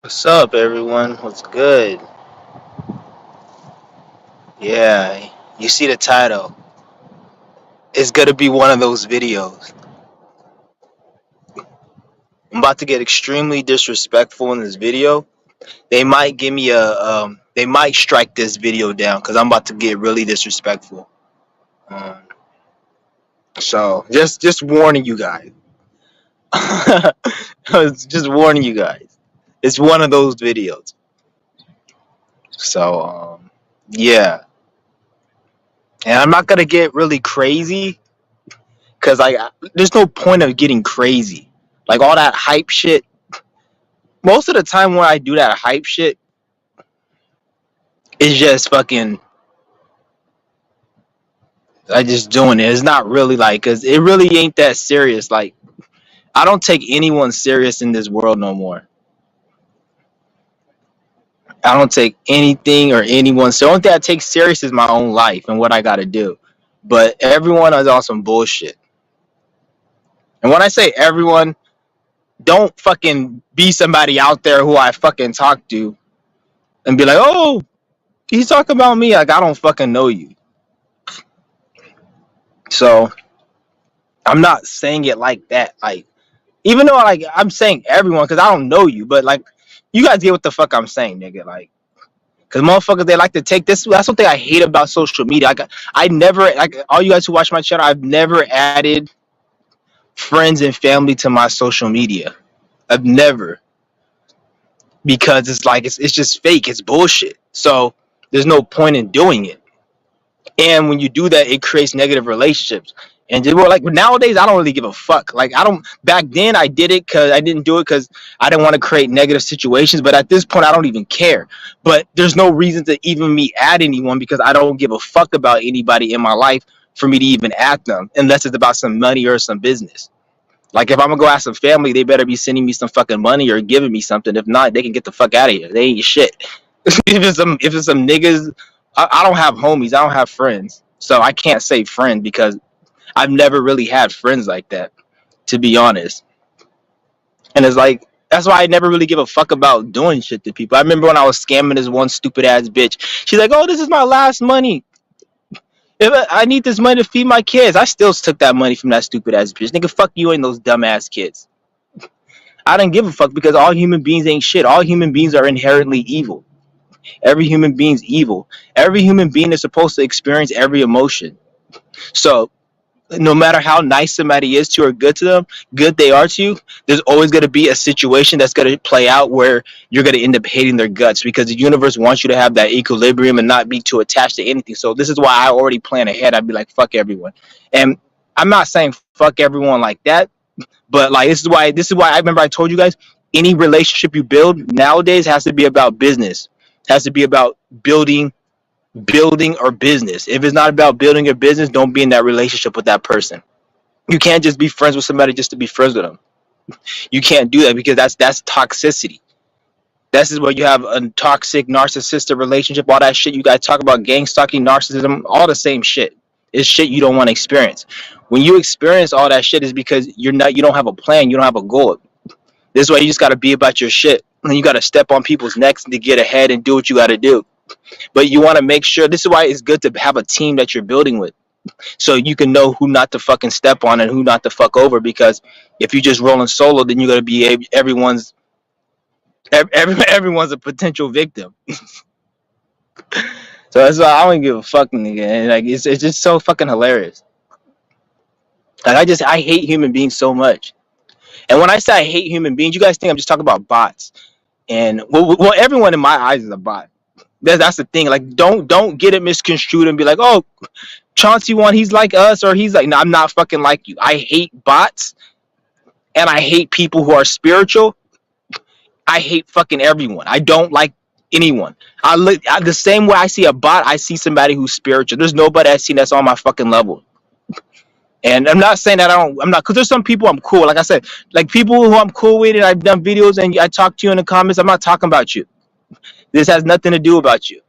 What's up, everyone? What's good? Yeah, you see the title. It's gonna be one of those videos. I'm about to get extremely disrespectful in this video. They might give me they might strike this video down because I'm about to get really disrespectful. Um, so just warning you guys. Just warning you guys. It's one of those videos. So yeah, and I'm not gonna get really crazy because there's no point of getting crazy. Like all that hype shit. Most of the time when I do that hype shit, it's just fucking. I just doing it. It's not really like, cause it really ain't that serious. Like I don't take anyone serious in this world no more. I don't take anything or anyone. So the only thing I take serious is my own life and what I got to do. But everyone is on some bullshit. And when I say everyone, don't fucking be somebody out there who I fucking talk to and be like, oh, he's talking about me. Like I don't fucking know you. So I'm not saying it like that. Like even though like I'm saying everyone because I don't know you, but like you guys get what the fuck I'm saying, nigga. Like, cause motherfuckers they like to take this. That's something I hate about social media. I never like all you guys who watch my channel. I've never added friends and family to my social media. I've never because it's like it's just fake. It's bullshit. So there's no point in doing it. And when you do that, it creates negative relationships. And we're like nowadays, I don't really give a fuck. Like I don't. Back then, I did it because I didn't do it because I didn't want to create negative situations. But at this point, I don't even care. But there's no reason to even me add anyone because I don't give a fuck about anybody in my life for me to even add them unless it's about some money or some business. Like if I'm gonna go ask some family, they better be sending me some fucking money or giving me something. If not, they can get the fuck out of here. They ain't shit. If it's some niggas, I don't have homies. I don't have friends, so I can't say friend because I've never really had friends like that, to be honest. And it's like that's why I never really give a fuck about doing shit to people. I remember when I was scamming this one stupid ass bitch. She's like, "Oh, this is my last money. If I need this money to feed my kids," I still took that money from that stupid ass bitch. Nigga, fuck you and those dumb ass kids. I don't give a fuck because all human beings ain't shit. All human beings are inherently evil. Every human being's evil. Every human being is supposed to experience every emotion. So no matter how nice somebody is to or good they are to you, there's always going to be a situation that's going to play out where you're going to end up hating their guts because the universe wants you to have that equilibrium and not be too attached to anything. So this is why I already plan ahead. I'd be like, fuck everyone. And I'm not saying fuck everyone like that, but like this is why I remember I told you guys any relationship you build nowadays has to be about business. Has to be about building or business. If it's not about building your business, don't be in that relationship with that person. You can't just be friends with somebody just to be friends with them. You can't do that because that's toxicity. This is where you have a toxic narcissistic relationship, all that shit you guys talk about, gang stalking, narcissism, all the same shit. It's shit you don't want to experience. When you experience all that shit is because you don't have a plan, you don't have a goal. This is why you just gotta be about your shit. And you gotta step on people's necks to get ahead and do what you gotta do. But you want to make sure this is why it's good to have a team that you're building with so you can know who not to fucking step on and who not to fuck over because if you just rolling solo then you're going to be everyone's a potential victim. So that's why I don't give a fuck, nigga. And like it's just so fucking hilarious. Like I hate human beings so much. And when I say I hate human beings, you guys think I'm just talking about bots. And well everyone in my eyes is a bot. That's the thing. Like don't get it misconstrued and be like, oh, Chauncey one, he's like us, or he's like, no, I'm not fucking like you. I hate bots and I hate people who are spiritual. I hate fucking everyone. I don't like anyone. The same way I see a bot, I see somebody who's spiritual. There's nobody I see that's on my fucking level. And I'm not saying that I'm not, because there's some people I'm cool. Like I said, like people who I'm cool with and I've done videos and I talk to you in the comments, I'm not talking about you. This has nothing to do about you.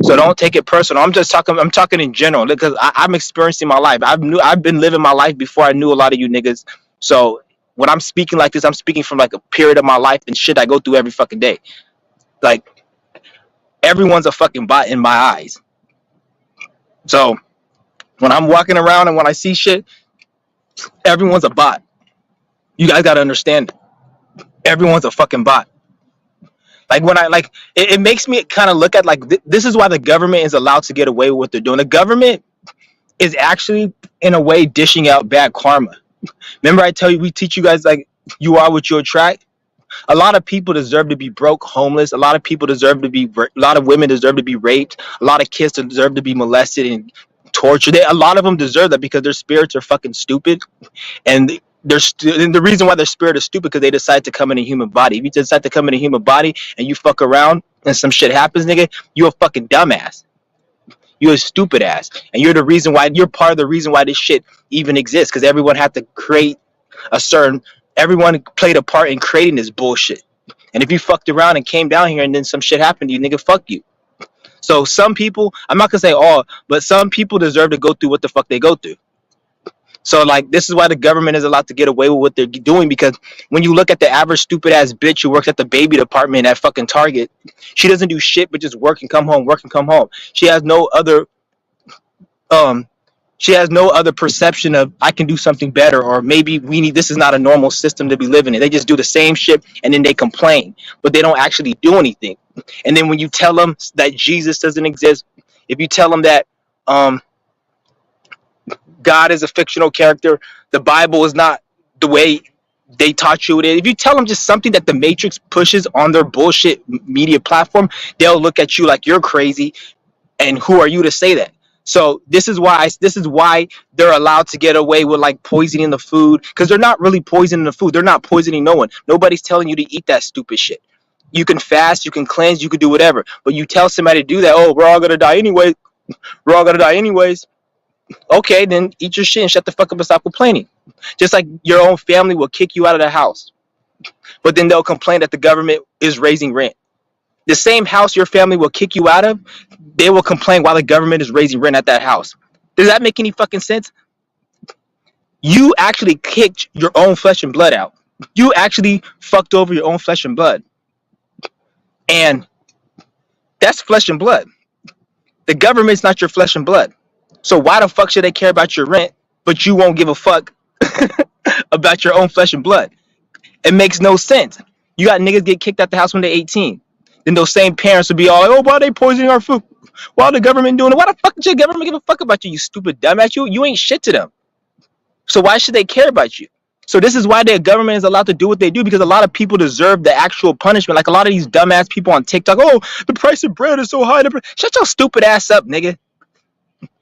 So don't take it personal. I'm talking in general because I'm experiencing my life. I've been living my life before I knew a lot of you niggas. So when I'm speaking like this, I'm speaking from like a period of my life and shit I go through every fucking day. Like, everyone's a fucking bot in my eyes. So when I'm walking around and when I see shit, everyone's a bot. You guys gotta understand, everyone's a fucking bot. Like when I like, it makes me kind of look at like this is why the government is allowed to get away with what they're doing. The government is actually in a way dishing out bad karma. Remember I tell you, we teach you guys like you are what you attract. A lot of people deserve to be broke, homeless. A lot of people deserve to be. A lot of women deserve to be raped. A lot of kids deserve to be molested and tortured. A lot of them deserve that because their spirits are fucking stupid, and and the reason why their spirit is stupid because they decide to come in a human body. If you decide to come in a human body and you fuck around and some shit happens, nigga, you a fucking dumbass. You a stupid ass, and you're the reason why. You're part of the reason why this shit even exists because everyone had to create a certain. Everyone played a part in creating this bullshit. And if you fucked around and came down here and then some shit happened to you, nigga, fuck you. So some people, I'm not gonna say all, but some people deserve to go through what the fuck they go through. So like, this is why the government is allowed to get away with what they're doing, because when you look at the average stupid ass bitch who works at the baby department at fucking Target, she doesn't do shit but just work and come home, work and come home. She has no other perception of I can do something better, or maybe this is not a normal system to be living in. They just do the same shit and then they complain, but they don't actually do anything. And then when you tell them that Jesus doesn't exist, if you tell them that God is a fictional character, the Bible is not the way they taught you it is. If you tell them just something that the Matrix pushes on their bullshit media platform, they'll look at you like you're crazy, and who are you to say that? So this is why they're allowed to get away with like poisoning the food, because they're not really poisoning the food. They're not poisoning no one. Nobody's telling you to eat that stupid shit. You can fast, you can cleanse, you can do whatever. But you tell somebody to do that, oh, we're all gonna die anyway. We're all gonna die anyways. Okay, then eat your shit and shut the fuck up and stop complaining. Just like your own family will kick you out of the house, but then they'll complain that the government is raising rent. The same house your family will kick you out of, they will complain while the government is raising rent at that house. Does that make any fucking sense? You actually kicked your own flesh and blood out. You actually fucked over your own flesh and blood. And that's flesh and blood. The government's not your flesh and blood. So why the fuck should they care about your rent, but you won't give a fuck about your own flesh and blood? It makes no sense. You got niggas get kicked out the house when they're 18. Then those same parents would be all like, oh, why are they poisoning our food? Why the government doing it? Why the fuck should the government give a fuck about you, you stupid dumbass? You ain't shit to them. So why should they care about you? So this is why the government is allowed to do what they do, because a lot of people deserve the actual punishment. Like a lot of these dumbass people on TikTok, oh, the price of bread is so high. Shut your stupid ass up, nigga.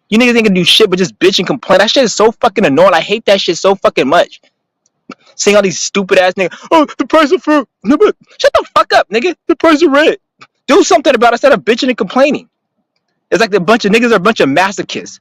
You niggas ain't gonna do shit but just bitch and complain. That shit is so fucking annoying. I hate that shit so fucking much. Seeing all these stupid ass niggas, oh, the price of food. No, but shut the fuck up, nigga. The price of rent. Do something about it instead of bitching and complaining. It's like a bunch of niggas are a bunch of masochists.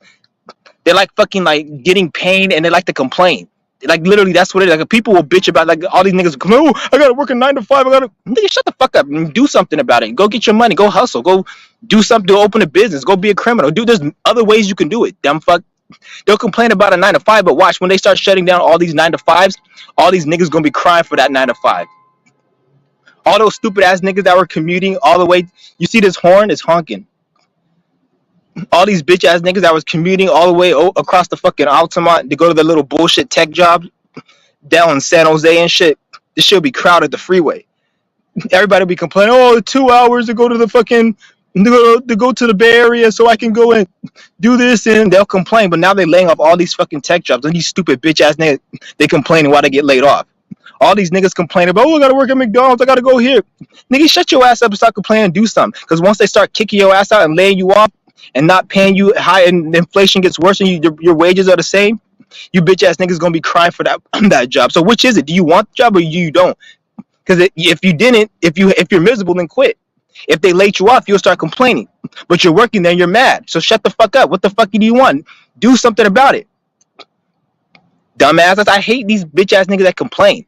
They like fucking like getting pain and they like to complain. Like literally, that's what it is. Like people will bitch about like all these niggas. Oh, I gotta work a 9 to 5. Nigga, shut the fuck up and do something about it. Go get your money. Go hustle. Go do something. Go open a business. Go be a criminal. There's other ways you can do it. Dumb fuck. They'll complain about a 9 to 5, but watch when they start shutting down all these 9 to 5s. All these niggas gonna be crying for that 9 to 5. All those stupid ass niggas that were commuting all the way. You see this horn? It's honking. All these bitch ass niggas that was commuting all the way across the fucking Altamont to go to the little bullshit tech job down in San Jose and shit. This shit will be crowded the freeway. Everybody will be complaining, oh, 2 hours to go to the fucking to go to the Bay Area so I can go and do this, and they'll complain. But now they're laying off all these fucking tech jobs, and these stupid bitch ass niggas, they complaining why they get laid off. All these niggas complaining about, oh, I gotta work at McDonald's, I gotta go here. Nigga, shut your ass up and start complaining and do something. Because once they start kicking your ass out and laying you off and not paying you high, and inflation gets worse and your wages are the same, you bitch ass niggas gonna be crying for that job. So which is it? Do you want the job or you don't? Because if you didn't, if you're miserable, then quit. If they laid you off, you'll start complaining. But you're working there, you're mad. So shut the fuck up. What the fuck do you want? Do something about it. Dumbasses. I hate these bitch ass niggas that complain.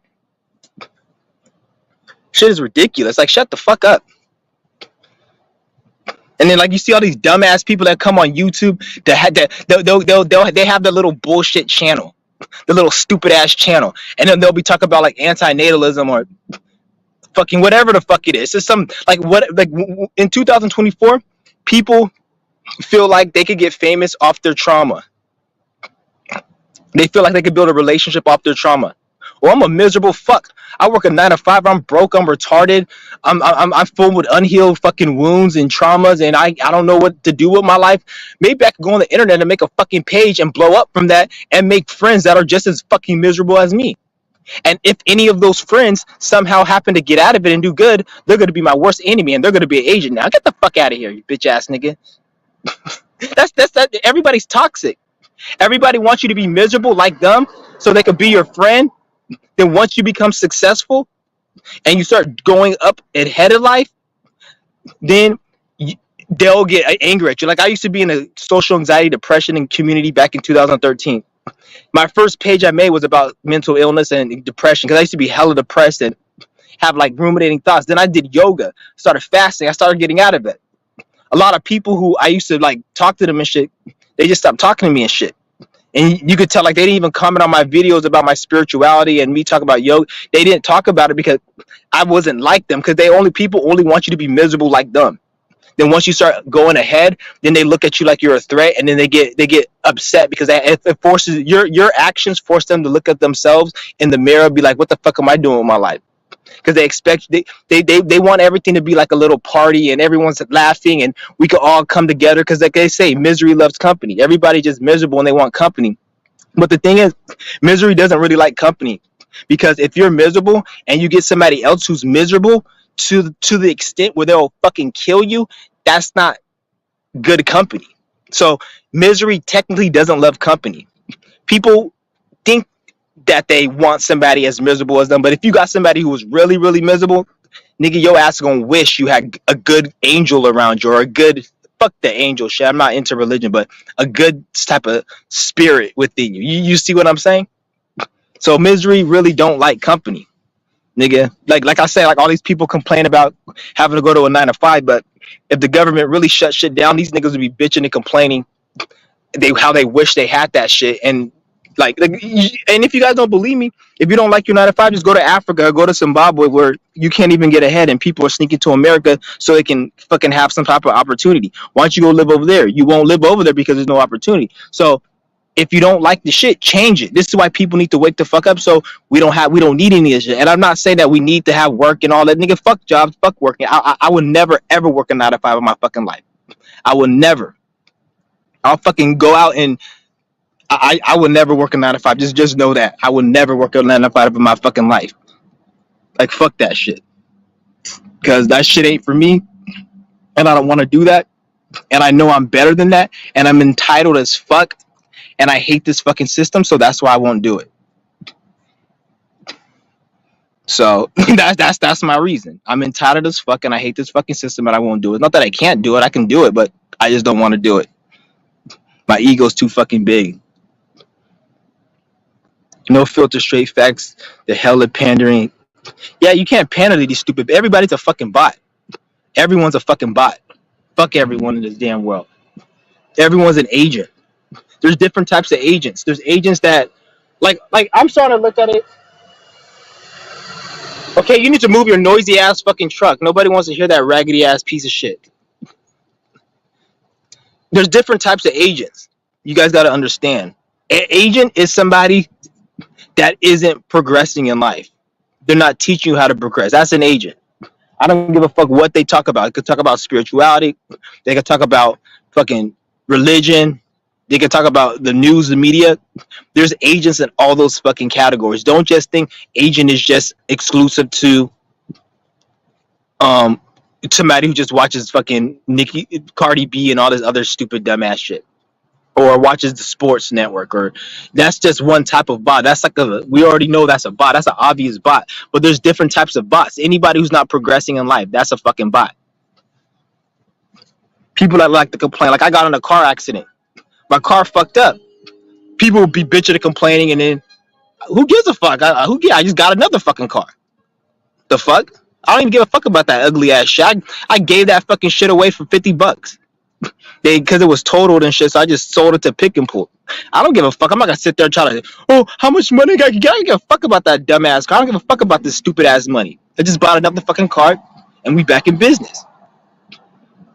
Shit is ridiculous. Like, shut the fuck up. And then, like, you see all these dumbass people that come on YouTube that they have the little bullshit channel. the little stupid ass channel, and then they'll be talking about like anti-natalism or fucking whatever the fuck it is. It's some like what like in 2024, people feel like they could get famous off their trauma. They feel like they could build a relationship off their trauma. Well, I'm a miserable fuck. I work a 9 to 5. I'm broke. I'm retarded. I'm full with unhealed fucking wounds and traumas, and I don't know what to do with my life. Maybe I could go on the internet and make a fucking page and blow up from that and make friends that are just as fucking miserable as me. And if any of those friends somehow happen to get out of it and do good, they're going to be my worst enemy, and they're going to be an agent. Now get the fuck out of here, you bitch ass nigga. That's everybody's toxic. Everybody wants you to be miserable like them so they could be your friend. Then once you become successful and you start going up ahead of life, then they'll get angry at you. Like I used to be in a social anxiety, depression, and community back in 2013. My first page I made was about mental illness and depression because I used to be hella depressed and have like ruminating thoughts. Then I did yoga, started fasting. I started getting out of it. A lot of people who I used to like talk to them and shit, they just stopped talking to me and shit. And you could tell like they didn't even comment on my videos about my spirituality and me talk about yoga. They didn't talk about it because I wasn't like them, because people only want you to be miserable like them. Then once you start going ahead, then they look at you like you're a threat, and then they get upset because it forces your actions force them to look at themselves in the mirror and be like, what the fuck am I doing with my life? Because they expect they want everything to be like a little party and everyone's laughing and we could all come together, because like they say, misery loves company. Everybody's just miserable and they want company. But the thing is, misery doesn't really like company, because if you're miserable and you get somebody else who's miserable to the extent where they'll fucking kill you, that's not good company. So misery technically doesn't love company. People think that they want somebody as miserable as them, but if you got somebody who was really, really miserable, nigga, your ass is gonna wish you had a good angel around you, or a good, fuck the angel shit, I'm not into religion, but a good type of spirit within you. You see what I'm saying? So misery really don't like company, nigga. Like I say, like all these people complain about having to go to a 9 to 5, but if the government really shut shit down, these niggas would be bitching and complaining how they wish they had that shit. And and if you guys don't believe me, if you don't like your 9 to 5, just go to Africa, go to Zimbabwe, where you can't even get ahead and people are sneaking to America so they can fucking have some type of opportunity. Why don't you go live over there? You won't live over there because there's no opportunity. So if you don't like the shit, change it. This is why people need to wake the fuck up, so we don't need any of this shit. And I'm not saying that we need to have work and all that, nigga. Fuck jobs, fuck working. I would never ever work a 9 to 5 in my fucking life. I would never. I'll fucking go out and I would never work a 9 to 5. Just know that I would never work a 9 to 5 in my fucking life. Like fuck that shit, because that shit ain't for me, and I don't want to do that. And I know I'm better than that, and I'm entitled as fuck. And I hate this fucking system, so that's why I won't do it. So that's my reason. I'm entitled as fuck, and I hate this fucking system, and I won't do it. Not that I can't do it, I can do it, but I just don't want to do it. My ego's too fucking big. No filter, straight facts. The hell of pandering. Yeah, you can't pander to these stupid. Everybody's a fucking bot. Everyone's a fucking bot. Fuck everyone in this damn world. Everyone's an agent. There's different types of agents. There's agents that, like I'm starting to look at it. Okay, you need to move your noisy ass fucking truck. Nobody wants to hear that raggedy ass piece of shit. There's different types of agents. You guys got to understand. An agent is somebody that isn't progressing in life. They're not teaching you how to progress. That's an agent. I don't give a fuck what they talk about. They could talk about spirituality. They could talk about fucking religion. They can talk about the news, the media. There's agents in all those fucking categories. Don't just think agent is just exclusive to somebody who just watches fucking Cardi B and all this other stupid dumbass shit, or watches the sports network, or that's just one type of bot. That's like we already know that's a bot. That's an obvious bot. But there's different types of bots. Anybody who's not progressing in life, that's a fucking bot. People that like to complain, like I got in a car accident. My car fucked up. People will be bitching and complaining, and then who gives a fuck? I just got another fucking car. The fuck? I don't even give a fuck about that ugly ass shit. I gave that fucking shit away for $50. Because it was totaled and shit, so I just sold it to Pick and Pull. I don't give a fuck. I'm not gonna sit there and try to, oh, how much money I got? I don't give a fuck about that dumbass car. I don't give a fuck about this stupid ass money. I just bought another fucking car, and we back in business.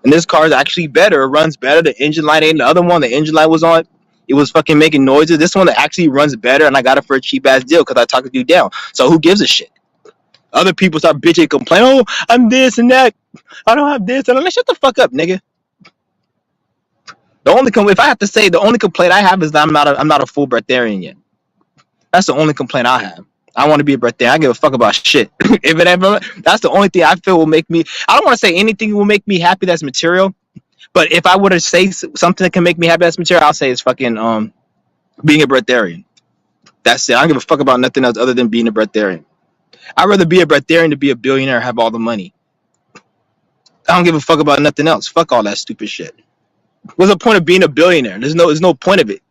And this car is actually better. It runs better. The engine light ain't the other one. The engine light was on. It was fucking making noises. This one actually runs better, and I got it for a cheap ass deal because I talked the dude down. So who gives a shit? Other people start bitching, complain. Oh, I'm this and that. I don't have this. And I'm like, shut the fuck up, nigga. If I have to say, the only complaint I have is that I'm not a full breatharian yet. That's the only complaint I have. I want to be a breatharian. I give a fuck about shit. If it ever, that's the only thing I feel will make me. I don't want to say anything will make me happy that's material. But if I were to say something that can make me happy that's material, I'll say it's fucking being a breatharian. That's it. I don't give a fuck about nothing else other than being a breatharian. I'd rather be a breatharian than be a billionaire and have all the money. I don't give a fuck about nothing else. Fuck all that stupid shit. What's the point of being a billionaire? There's no point of it.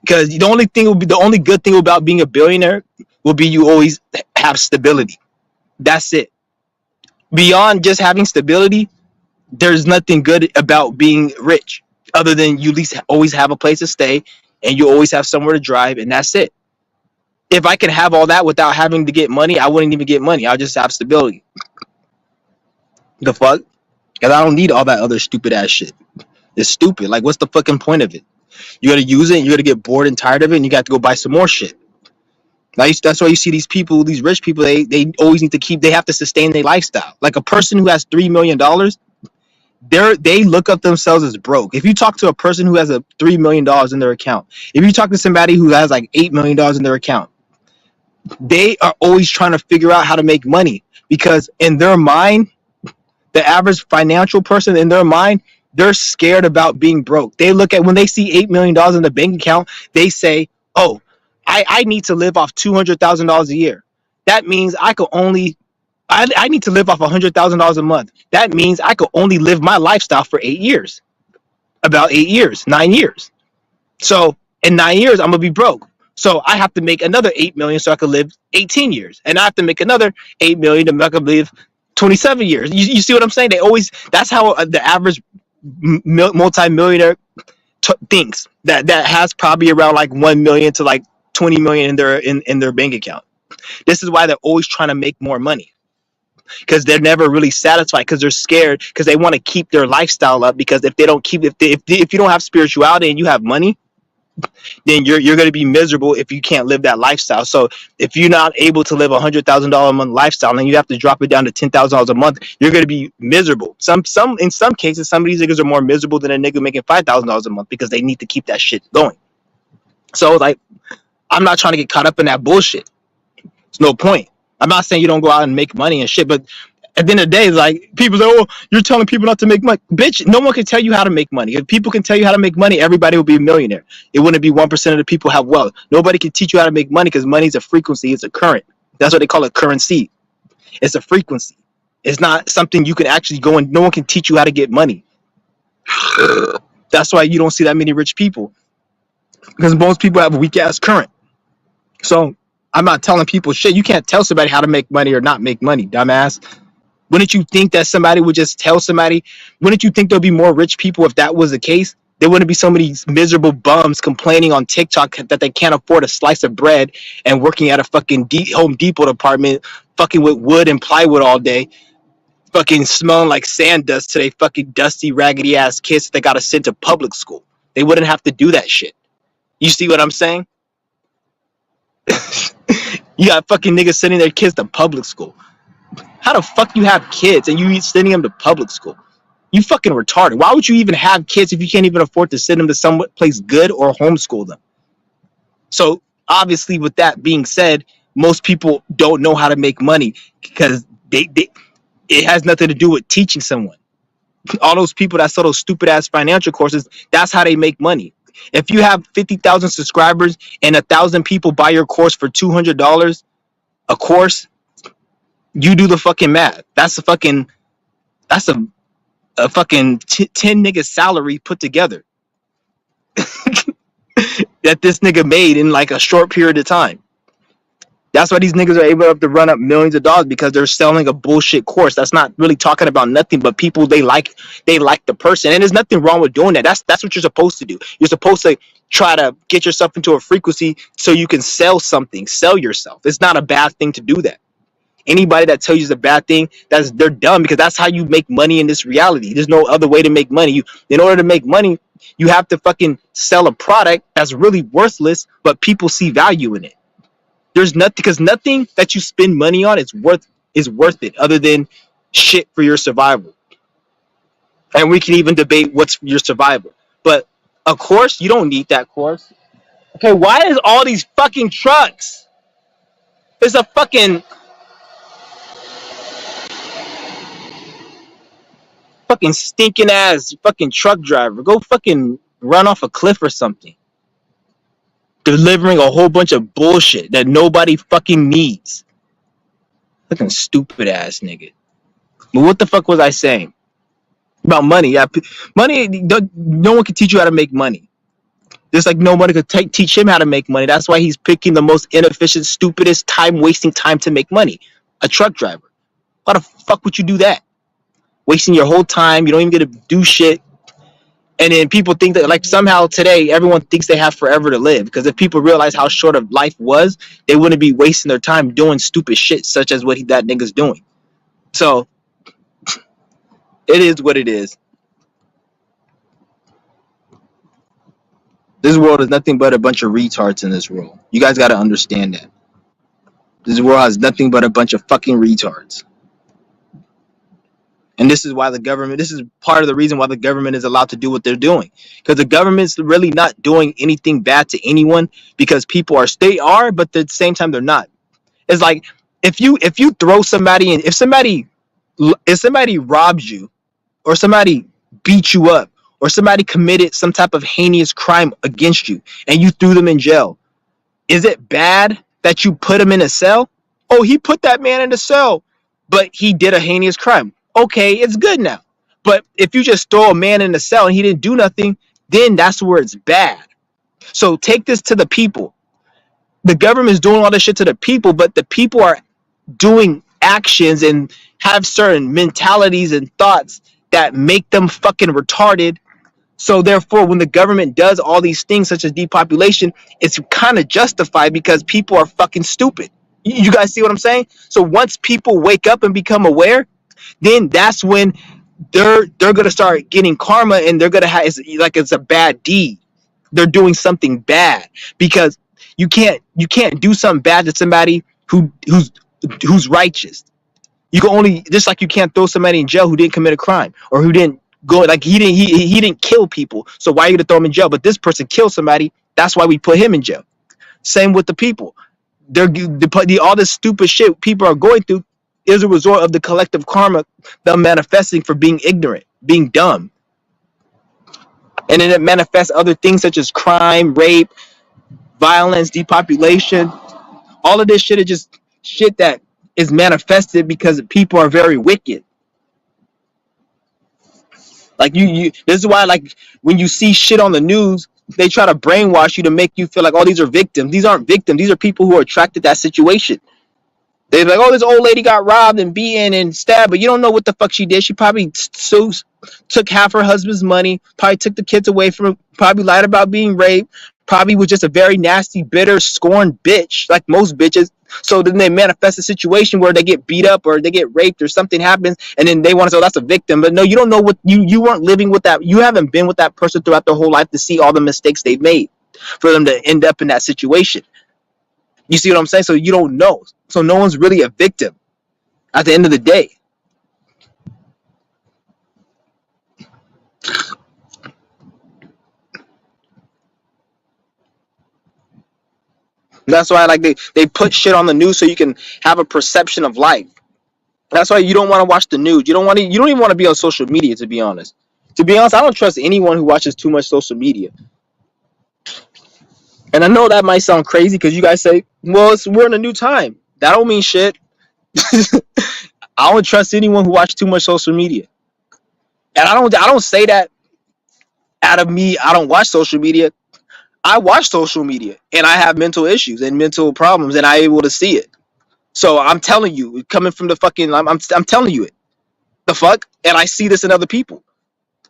Because the only good thing about being a billionaire will be you always have stability. That's it. Beyond just having stability, there's nothing good about being rich other than you at least always have a place to stay and you always have somewhere to drive, and that's it. If I could have all that without having to get money, I wouldn't even get money. I'll just have stability. The fuck? Because I don't need all that other stupid ass shit. It's stupid. Like, what's the fucking point of it? You gotta use it, and you gotta get bored and tired of it, and you got to go buy some more shit. That's why you see these people, these rich people, they always need to they have to sustain their lifestyle. Like a person who has $3 million, they look up themselves as broke. If you talk to a person who has a $3 million in their account, if you talk to somebody who has like $8 million in their account, they are always trying to figure out how to make money because in their mind, the average financial person in their mind, they're scared about being broke. They look at when they see $8 million in the bank account, they say, oh, I need to live off $200,000 a year. That means I need to live off $100,000 a month. That means I could only live my lifestyle for 8 years. About 8 years, 9 years. So in 9 years, I'm gonna be broke. So I have to make another 8 million so I can live 18 years, and I have to make another 8 million to make I live 27 years. You see what I'm saying? That's how the average multi-millionaire thinks. That has probably around like 1 million to like 20 million in their bank account. This is why they're always trying to make more money. Because they're never really satisfied because they're scared because they want to keep their lifestyle up because if you don't have spirituality and you have money, then you're going to be miserable if you can't live that lifestyle. So if you're not able to live $100,000 a month lifestyle and you have to drop it down to $10,000 a month, you're going to be miserable. In some cases, some of these niggas are more miserable than a nigga making $5,000 a month because they need to keep that shit going. So like, I'm not trying to get caught up in that bullshit. There's no point. I'm not saying you don't go out and make money and shit, but at the end of the day, it's like people say, oh, you're telling people not to make money. Bitch, no one can tell you how to make money. If people can tell you how to make money, everybody will be a millionaire. It wouldn't be 1% of the people have wealth. Nobody can teach you how to make money because money is a frequency. It's a current. That's what they call a currency. It's a frequency. It's not something you can actually go and no one can teach you how to get money. That's why you don't see that many rich people because most people have a weak ass current. So I'm not telling people shit. You can't tell somebody how to make money or not make money, dumbass. Wouldn't you think that somebody would just tell somebody? Wouldn't you think there'd be more rich people if that was the case? There wouldn't be so many miserable bums complaining on TikTok that they can't afford a slice of bread and working at a fucking Home Depot department, fucking with wood and plywood all day, fucking smelling like sand dust to they fucking dusty, raggedy ass kids that they gotta send to public school. They wouldn't have to do that shit. You see what I'm saying? You got fucking niggas sending their kids to public school. How the fuck you have kids and you sending them to public school? You fucking retarded. Why would you even have kids if you can't even afford to send them to some place good or homeschool them? So obviously, with that being said, most people don't know how to make money because it has nothing to do with teaching someone. All those people that sell those stupid ass financial courses, that's how they make money. If you have 50,000 subscribers and 1,000 people buy your course for $200 a course, you do the fucking math. That's a fucking 10 nigga salary put together that this nigga made in like a short period of time. That's why these niggas are able to run up millions of dollars, because they're selling a bullshit course that's not really talking about nothing but people they like the person. And there's nothing wrong with doing that. That's what you're supposed to do. You're supposed to try to get yourself into a frequency so you can sell something, sell yourself. It's not a bad thing to do that. Anybody that tells you it's a bad thing, they're dumb, because that's how you make money in this reality. There's no other way to make money. In order to make money, you have to fucking sell a product that's really worthless, but people see value in it. There's nothing, because nothing that you spend money on is worth it other than shit for your survival. And we can even debate what's your survival. But a course, you don't need that course. Okay, why is all these fucking trucks? There's a fucking stinking ass fucking truck driver. Go fucking run off a cliff or something. Delivering a whole bunch of bullshit that nobody fucking needs. Fucking stupid ass nigga. But what the fuck was I saying? About money. Yeah, money, no one can teach you how to make money. Just like no one could teach him how to make money. That's why he's picking the most inefficient, stupidest, time-wasting time to make money. A truck driver. Why the fuck would you do that? Wasting your whole time. You don't even get to do shit. And then people think that, like, somehow today everyone thinks they have forever to live. Because if people realize how short of life was, they wouldn't be wasting their time doing stupid shit such as what that nigga's doing. So it is what it is. This world is nothing but a bunch of retards in this world. You guys got to understand that. This world has nothing but a bunch of fucking retards. And this is why this is part of the reason why the government is allowed to do what they're doing. Because the government's really not doing anything bad to anyone, because people they are, but at the same time they're not. It's like if you throw somebody in, if somebody robs you, or somebody beat you up, or somebody committed some type of heinous crime against you and you threw them in jail, is it bad that you put him in a cell? Oh, he put that man in a cell, but he did a heinous crime. Okay, it's good now. But if you just throw a man in a cell and he didn't do nothing, then that's where it's bad. So take this to the people. The government is doing all this shit to the people, but the people are doing actions and have certain mentalities and thoughts that make them fucking retarded. So therefore, when the government does all these things such as depopulation, it's kind of justified because people are fucking stupid. You guys see what I'm saying? So once people wake up and become aware, then that's when they're gonna start getting karma, and they're gonna have, it's a bad deed. They're doing something bad, because you can't do something bad to somebody who's righteous. You can only, just like you can't throw somebody in jail who didn't commit a crime, or who didn't go, like he didn't kill people. So why are you gonna throw him in jail? But this person killed somebody. That's why we put him in jail. Same with the people. All this stupid shit people are going through is a result of the collective karma them manifesting for being ignorant, being dumb. And then it manifests other things such as crime, rape, violence, depopulation. All of this shit is just shit that is manifested because people are very wicked. Like this is why, like, when you see shit on the news, they try to brainwash you to make you feel like, oh, these are victims. These aren't victims. These are people who are attracted to that situation. They're like, oh, this old lady got robbed and beaten and stabbed, but you don't know what the fuck she did. She probably took half her husband's money, probably took the kids away from him, probably lied about being raped, probably was just a very nasty, bitter, scorned bitch, like most bitches. So then they manifest a situation where they get beat up or they get raped or something happens, and then they want to say, oh, that's a victim. But no, you don't know what you weren't living with that. You haven't been with that person throughout their whole life to see all the mistakes they've made for them to end up in that situation. You see what I'm saying? So you don't know. So no one's really a victim at the end of the day. That's why, like, they put shit on the news so you can have a perception of life. That's why you don't want to watch the news. You don't even want to be on social media, to be honest. To be honest, I don't trust anyone who watches too much social media. And I know that might sound crazy because you guys say, well, we're in a new time. That don't mean shit. I don't trust anyone who watches too much social media. And I don't say that out of me, I don't watch social media. I watch social media and I have mental issues and mental problems and I'm able to see it. So I'm telling you, coming from the fucking, I'm telling you it. The fuck? And I see this in other people.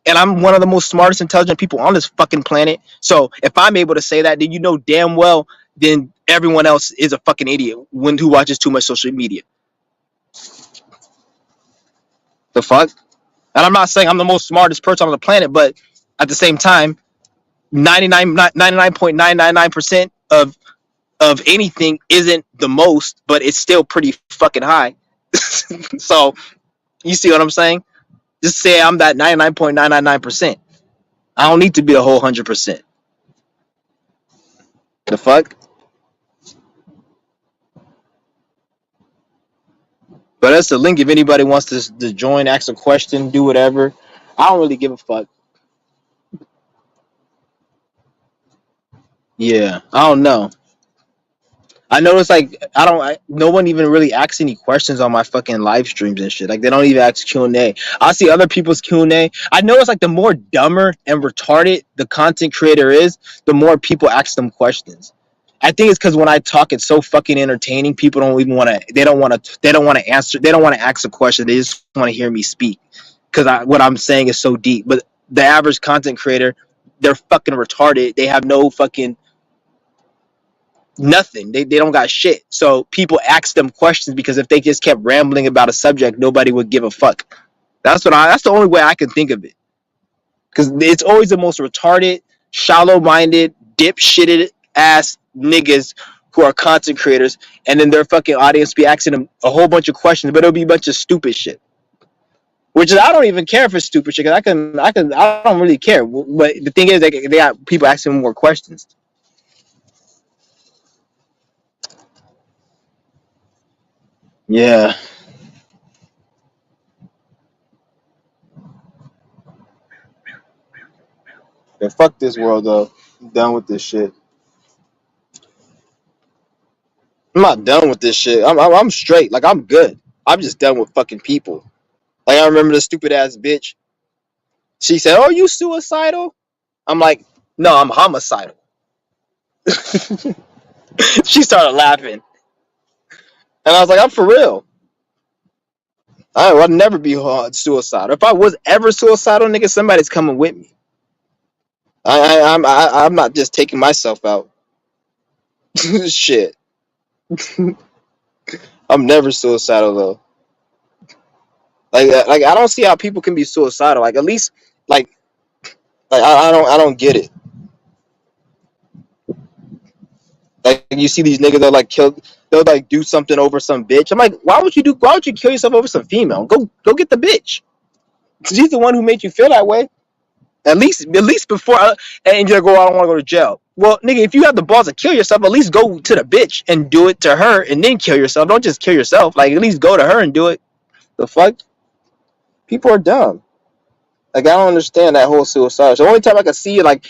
And I'm one of the most smartest, intelligent people on this fucking planet. So if I'm able to say that, then you know damn well, then everyone else is a fucking idiot when who watches too much social media. The fuck? And I'm not saying I'm the most smartest person on the planet, but at the same time, 99.999% of anything isn't the most, but it's still pretty fucking high. So you see what I'm saying? Just say I'm that 99.999%. I don't need to be the whole 100%. The fuck? But that's the link. If anybody wants to join, ask a question, do whatever. I don't really give a fuck. Yeah, I don't know. I notice like no one even really asks any questions on my fucking live streams and shit. Like they don't even ask Q&A. I see other people's Q&A. I notice like the more dumber and retarded the content creator is, the more people ask them questions. I think it's because when I talk, it's so fucking entertaining. People don't even want to. They don't want to. They don't want to answer. They don't want to ask a question. They just want to hear me speak because what I'm saying is so deep. But the average content creator, they're fucking retarded. They have no fucking nothing. They don't got shit. So people ask them questions because if they just kept rambling about a subject, nobody would give a fuck. That's the only way I can think of it. Because it's always the most retarded, shallow-minded, dipshitted ass niggas who are content creators, and then their fucking audience be asking them a whole bunch of questions, but it'll be a bunch of stupid shit. Which is, I don't even care for stupid shit because I don't really care. But the thing is, they got people asking more questions. Yeah. Yeah, fuck this world though. I'm done with this shit. I'm not done with this shit. I'm straight. Like I'm good. I'm just done with fucking people. Like I remember the stupid ass bitch. She said, "Oh, you suicidal?" I'm like, "No, I'm homicidal." She started laughing, and I was like, "I'm for real. I would never be suicidal. If I was ever suicidal, nigga, somebody's coming with me. I'm not just taking myself out. Shit, I'm never suicidal though. Like I don't see how people can be suicidal. Like at least like I don't get it. Like you see these niggas that like kill, they'll like do something over some bitch. I'm like, why would you kill yourself over some female? Go get the bitch. She's the one who made you feel that way. At least before and you're like, oh, I don't want to go to jail. Well, nigga, if you have the balls to kill yourself, at least go to the bitch and do it to her and then kill yourself. Don't just kill yourself. Like at least go to her and do it. The fuck? People are dumb. Like I don't understand that whole suicide. So the only time I can see it, like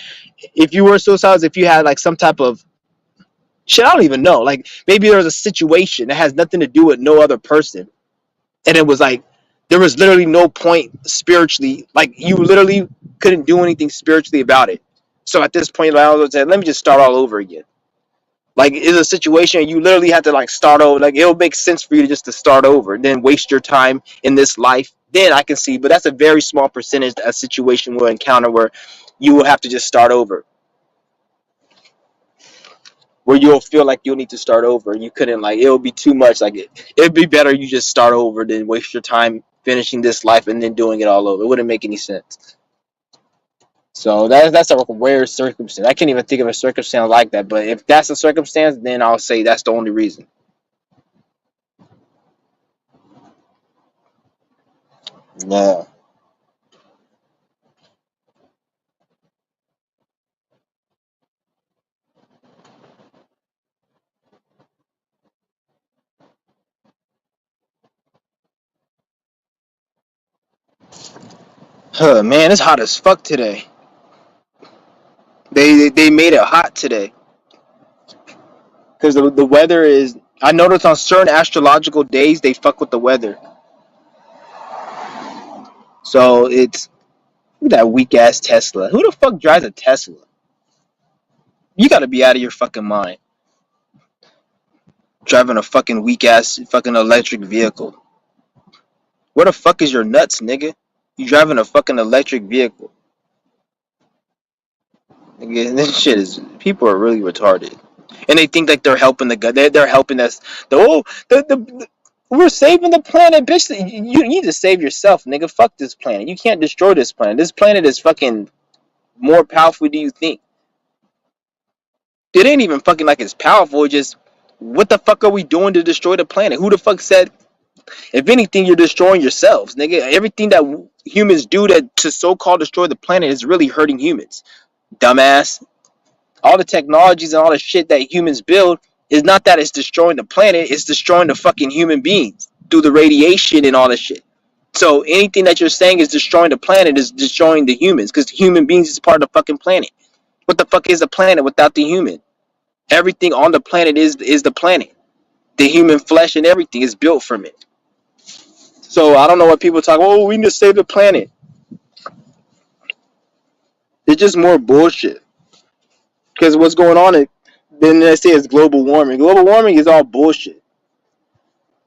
if you were suicidal is if you had like some type of shit. I don't even know. Like maybe there was a situation that has nothing to do with no other person, and it was like there was literally no point spiritually. Like you literally couldn't do anything spiritually about it. So at this point, like, I was saying, let me just start all over again. Like it's a situation you literally have to like start over. Like it'll make sense for you to just to start over, and then waste your time in this life. Then I can see, but that's a very small percentage a situation will encounter where you will have to just start over, where you'll feel like you'll need to start over and you couldn't, like it'll be too much. Like it'd be better you just start over than waste your time finishing this life and then doing it all over. It wouldn't make any sense. So that's a rare circumstance. I can't even think of a circumstance like that, but if that's a circumstance, then I'll say that's the only reason. Yeah. Huh, man, it's hot as fuck today. They made it hot today because the weather is. I noticed on certain astrological days they fuck with the weather. So it's look at that weak ass Tesla. Who the fuck drives a Tesla? You gotta be out of your fucking mind. Driving a fucking weak ass fucking electric vehicle. Where the fuck is your nuts, nigga? You driving a fucking electric vehicle. Nigga, this shit is, people are really retarded. And they think like they're helping the guy. They're helping us. We're saving the planet, bitch. You need to save yourself, nigga. Fuck this planet. You can't destroy this planet. This planet is fucking more powerful than you think. It ain't even fucking like it's powerful. It's just, what the fuck are we doing to destroy the planet? Who the fuck said? If anything, you're destroying yourselves, nigga. Everything that humans do to so-called destroy the planet is really hurting humans. Dumbass. All the technologies and all the shit that humans build is not that it's destroying the planet. It's destroying the fucking human beings through the radiation and all this shit. So anything that you're saying is destroying the planet is destroying the humans, because the human beings is part of the fucking planet. What the fuck is a planet without the human? Everything on the planet is the planet. The human flesh and everything is built from it. So I don't know what people talk. Oh, we need to save the planet. It's just more bullshit. Because what's going on is, then they say it's global warming. Global warming is all bullshit.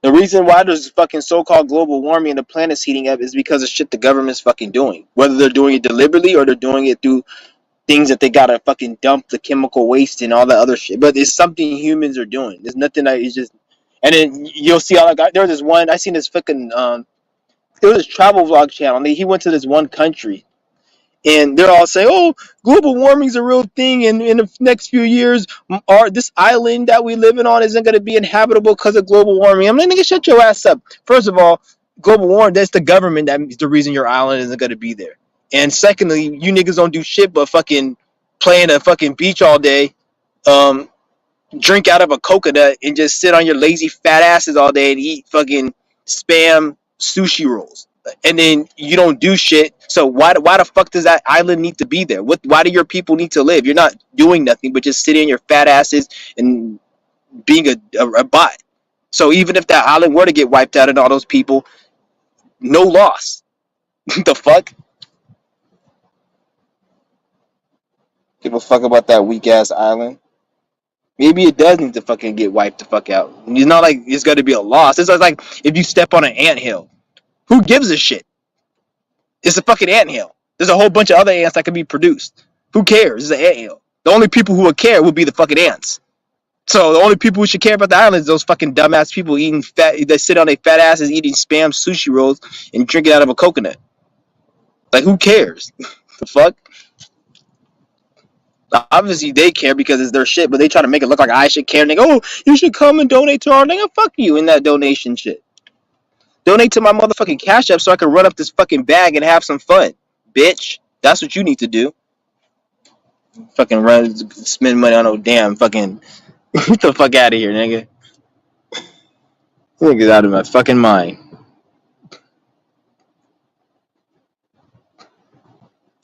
The reason why there's fucking so-called global warming and the planet's heating up is because of shit the government's fucking doing. Whether they're doing it deliberately or they're doing it through things that they gotta fucking dump the chemical waste and all that other shit. But it's something humans are doing. There's nothing that is just. And then you'll see all that. There was this one. I seen this fucking. There was this travel vlog channel. And he went to this one country. And they're all saying, "Oh, global warming is a real thing, and in the next few years, this island that we living on isn't going to be inhabitable because of global warming." I'm like, nigga, shut your ass up. First of all, global warming, that's the government that's the reason your island isn't going to be there. And secondly, you niggas don't do shit but fucking play in a fucking beach all day, um, drink out of a coconut, and just sit on your lazy fat asses all day and eat fucking spam sushi rolls. And then you don't do shit. So why the fuck does that island need to be there? Why do your people need to live? You're not doing nothing but just sitting on your fat asses and being a bot. So even if that island were to get wiped out and all those people, no loss. The fuck? Give a fuck about that weak ass island. Maybe it does need to fucking get wiped the fuck out. It's not like it's got to be a loss. It's like if you step on an anthill. Who gives a shit? It's a fucking anthill. There's a whole bunch of other ants that can be produced. Who cares? It's an anthill. The only people who would care would be the fucking ants. So the only people who should care about the island is those fucking dumbass people eating fat. That sit on their fat asses eating spam sushi rolls and drinking out of a coconut. Like, who cares? The fuck? Obviously they care because it's their shit, but they try to make it look like I should care. And they go, "Oh, you should come and donate to our nigga." Fuck you in that donation shit. Donate to my motherfucking Cash App so I can run up this fucking bag and have some fun, bitch. That's what you need to do. Fucking run, spend money on no damn fucking. Get the fuck out of here, nigga. Nigga's out of my fucking mind.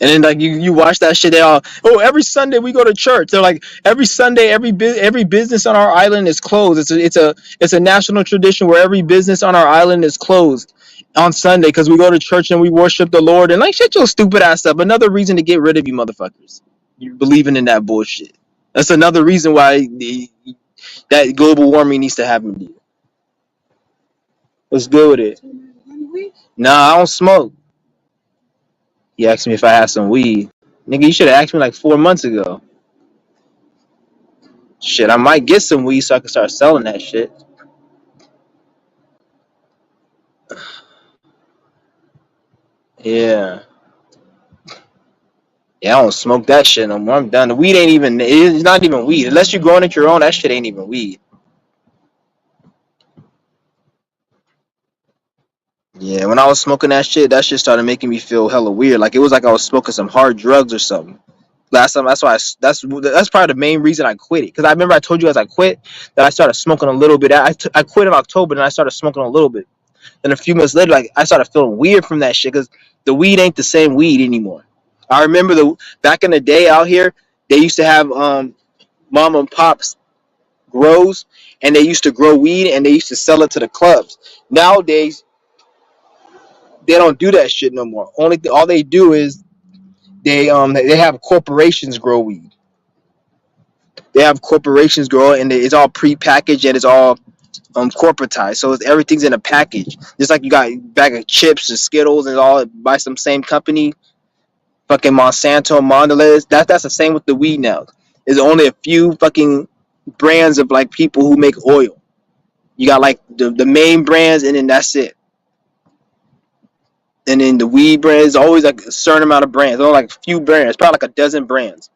And then like you watch that shit, they all, "Oh, every Sunday we go to church." They're like, every Sunday every business on our island is closed. It's a national tradition where every business on our island is closed on Sunday because we go to church and we worship the Lord. And like, shut your stupid ass up. Another reason to get rid of you motherfuckers. You're believing in that bullshit. That's another reason why that global warming needs to happen. What's good with it? Nah, I don't smoke. He asked me if I had some weed. Nigga, you should have asked me like 4 months ago. Shit, I might get some weed so I can start selling that shit. Yeah. Yeah, I don't smoke that shit no more. I'm done. The weed ain't even, it's not even weed. Unless you're growing it your own, that shit ain't even weed. Yeah, when I was smoking that shit started making me feel hella weird. Like it was like I was smoking some hard drugs or something. Last time, that's probably the main reason I quit it. Because I remember I told you as I quit that I started smoking a little bit. I quit in October and I started smoking a little bit. And a few months later, like I started feeling weird from that shit because the weed ain't the same weed anymore. I remember back in the day out here, they used to have mom and pops grows, and they used to grow weed and they used to sell it to the clubs. Nowadays, they don't do that shit no more. All they do is they have corporations grow weed. They have corporations grow, and it's all pre-packaged and it's all corporatized. So everything's in a package. Just like you got a bag of chips and Skittles and all by some same company, fucking Monsanto, Mondelez. That's the same with the weed now. There's only a few fucking brands of like people who make oil. You got like the main brands, and then that's it. And then the weed brands, always like a certain amount of brands. Only like a few brands, probably like a dozen brands.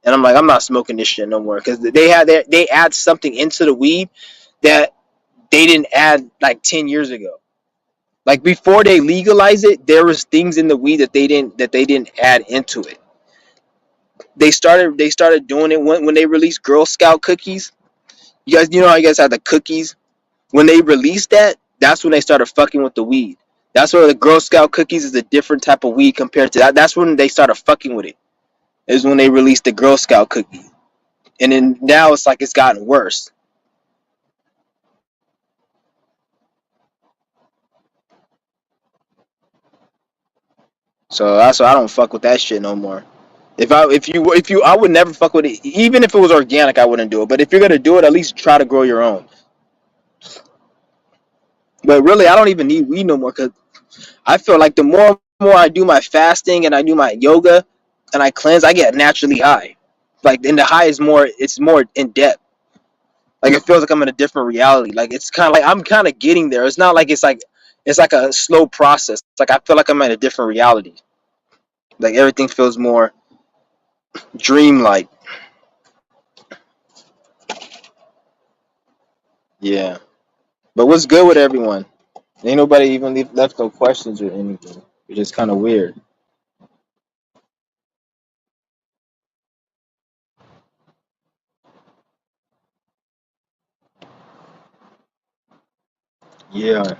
And I'm like, I'm not smoking this shit no more because they add something into the weed that they didn't add like 10 years ago. Like before they legalized it, there was things in the weed that they didn't add into it. They started doing it when they released Girl Scout cookies. You know how you guys had the cookies. When they released that, that's when they started fucking with the weed. That's where the Girl Scout cookies is a different type of weed compared to that. That's when they started fucking with it. Is when they released the Girl Scout cookie, and then now it's like it's gotten worse. So that's why I don't fuck with that shit no more. If you I would never fuck with it. Even if it was organic, I wouldn't do it. But if you're gonna do it, at least try to grow your own. But really, I don't even need weed no more because I feel like the more I do my fasting and I do my yoga and I cleanse, I get naturally high. Like, and the high is more, it's more in depth. Like it feels like I'm in a different reality. Like it's kind of like I'm kind of getting there. It's not like it's like a slow process. It's like I feel like I'm in a different reality. Like everything feels more dreamlike. Yeah. But what's good with everyone? Ain't nobody even left no questions or anything, which is kind of weird. Yeah.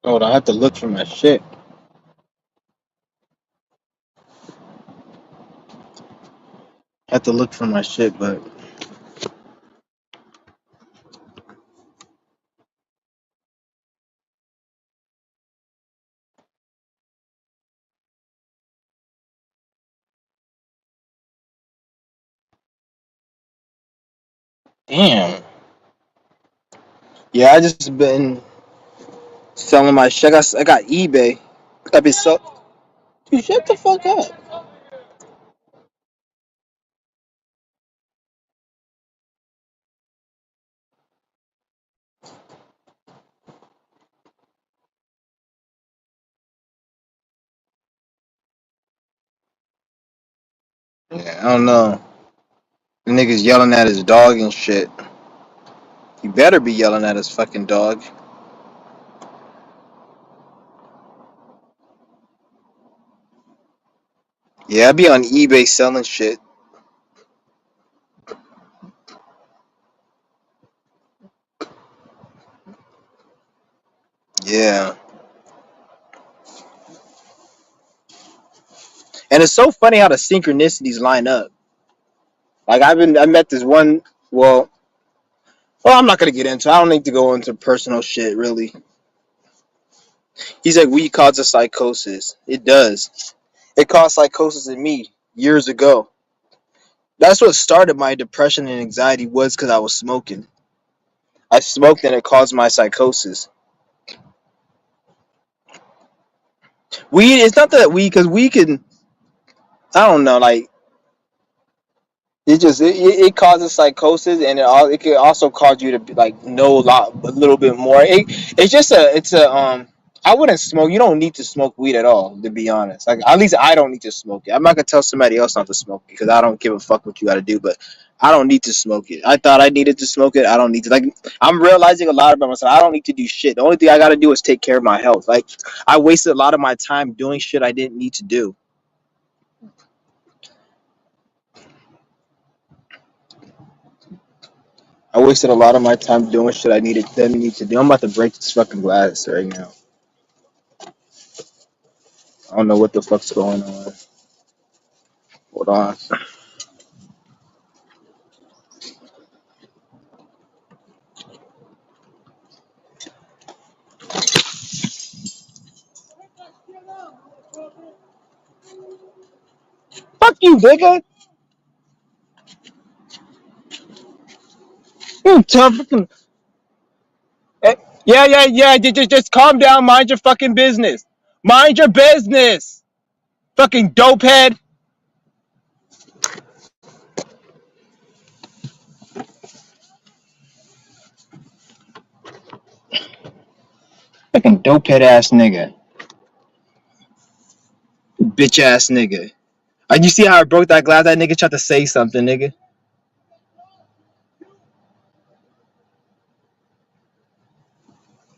Oh, I have to look for my shit. I have to look for my shit, but damn. Yeah, I just been selling my shit. I got eBay. I've been so. Dude, shut the fuck up. Yeah, I don't know. The nigga's yelling at his dog and shit. He better be yelling at his fucking dog. Yeah, I be on eBay selling shit. Yeah. And it's so funny how the synchronicities line up. Like I met this one. Well, I'm not gonna get into. I don't need to go into personal shit really. He's like, weed causes psychosis. It does. It caused psychosis in me years ago. That's what started my depression and anxiety was because I was smoking. I smoked and it caused my psychosis. Weed. It's not that weed because we can. I don't know. Like it causes psychosis, and it could also cause you to like know a little bit more. It's just a. I wouldn't smoke. You don't need to smoke weed at all, to be honest. Like at least I don't need to smoke it. I'm not gonna tell somebody else not to smoke it because I don't give a fuck what you got to do. But I don't need to smoke it. I thought I needed to smoke it. I don't need to. Like I'm realizing a lot about myself. I don't need to do shit. The only thing I got to do is take care of my health. Like I wasted a lot of my time doing shit I didn't need to do. I wasted a lot of my time doing shit I didn't need to do. I'm about to break this fucking glass right now. I don't know what the fuck's going on. Hold on. Fuck you, nigga. Tell fucking. Yeah. Just calm down. Mind your fucking business. Mind your business. Fucking dopehead. Fucking dopehead ass nigga. Bitch ass nigga. You see how I broke that glass? That nigga tried to say something, nigga.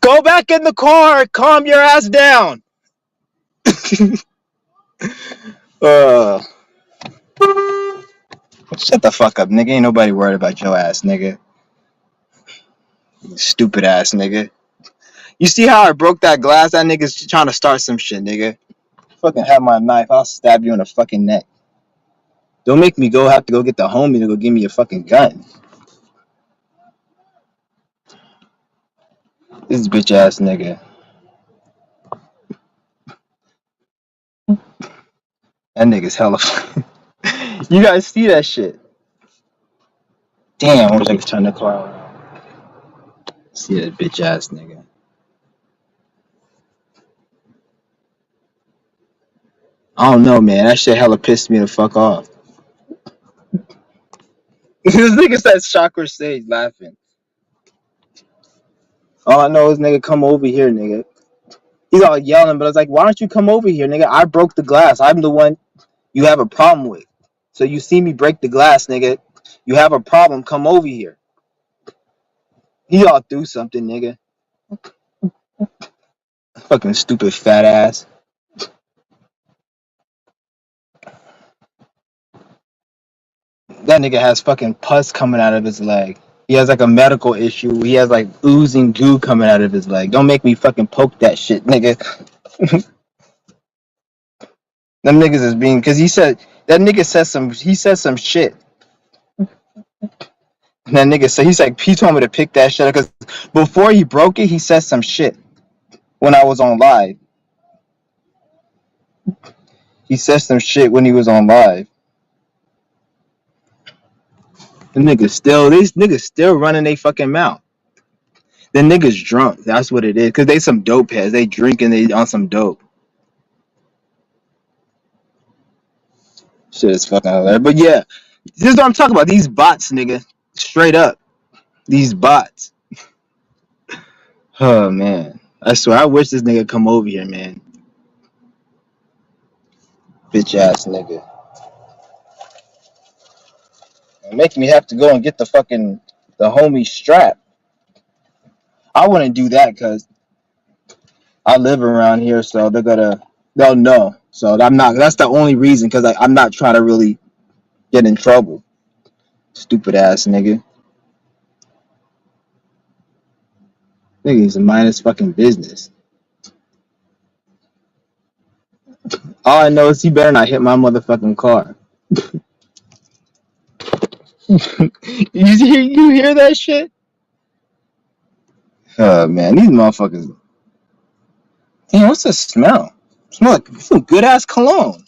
Go back in the car. Calm your ass down. uh, Shut the fuck up, nigga. Ain't nobody worried about your ass, nigga. Stupid ass nigga. You see how I broke that glass? That nigga's trying to start some shit, nigga. Fucking have my knife. I'll stab you in the fucking neck. Don't make me have to go get the homie to go give me a fucking gun. This bitch ass nigga. That nigga's hella. You guys see that shit? Damn, I wish I could turn the car around. See that bitch ass nigga. I don't know, man. That shit hella pissed me the fuck off. This nigga said chakra stage laughing. All I know is nigga come over here, nigga. He's all yelling, but I was like, why don't you come over here, nigga? I broke the glass. I'm the one you have a problem with. So you see me break the glass, nigga. You have a problem, come over here. He all do something, nigga. Fucking stupid fat ass. That nigga has fucking pus coming out of his leg. He has like a medical issue. He has like oozing goo coming out of his leg. Don't make me fucking poke that shit, nigga. Them niggas is being, cause he said that nigga said some shit. And that nigga said he told me to pick that shit up because before he broke it, he said some shit when I was on live. He said some shit when he was on live. These niggas still running they fucking mouth. The niggas drunk. That's what it is. Cause they some dope heads. They drinking. They on some dope. Shit is fucking hilarious. But yeah, this is what I'm talking about. These bots, nigga. Straight up. These bots. Oh man. I swear, I wish this nigga come over here, man. Bitch ass nigga. Make me have to go and get the homie strap. I wouldn't do that because I live around here, so they'll know. So that's the only reason, because I'm not trying to really get in trouble. Stupid ass nigga. Nigga's a minus fucking business. All I know is he better not hit my motherfucking car. You hear that shit? Oh man, these motherfuckers. Damn, what's the smell? Smell like some good ass cologne.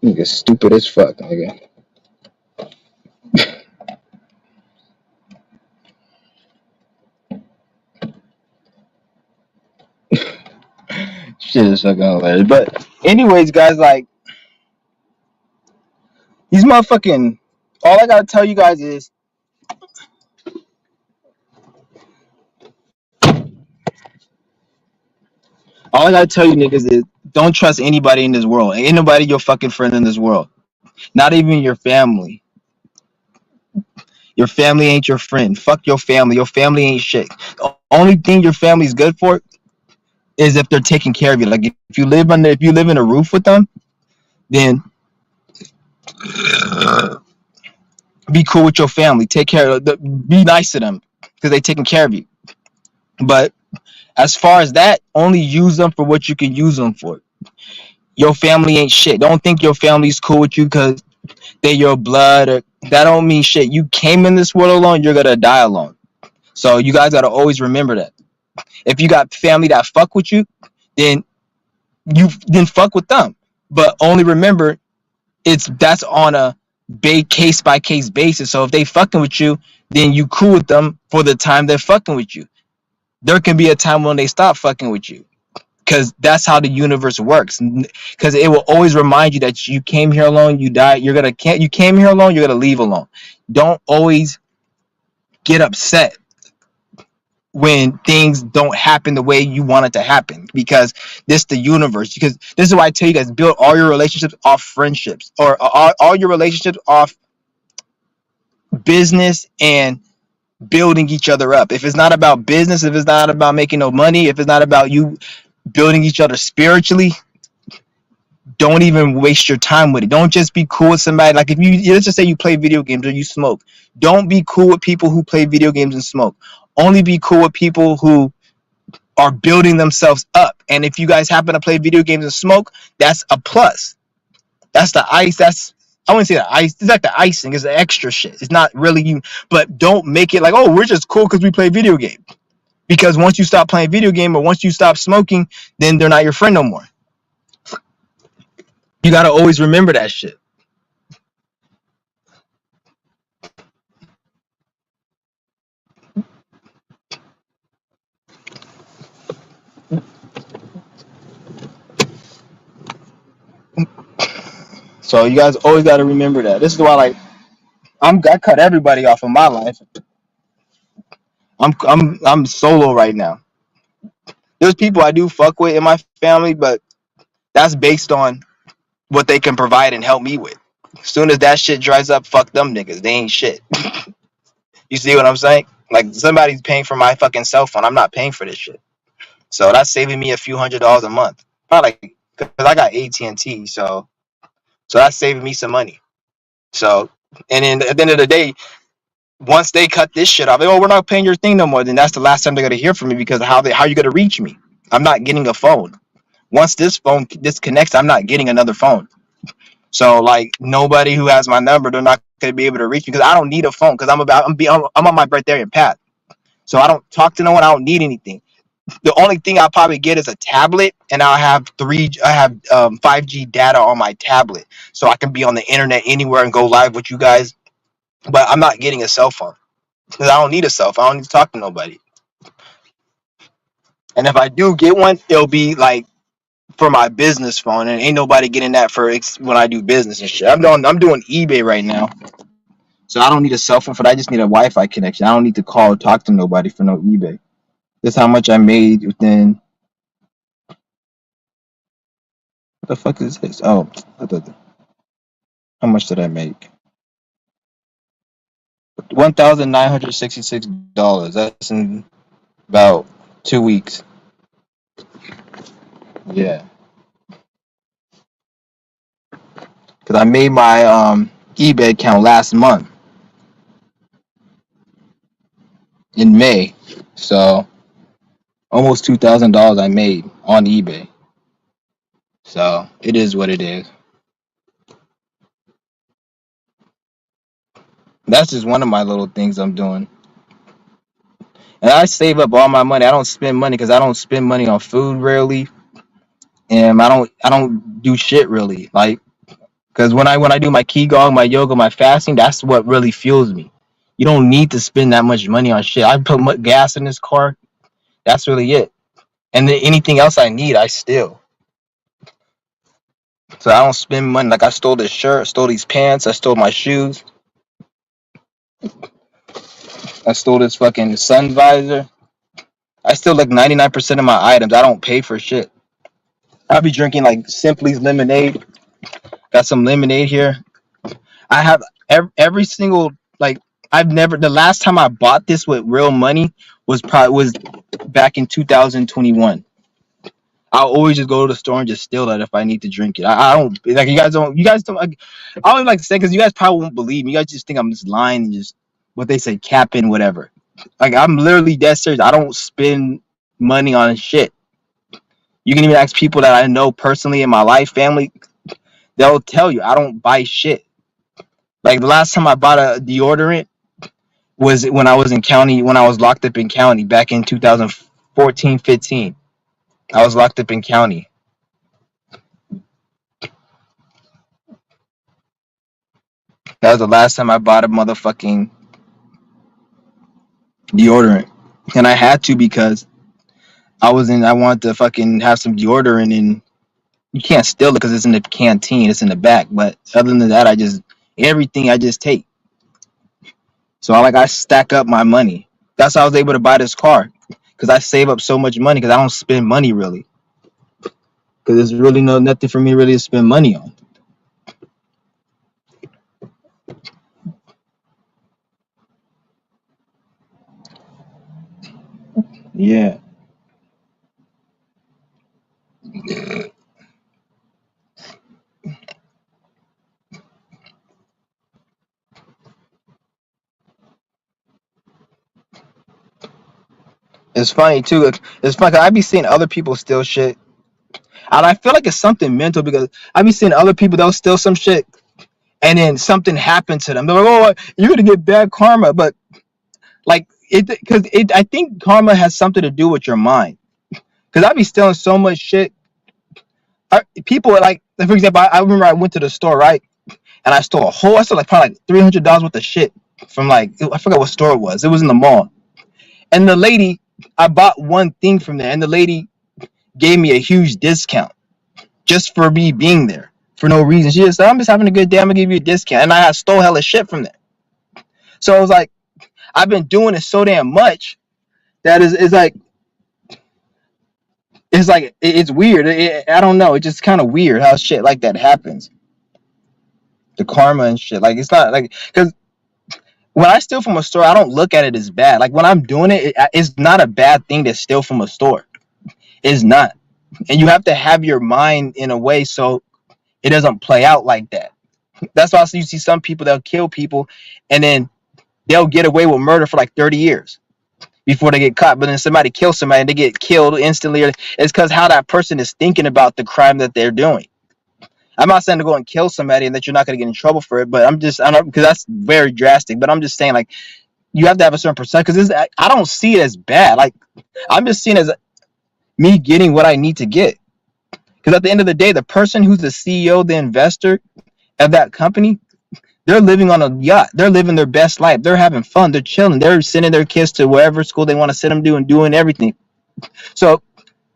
Nigga stupid as fuck, nigga. Shit is fucking hilarious. But anyways, guys, like these motherfucking. All I gotta tell you guys is. All I gotta tell you niggas is don't trust anybody in this world. Ain't nobody your fucking friend in this world. Not even your family. Your family ain't your friend. Fuck your family. Your family ain't shit. The only thing your family's good for is if they're taking care of you. Like if you live in a roof with them, then be cool with your family. Take care of be nice to them because they taking care of you. But as far as that, only use them for what you can use them for. Your family ain't shit. Don't think your family's cool with you because they're your blood, or that don't mean shit. You came in this world alone, you're gonna die alone. So you guys gotta always remember that. If you got family that fuck with you, then fuck with them. But only remember, that's on a case by case basis. So if they fucking with you, then you cool with them for the time they're fucking with you. There can be a time when they stop fucking with you, because that's how the universe works. Because it will always remind you that you came here alone, you died, you came here alone, you're gonna leave alone. Don't always get upset when things don't happen the way you want it to happen, because this is the universe. Because this is why I tell you guys, build all your relationships off friendships, or all your relationships off business and building each other up. If it's not about business, if it's not about making no money, if it's not about you building each other spiritually, don't even waste your time with it. Don't just be cool with somebody. Like, if you, let's just say you play video games or you smoke, don't be cool with people who play video games and smoke. Only be cool with people who are building themselves up. And if you guys happen to play video games and smoke, that's a plus. That's the ice. I wouldn't say the ice. It's like the icing. It's the extra shit. It's not really you. But don't make it like, oh, we're just cool because we play video games. Because once you stop playing video game, or once you stop smoking, then they're not your friend no more. You gotta always remember that shit. So you guys always gotta remember that. This is why, like, I cut everybody off of my life. I'm solo right now. There's people I do fuck with in my family, but that's based on what they can provide and help me with. As soon as that shit dries up, fuck them niggas. They ain't shit. You see what I'm saying? Like, somebody's paying for my fucking cell phone. I'm not paying for this shit. So that's saving me a few $100s a month. Not like, because I got AT&T, so that's saving me some money. So, and then at the end of the day, once they cut this shit off, oh, we're not paying your thing no more, then that's the last time they're gonna hear from me, because how are you gonna reach me? I'm not getting a phone. Once this phone disconnects, I'm not getting another phone. So, like, nobody who has my number, they're not gonna be able to reach me, because I don't need a phone, because I'm on my breatharian path. So I don't talk to no one. I don't need anything. The only thing I'll probably get is a tablet, and I have 5G data on my tablet, so I can be on the internet anywhere and go live with you guys. But I'm not getting a cell phone, because I don't need a cell phone. I don't need to talk to nobody. And if I do get one, it'll be like for my business phone, and ain't nobody getting that for when I do business and shit. I'm doing eBay right now, so I don't need a cell phone for that. I just need a Wi-Fi connection. I don't need to call or talk to nobody for no eBay. That's how much I made within. What the fuck is this? Oh, how much did I make? $1,966. That's in about 2 weeks. Yeah, because I made my eBay account last month in May, so almost $2,000 I made on eBay. So it is what it is. That's just one of my little things I'm doing. And I save up all my money. I don't spend money, because I don't spend money on food rarely, and I don't do shit really. Like, because when I do my qigong, my yoga, my fasting, that's what really fuels me. You don't need to spend that much money on shit. I put gas in this car. That's really it. And then anything else I need, I steal. So I don't spend money. Like, I stole this shirt, I stole these pants, I stole my shoes, I stole this fucking sun visor. I steal like 99% of my items. I don't pay for shit. I'll be drinking like Simply's lemonade. Got some lemonade here. I have every single, like, I've never, the last time I bought this with real money was back in 2021. I'll always just go to the store and just steal that if I need to drink it. I don't, like, you guys don't like, I don't even like to say, because you guys probably won't believe me. You guys just think I'm just lying and just what they say, capping, whatever. Like, I'm literally dead serious. I don't spend money on shit. You can even ask people that I know personally in my life, family, they'll tell you I don't buy shit. Like, the last time I bought a deodorant was when I was in county, when I was locked up in county back in 2014, 15. I was locked up in county. That was the last time I bought a motherfucking deodorant, and I had to because I wanted to fucking have some deodorant, and you can't steal it because it's in the canteen, it's in the back. But other than that, everything I just take. So I stack up my money. That's how I was able to buy this car because I save up so much money because I don't spend money really because there's really nothing for me really to spend money on. Yeah, it's funny too. It's funny 'cause I be seeing other people steal shit, and I feel like it's something mental because I be seeing other people they'll steal some shit, and then something happened to them. They're like, "Oh, you're gonna get bad karma," but like it. I think karma has something to do with your mind. Because I be stealing so much shit. People are like, for example, I remember I went to the store, right, and I stole like probably like $300 worth of shit from like I forgot what store it was. It was in the mall, and the lady, I bought one thing from there, and the lady gave me a huge discount just for me being there for no reason. She just said, "I'm just having a good day. I'm gonna give you a discount," and I had stole hella shit from there. So I was like, I've been doing it so damn much that is like it's weird. I don't know. It's just kind of weird how shit like that happens. The karma and shit. Like it's not like because when I steal from a store, I don't look at it as bad. Like when I'm doing it's not a bad thing to steal from a store. It's not, and you have to have your mind in a way so it doesn't play out like that. That's why you see some people they'll kill people, and then they'll get away with murder for like 30 years before they get caught. But then somebody kills somebody and they get killed instantly. It's because how that person is thinking about the crime that they're doing. I'm not saying to go and kill somebody and that you're not going to get in trouble for it, but I don't because that's very drastic. But I'm just saying like you have to have a certain percent because I don't see it as bad. Like I'm just seeing it as me getting what I need to get. Because at the end of the day, the person who's the CEO, the investor of that company, they're living on a yacht. They're living their best life. They're having fun. They're chilling. They're sending their kids to wherever school they want to send them to and doing everything. So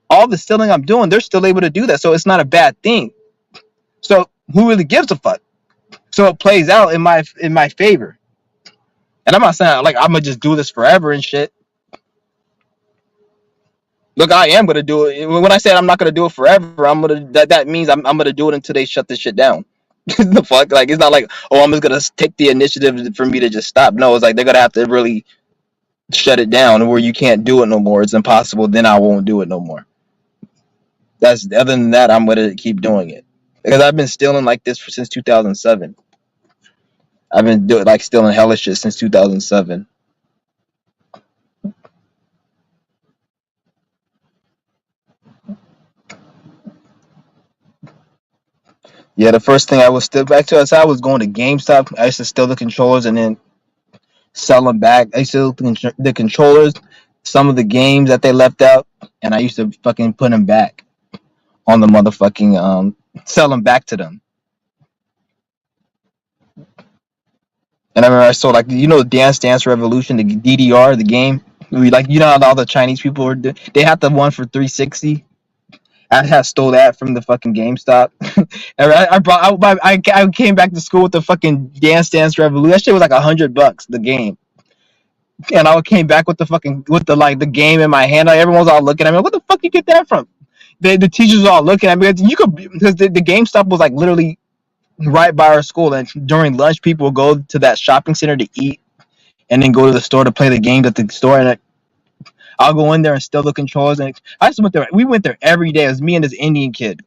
all the stealing I'm doing, they're still able to do that. So it's not a bad thing. So who really gives a fuck? So it plays out in my favor. And I'm not saying like I'm gonna just do this forever and shit. Look, I am gonna do it. When I said I'm not gonna do it forever, that means I'm gonna do it until they shut this shit down. The fuck, like it's not like oh I'm just gonna take the initiative for me to just stop. No, it's like they're gonna have to really shut it down where you can't do it no more. It's impossible. Then I won't do it no more. That's other than that, I'm gonna keep doing it because I've been stealing like this since 2007. I've been doing like stealing hella shit since 2007. Yeah, the first thing I was still back to as I was going to GameStop. I used to steal the controllers and then sell them back. I used to steal the controllers, some of the games that they left out, and I used to fucking put them back on the motherfucking sell them back to them. And I remember I saw like Dance Dance Revolution, the DDR, the game. We like how all the Chinese people were they had the one for 360. I had stole that from the fucking GameStop. And I came back to school with the fucking Dance Dance Revolution. That shit was like $100 the game. And I came back with the fucking with the like the game in my hand. Like, everyone was all looking at me. What the fuck you get that from? The teachers were all looking at me. You could because the GameStop was like literally right by our school, and during lunch, people would go to that shopping center to eat, and then go to the store to play the games at the store. And I'll go in there and steal the controllers. And I just went there. We went there every day. It was me and this Indian kid,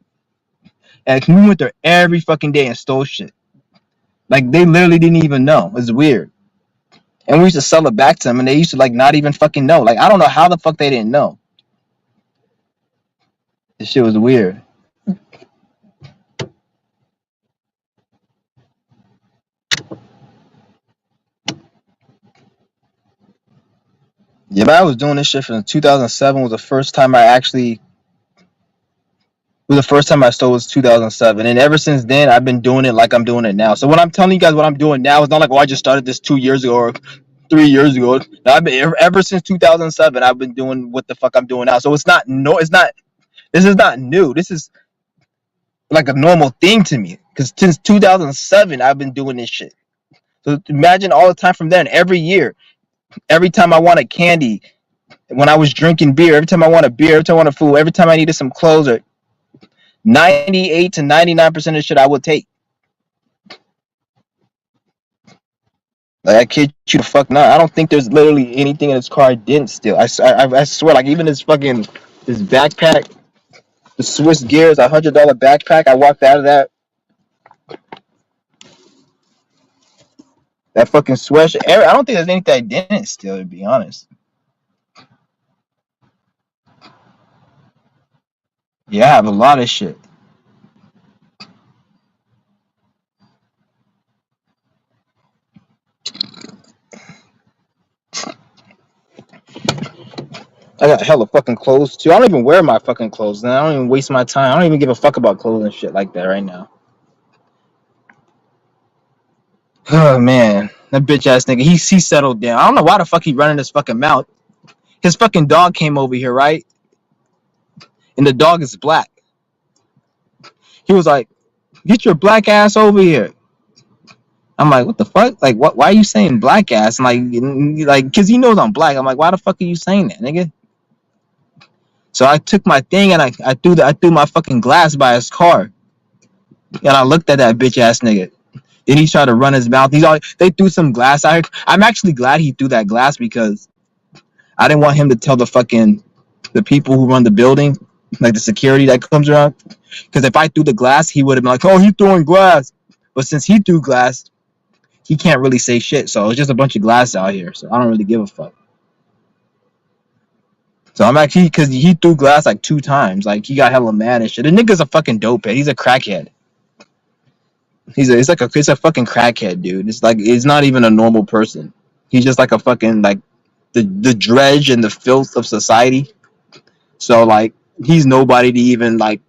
and we went there every fucking day and stole shit. Like they literally didn't even know. It was weird. And we used to sell it back to them, and they used to like not even fucking know. Like I don't know how the fuck they didn't know. This shit was weird. Yeah, but I was doing this shit from 2007. Was the first time I actually Well, the first time I stole was 2007, and ever since then, I've been doing it like I'm doing it now. So when I'm telling you guys what I'm doing now, it's not like, oh, I just started this 2 years ago or 3 years ago. No, I've been ever since 2007. I've been doing what the fuck I'm doing now. So it's not no, it's not. This is not new. This is like a normal thing to me because since 2007, I've been doing this shit. So imagine all the time from then, every year, every time I want a candy, when I was drinking beer, every time I want a beer, every time I want a food, every time I needed some clothes, or 98 to 99% of shit I would take. Like, I kid you the fuck not. I don't think there's literally anything in this car I didn't steal. I swear, like even this fucking this backpack, the Swiss Gears, $100 backpack. I walked out of that fucking sweatshirt. I don't think there's anything I didn't steal, to be honest. Yeah, I have a lot of shit. I got hella fucking clothes too. I don't even wear my fucking clothes. And I don't even waste my time. I don't even give a fuck about clothes and shit like that right now. Oh man, that bitch ass nigga. He settled down. I don't know why the fuck he running his fucking mouth. His fucking dog came over here, right? And the dog is black. He was like, "Get your black ass over here." I'm like, "What the fuck? Like, what? Why are you saying black ass?" And like, cause he knows I'm black. I'm like, "Why the fuck are you saying that, nigga?" So I took my thing and I threw my fucking glass by his car. And I looked at that bitch ass nigga. Then he tried to run his mouth. They threw some glass out here. I'm actually glad he threw that glass because I didn't want him to tell the people who run the building, like the security that comes around. Because if I threw the glass, he would have been like, "Oh, he's throwing glass." But since he threw glass, he can't really say shit. So it's just a bunch of glass out here. So I don't really give a fuck. So I'm actually, because he threw glass like 2 times. Like, he got hella mad and shit. The nigga's a fucking dope head. He's a crackhead. It's a fucking crackhead, dude. It's like, it's not even a normal person. He's just like a fucking, like, the dredge and the filth of society. So, like, he's nobody to even, like,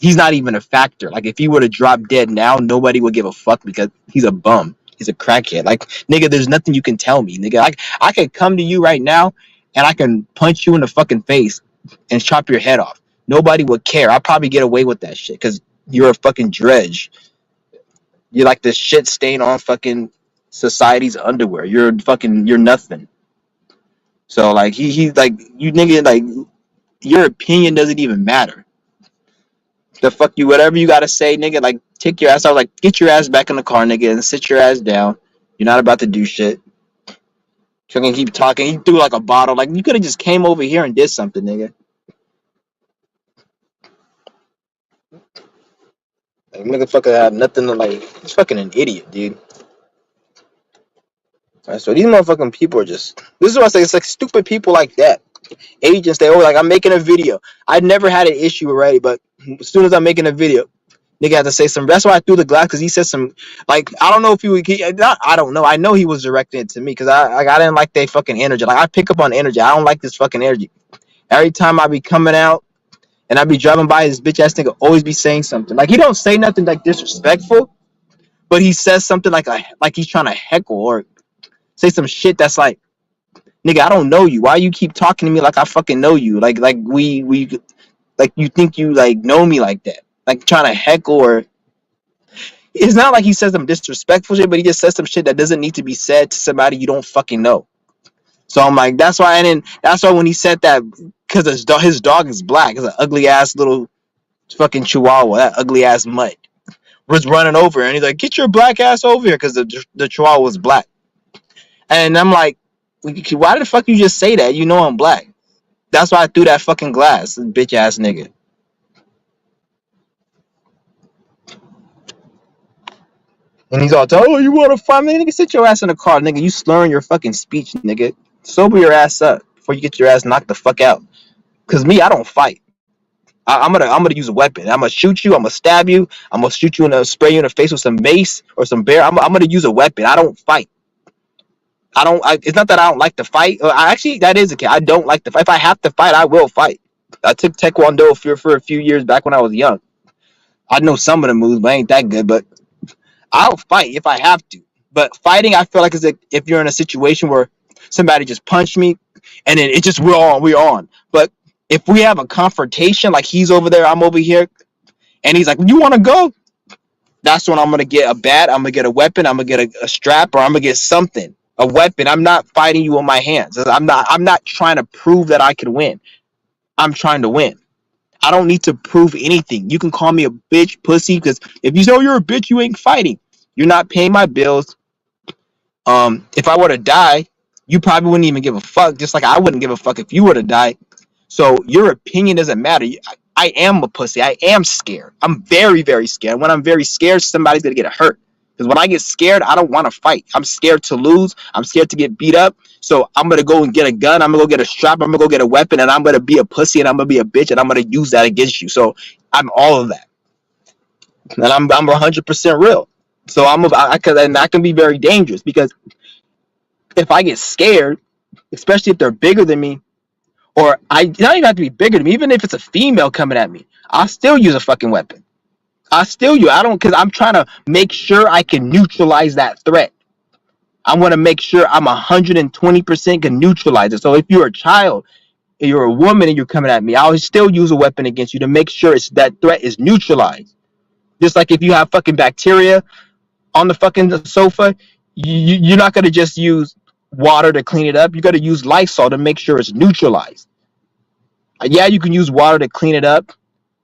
he's not even a factor. Like, if he were to drop dead now, nobody would give a fuck because he's a bum. He's a crackhead. Like, nigga, there's nothing you can tell me, nigga. I could come to you right now and I can punch you in the fucking face and chop your head off. Nobody would care. I'll probably get away with that shit because you're a fucking dredge. You're like the shit stain on fucking society's underwear. You're nothing. So like he's like, you nigga, like, your opinion doesn't even matter. The fuck you, whatever you gotta say, nigga, like, take your ass out, like, get your ass back in the car, nigga, and sit your ass down. You're not about to do shit. You can keep talking. He threw like a bottle. Like, you could have just came over here and did something, nigga. Like, motherfucker have nothing to, like, he's fucking an idiot, dude. So these motherfucking people are just, this is what I say, it's like stupid people like that. Agents, they always like, I'm making a video. I never had an issue already, but as soon as I'm making a video, nigga had to say some. That's why I threw the glass, because he said some, like, I don't know if I don't know. I know he was directing it to me because I didn't like their fucking energy. Like, I pick up on energy. I don't like this fucking energy. Every time I be coming out and I be driving by, his bitch ass nigga always be saying something. Like, he don't say nothing like disrespectful, but he says something like he's trying to heckle or say some shit that's like, nigga, I don't know you. Why you keep talking to me like I fucking know you? Like we like, you think you like know me like that? Like, trying to heckle, or it's not like he says some disrespectful shit, but he just says some shit that doesn't need to be said to somebody you don't fucking know. So I'm like, that's why. And then that's why when he said that, because his dog is black, it's an ugly ass little fucking chihuahua, that ugly ass mutt was running over, and he's like, "Get your black ass over here," because the chihuahua was black. And I'm like, why the fuck you just say that? You know I'm black. That's why I threw that fucking glass, bitch ass nigga. And he's all, "Oh, you want to fight me, nigga? Sit your ass in the car, nigga. You slurring your fucking speech, nigga. Sober your ass up before you get your ass knocked the fuck out. Cause me, I don't fight. I'm gonna use a weapon. I'm gonna shoot you. I'm gonna stab you. I'm gonna shoot you and spray you in the face with some mace or some bear. I'm gonna use a weapon. I don't fight. It's not that I don't like to fight. Actually, that is a case. I don't like to fight. If I have to fight, I will fight. I took Taekwondo for a few years back when I was young. I know some of the moves, but I ain't that good. But I'll fight if I have to. But fighting, I feel like is if you're in a situation where somebody just punched me, and then it just we're on. But if we have a confrontation, like he's over there, I'm over here, and he's like, "You want to go?" That's when I'm gonna get a bat. I'm gonna get a weapon. I'm gonna get a strap, or I'm gonna get something, a weapon. I'm not fighting you with my hands. I'm not. I'm not trying to prove that I could win. I'm trying to win. I don't need to prove anything. You can call me a bitch, pussy, because if you say, "Oh, you're a bitch," you ain't fighting. You're not paying my bills. If I were to die, you probably wouldn't even give a fuck. Just like I wouldn't give a fuck if you were to die. So your opinion doesn't matter. I am a pussy. I am scared. I'm very, very scared. When I'm very scared, somebody's gonna get hurt. Because when I get scared, I don't want to fight. I'm scared to lose. I'm scared to get beat up. So I'm gonna go and get a gun. I'm gonna go get a strap. I'm gonna go get a weapon, and I'm gonna be a pussy, and I'm gonna be a bitch, and I'm gonna use that against you. So I'm all of that, and I'm 100% real. So and that can be very dangerous because if I get scared, especially if they're bigger than me, or I not even have to be bigger than me, even if it's a female coming at me, I'll still use a fucking weapon. I still use. I don't because I'm trying to make sure I can neutralize that threat. I want to make sure I'm 120% can neutralize it. So if you're a child, if you're a woman, and you're coming at me, I'll still use a weapon against you to make sure that threat is neutralized. Just like if you have fucking bacteria on the fucking sofa, you're not gonna just use water to clean it up. You got to use Lysol to make sure it's neutralized. Yeah, you can use water to clean it up.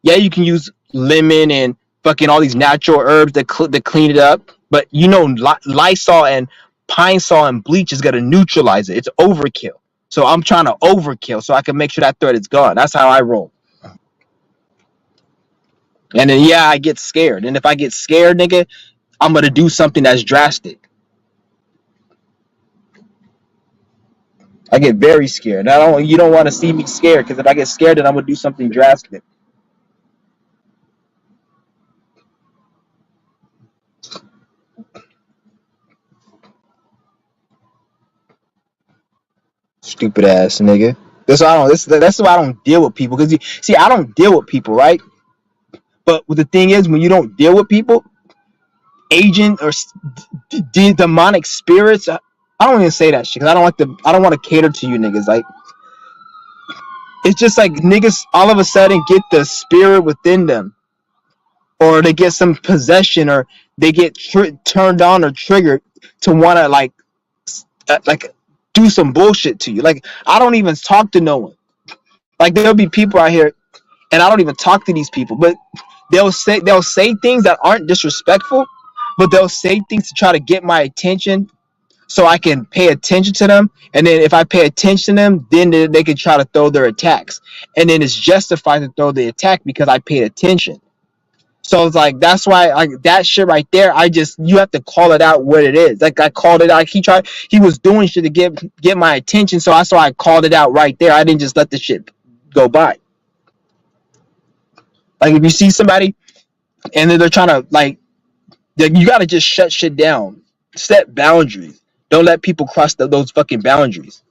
Yeah, you can use lemon and fucking all these natural herbs to clean it up. But Lysol and Pine Sol and bleach is gonna neutralize it. It's overkill. So I'm trying to overkill so I can make sure that threat is gone. That's how I roll. And then yeah, I get scared. And if I get scared, nigga, I'm gonna do something that's drastic. I get very scared. You don't want to see me scared because if I get scared, then I'm gonna do something drastic. Stupid ass nigga. That's why I don't deal with people because see I don't deal with people, right? But the thing is, when you don't deal with people, agent or demonic spirits, I don't even say that shit because I don't want to cater to you niggas. Like it's just like niggas all of a sudden get the spirit within them, or they get some possession, or they get turned on or triggered to want to like do some bullshit to you. Like I don't even talk to no one. Like there'll be people out here, and I don't even talk to these people, but they'll say things that aren't disrespectful, but they'll say things to try to get my attention so I can pay attention to them. And then if I pay attention to them, then they can try to throw their attacks. And then it's justified to throw the attack because I paid attention. So it's like that's why like that shit right there. You have to call it out what it is. Like I called it out. He was doing shit to get my attention. So I called it out right there. I didn't just let the shit go by. Like if you see somebody and then they're trying to you gotta just shut shit down. Set boundaries. Don't let people cross those fucking boundaries.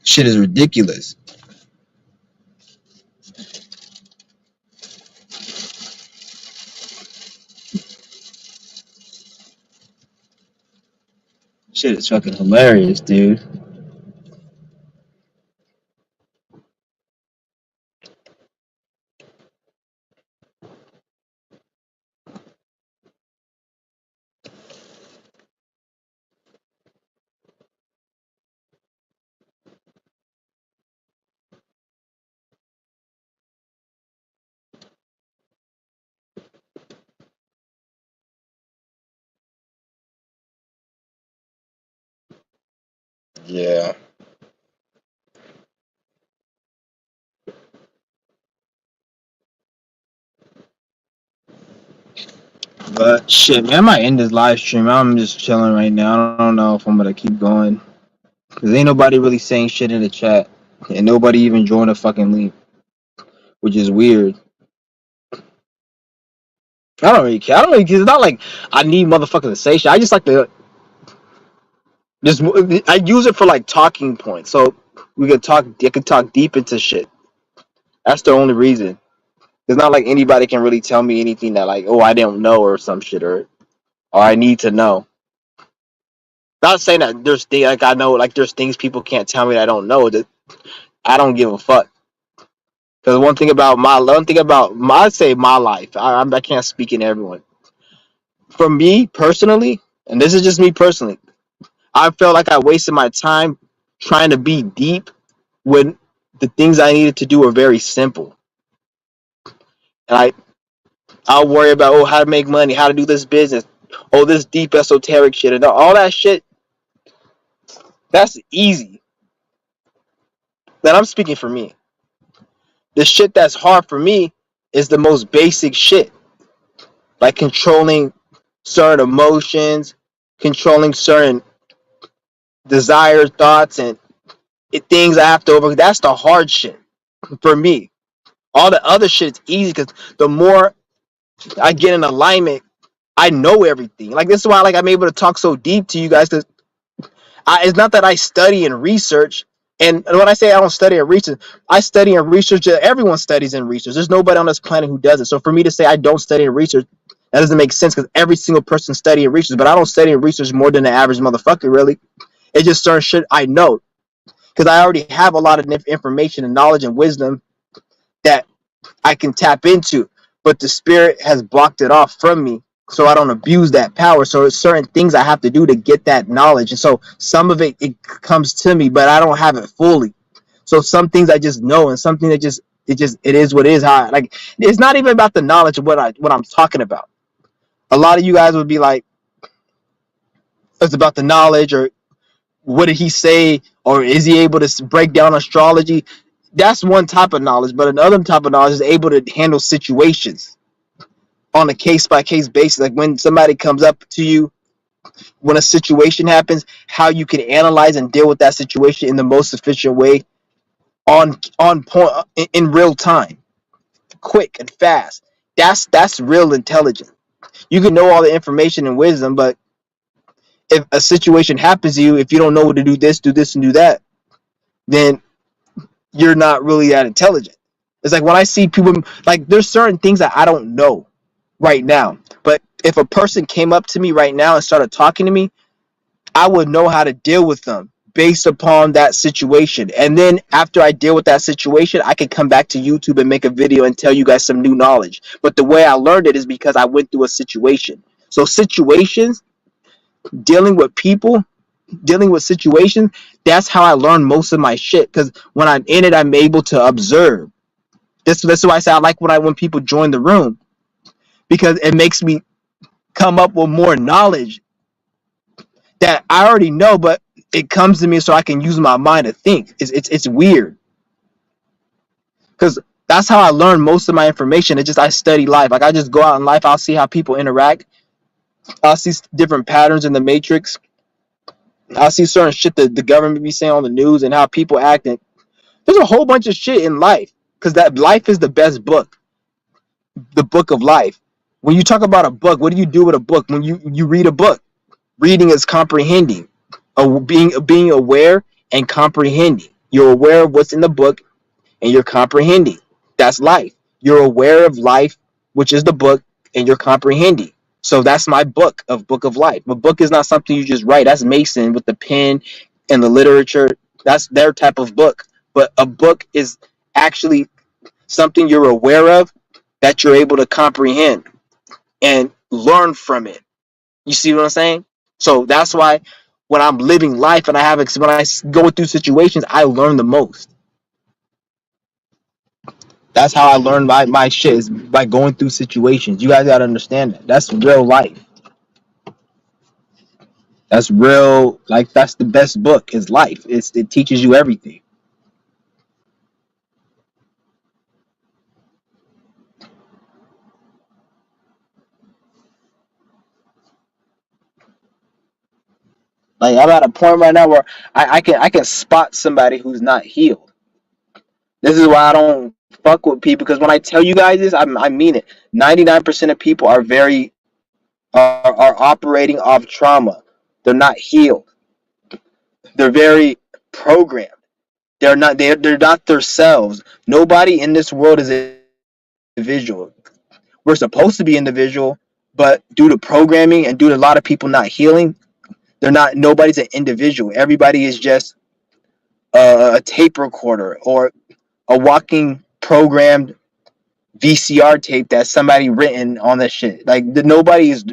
Shit is ridiculous. Shit is fucking hilarious, dude. Yeah. But shit, man, I might end this live stream. I'm just chilling right now. I don't know if I'm gonna keep going. Cause ain't nobody really saying shit in the chat. And nobody even joined a fucking league. Which is weird. I don't really care. I don't really care. It's not like I need motherfuckers to say shit. I just like to just I use it for like talking points. So we could talk. I could talk deep into shit. That's the only reason. It's not like anybody can really tell me anything that like, oh, I didn't know or some shit or I need to know. Not saying that there's things like I know, like there's things people can't tell me that I don't know. That I don't give a fuck. Because one thing about my, I'd say my life. I can't speak in everyone. For me personally, and this is just me personally, I felt like I wasted my time trying to be deep when the things I needed to do were very simple. And I'll worry about how to make money, how to do this business, this deep esoteric shit, and all that shit. That's easy. Then I'm speaking for me. The shit that's hard for me is the most basic shit, like controlling certain emotions, controlling certain desires, thoughts, and things I have to overcome. That's the hard shit for me. All the other shit's easy because the more I get in alignment, I know everything. Like this is why like I'm able to talk so deep to you guys because it's not that I study and research. And when I say I don't study and research, I study and research. Everyone studies and research. There's nobody on this planet who does it. So for me to say I don't study and research, that doesn't make sense because every single person study and research. But I don't study and research more than the average motherfucker, really. It's just certain shit I know because I already have a lot of information and knowledge and wisdom that I can tap into. But the spirit has blocked it off from me so I don't abuse that power. So there's certain things I have to do to get that knowledge. And so some of it comes to me, but I don't have it fully. So some things I just know, and something that it is what it is. How like it's not even about the knowledge of what I'm talking about. A lot of you guys would be like, it's about the knowledge, or what did he say, or is he able to break down astrology? That's one type of knowledge, but another type of knowledge is able to handle situations on a case by case basis. Like when somebody comes up to you, when a situation happens, how you can analyze and deal with that situation in the most efficient way, on point, in real time, quick and fast. That's real intelligence. You can know all the information and wisdom, but if a situation happens to you, if you don't know what to do this, and do that, then you're not really that intelligent. It's like when I see people, like there's certain things that I don't know right now, but if a person came up to me right now and started talking to me, I would know how to deal with them based upon that situation. And then after I deal with that situation, I can come back to YouTube and make a video and tell you guys some new knowledge. But the way I learned it is because I went through a situation. So situations, dealing with people, dealing with situations, that's how I learn most of my shit. Because when I'm in it, I'm able to observe. That's why I say I like when people join the room, because it makes me come up with more knowledge that I already know, but it comes to me so I can use my mind to think. It's weird because that's how I learn most of my information. It's just I study life. Like I just go out in life. I'll see how people interact. I'll see different patterns in the matrix. I'll see certain shit that the government be saying on the news and how people act. And there's a whole bunch of shit in life because that life is the best book, the book of life. When you talk about a book, what do you do with a book? When you read a book, reading is comprehending, being aware and comprehending. You're aware of what's in the book and you're comprehending. That's life. You're aware of life, which is the book, and you're comprehending. So that's my book of life. A book is not something you just write. That's Mason with the pen and the literature. That's their type of book. But a book is actually something you're aware of that you're able to comprehend and learn from it. You see what I'm saying? So that's why when I'm living life and when I go through situations, I learn the most. That's how I learn my shit, is by going through situations. You guys gotta understand that. That's real life. That's real. Like that's the best book is life. It teaches you everything. Like I'm at a point right now where I can spot somebody who's not healed. This is why I don't fuck with people, because when I tell you guys this, I mean it. 99% of people are operating off trauma. They're not healed. They're very programmed. They're not themselves. Nobody in this world is individual. We're supposed to be individual, but due to programming and due to a lot of people not healing, nobody's an individual. Everybody is just a tape recorder or a walking programmed VCR tape that somebody written on the shit. Like nobody is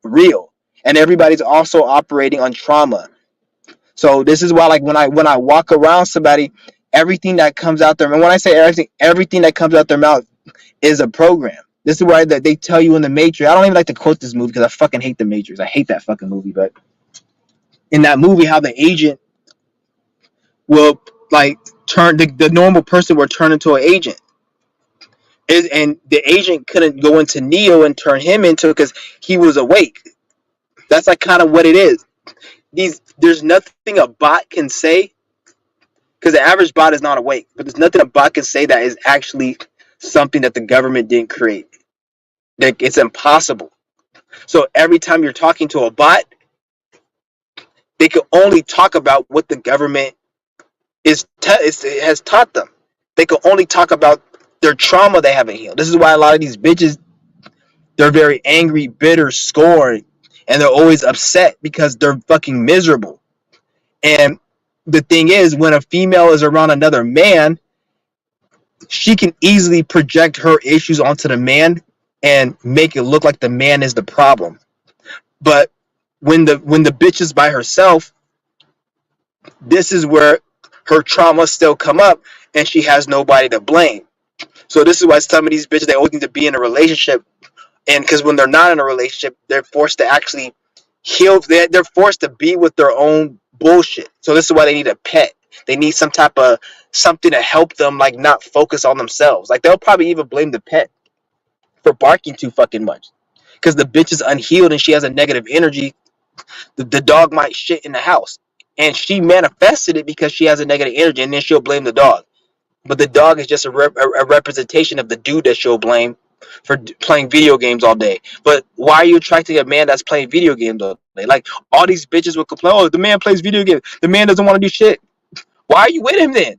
real, and everybody's also operating on trauma. So this is why, like when I walk around somebody, everything that comes out their, and when I say everything that comes out their mouth is a program. This is why that they tell you in the Matrix. I don't even like to quote this movie because I fucking hate the Matrix. I hate that fucking movie. But in that movie, how the agent will like turn the normal person will turn into an agent. And the agent couldn't go into Neo and turn him into because he was awake. That's like kind of what it is. There's nothing a bot can say because the average bot is not awake, but there's nothing a bot can say that is actually something that the government didn't create. Like it's impossible. So every time you're talking to a bot, they can only talk about what the government has taught them. They can only talk about their trauma they haven't healed. This is why a lot of these bitches, they're very angry, bitter, scorned, and they're always upset because they're fucking miserable. And the thing is, when a female is around another man, she can easily project her issues onto the man and make it look like the man is the problem. But when the bitch is by herself, this is where her trauma still come up and she has nobody to blame. So this is why some of these bitches, they always need to be in a relationship, and because when they're not in a relationship, they're forced to actually heal. They're forced to be with their own bullshit. So this is why they need a pet. They need some type of something to help them, like not focus on themselves. Like they'll probably even blame the pet for barking too fucking much because the bitch is unhealed and she has a negative energy. The dog might shit in the house, and she manifested it because she has a negative energy, and then she'll blame the dog. But the dog is just a representation of the dude that she'll blame for playing video games all day. But why are you attracting a man that's playing video games all day? Like all these bitches will complain, oh, the man plays video games. The man doesn't want to do shit. Why are you with him then?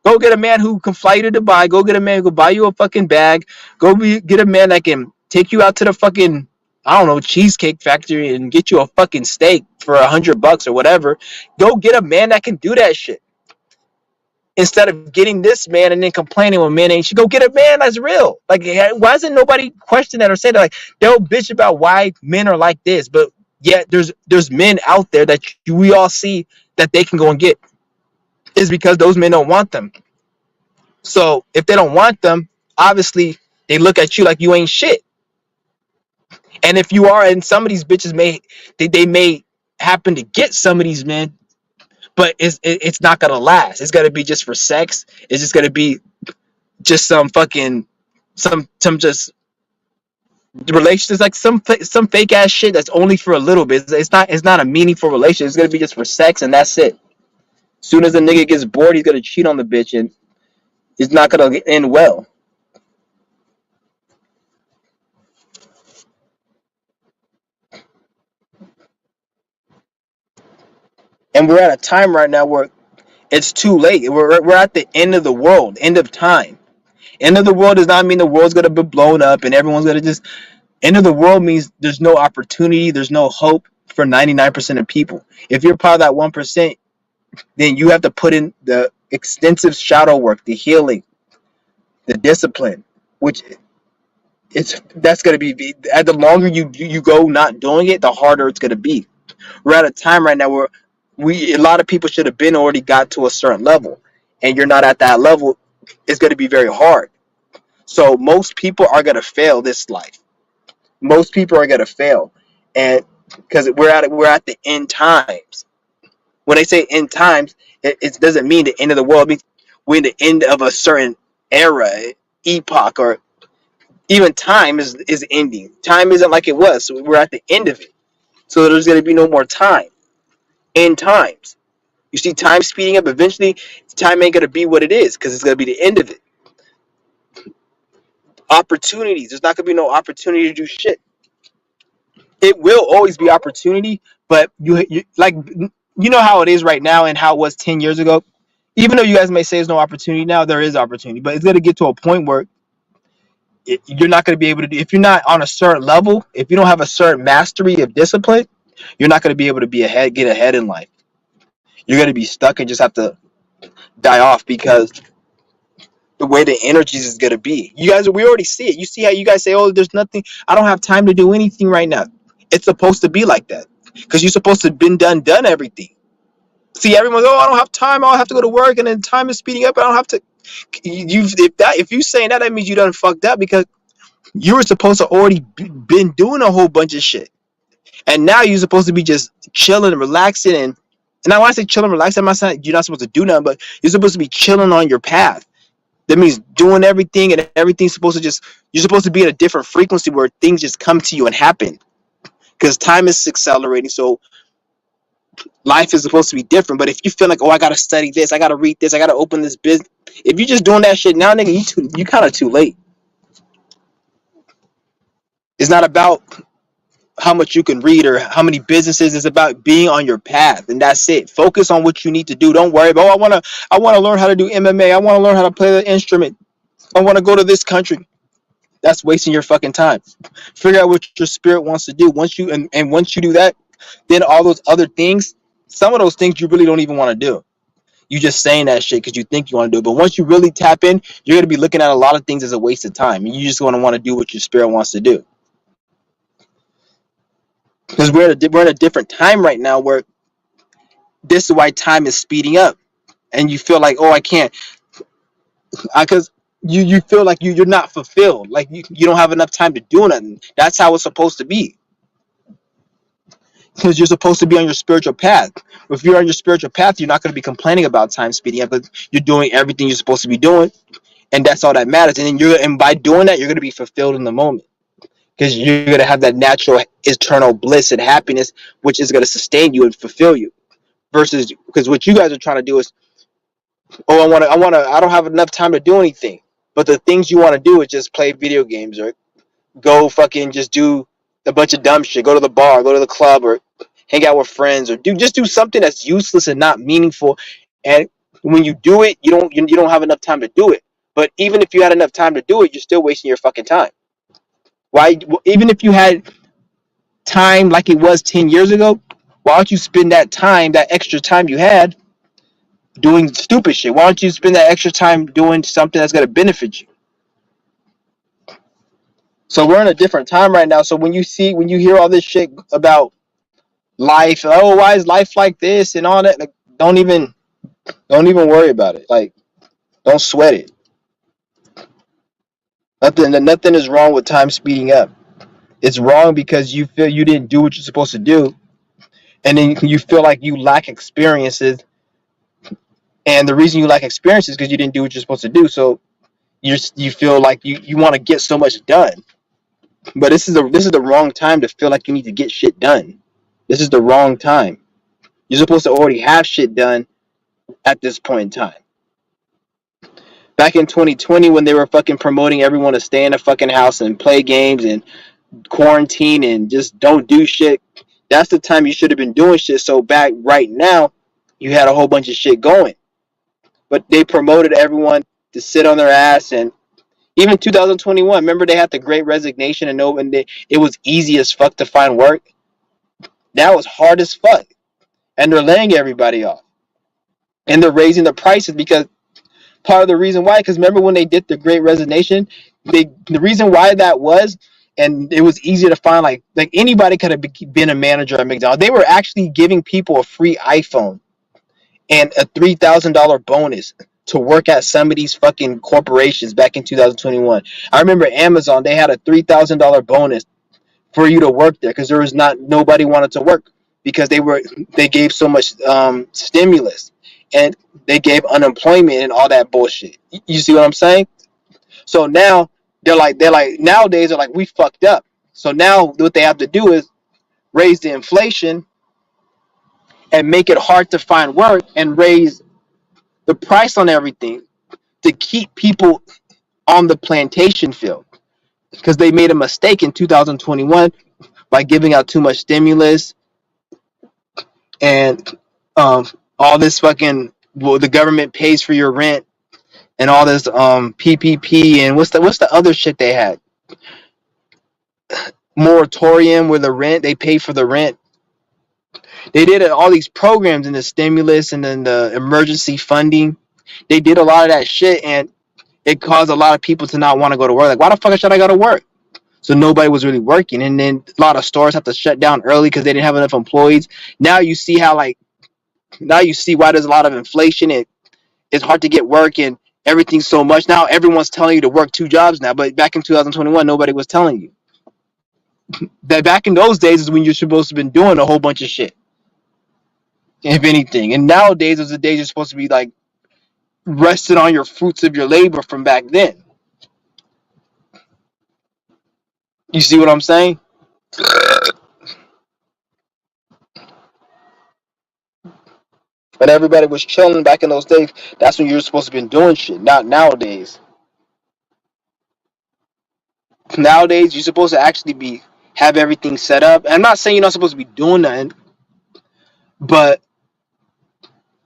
Go get a man who can fly you to Dubai. Go get a man who can buy you a fucking bag. Get a man that can take you out to the fucking, I don't know, cheesecake factory and get you a fucking steak for $100 or whatever. Go get a man that can do that shit. Instead of getting this man and then complaining when men ain't, you go get a man that's real. Like, why doesn't nobody question that or say that? Like, they'll bitch about why men are like this, but yet there's men out there that we all see that they can go and get. Is because those men don't want them. So if they don't want them, obviously they look at you like you ain't shit. And if you are, and some of these bitches they may happen to get some of these men, but it's not gonna last. It's gonna be just for sex. It's just gonna be just some fucking some just relationships, like some fake ass shit that's only for a little bit. It's not a meaningful relationship. It's gonna be just for sex and that's it. As soon as the nigga gets bored, he's gonna cheat on the bitch and it's not gonna end well. And we're at a time right now where it's too late. We're at the end of the world, end of time. End of the world does not mean the world's gonna be blown up and everyone's gonna just. End of the world means there's no opportunity, there's no hope for 99% of people. If you're part of that 1%, then you have to put in the extensive shadow work, the healing, the discipline, which that's gonna be the longer you go not doing it, the harder it's gonna be. We're at a time right now where a lot of people should have been already got to a certain level, and you're not at that level. It's gonna be very hard. So most people are gonna fail this life. Most people are gonna fail, and because we're at the end times. When they say end times, it doesn't mean the end of the world. It means we're in the end of a certain era, epoch, or even time is ending. Time isn't like it was, so we're at the end of it. So there's gonna be no more time. End times. You see time speeding up. Eventually, time ain't gonna be what it is because it's gonna be the end of it. Opportunities. There's not gonna be no opportunity to do shit. It will always be opportunity, but you like you know how it is right now and how it was 10 years ago. Even though you guys may say there's no opportunity now, there is opportunity, but it's going to get to a point where you're not going to be able to do, if you're not on a certain level, if you don't have a certain mastery of discipline, you're not going to be able to get ahead in life. You're going to be stuck and just have to die off because the way the energies is going to be. You guys, we already see it. You see how you guys say, oh, there's nothing, I don't have time to do anything right now. It's supposed to be like that because you're supposed to have been done everything. See, everyone's, oh, I don't have time, I'll have to go to work, and then time is speeding up, I don't have to. If you saying that means you done fucked up because you were supposed to already been doing a whole bunch of shit, and now you're supposed to be just chilling and relaxing. And I want to say chilling and relaxing, I'm not saying you're not supposed to do nothing, but you're supposed to be chilling on your path. That means doing everything, and everything's supposed to just, you're supposed to be at a different frequency where things just come to you and happen because time is accelerating. So life is supposed to be different. But if you feel like, oh, I gotta study this, I gotta read this, I gotta open this business, if you're just doing that shit now, nigga, you kind of too late. It's not about how much you can read or how many businesses. It's about being on your path, and that's it. Focus on what you need to do. Don't worry about, oh, I wanna learn how to do MMA. I want to learn how to play the instrument. I want to go to this country. That's wasting your fucking time. Figure out what your spirit wants to do. Once you do that, then all those other things, some of those things you really don't even want to do. You just saying that shit because you think you want to do it. But once you really tap in, you're gonna be looking at a lot of things as a waste of time, and you just want to do what your spirit wants to do. Because we're in a different time right now where this is why time is speeding up, and you feel like, oh, I can't, because you feel like you're not fulfilled, like you don't have enough time to do nothing. That's how it's supposed to be. Because you're supposed to be on your spiritual path. If you're on your spiritual path, you're not going to be complaining about time speeding up, but you're doing everything you're supposed to be doing, and that's all that matters. And by doing that, you're going to be fulfilled in the moment because you're going to have that natural eternal bliss and happiness, which is going to sustain you and fulfill you. Versus, because what you guys are trying to do is, oh, I don't have enough time to do anything. But the things you want to do is just play video games or go fucking just do a bunch of dumb shit. Go to the bar, go to the club, or hang out with friends, or do something that's useless and not meaningful. And when you do it, you don't have enough time to do it. But even if you had enough time to do it, you're still wasting your fucking time. Why? Even if you had time like it was 10 years ago, why don't you spend that time, that extra time you had, doing stupid shit? Why don't you spend that extra time doing something that's going to benefit you? So we're in a different time right now. So when you hear all this shit about life, oh, why is life like this and all that, like, don't even worry about it. Like, don't sweat it. Nothing is wrong with time speeding up. It's wrong because you feel you didn't do what you're supposed to do, and then you feel like you lack experiences. And the reason you lack experiences is because you didn't do what you're supposed to do. So you feel like you want to get so much done. But this is the wrong time to feel like you need to get shit done. This is the wrong time. You're supposed to already have shit done at this point in time. Back in 2020, when they were fucking promoting everyone to stay in a fucking house and play games and quarantine and just don't do shit, that's the time you should have been doing shit. So back right now, you had a whole bunch of shit going. But they promoted everyone to sit on their ass. And even 2021, remember they had the Great Resignation, and it was easy as fuck to find work. Now it's hard as fuck, and they're laying everybody off, and they're raising the prices because part of the reason why, because remember when they did the Great Resignation, the reason why that was, and it was easier to find, like anybody could have been a manager at McDonald's. They were actually giving people a free iPhone and a $3,000 bonus to work at some of these fucking corporations back in 2021. I remember Amazon, they had a $3,000 bonus for you to work there because nobody wanted to work because they gave so much stimulus, and they gave unemployment and all that bullshit. You see what I'm saying? So now they're like nowadays they're like, we fucked up. So now what they have to do is raise the inflation and make it hard to find work and raise the price on everything to keep people on the plantation field, because they made a mistake in 2021 by giving out too much stimulus and all this fucking well, the government pays for your rent and all this PPP and what's the other shit they had? Moratorium where the rent they pay for the rent. They did all these programs and the stimulus and then the emergency funding. They did a lot of that shit and it caused a lot of people to not want to go to work. Like, why the fuck should I go to work? So nobody was really working, and then a lot of stores have to shut down early because they didn't have enough employees. Now you see how now you see why there's a lot of inflation. It's hard to get work and everything's so much now. Everyone's telling you to work two jobs now, but back in 2021, nobody was telling you that. Back in those days is when you're supposed to have been doing a whole bunch of shit, if anything. And nowadays is the days you're supposed to be like rested on your fruits of your labor from back then. You see what I'm saying? When everybody was chilling back in those days, that's when you're supposed to be doing shit. Not nowadays. Nowadays, you're supposed to actually be have everything set up. And I'm not saying you're not supposed to be doing nothing, but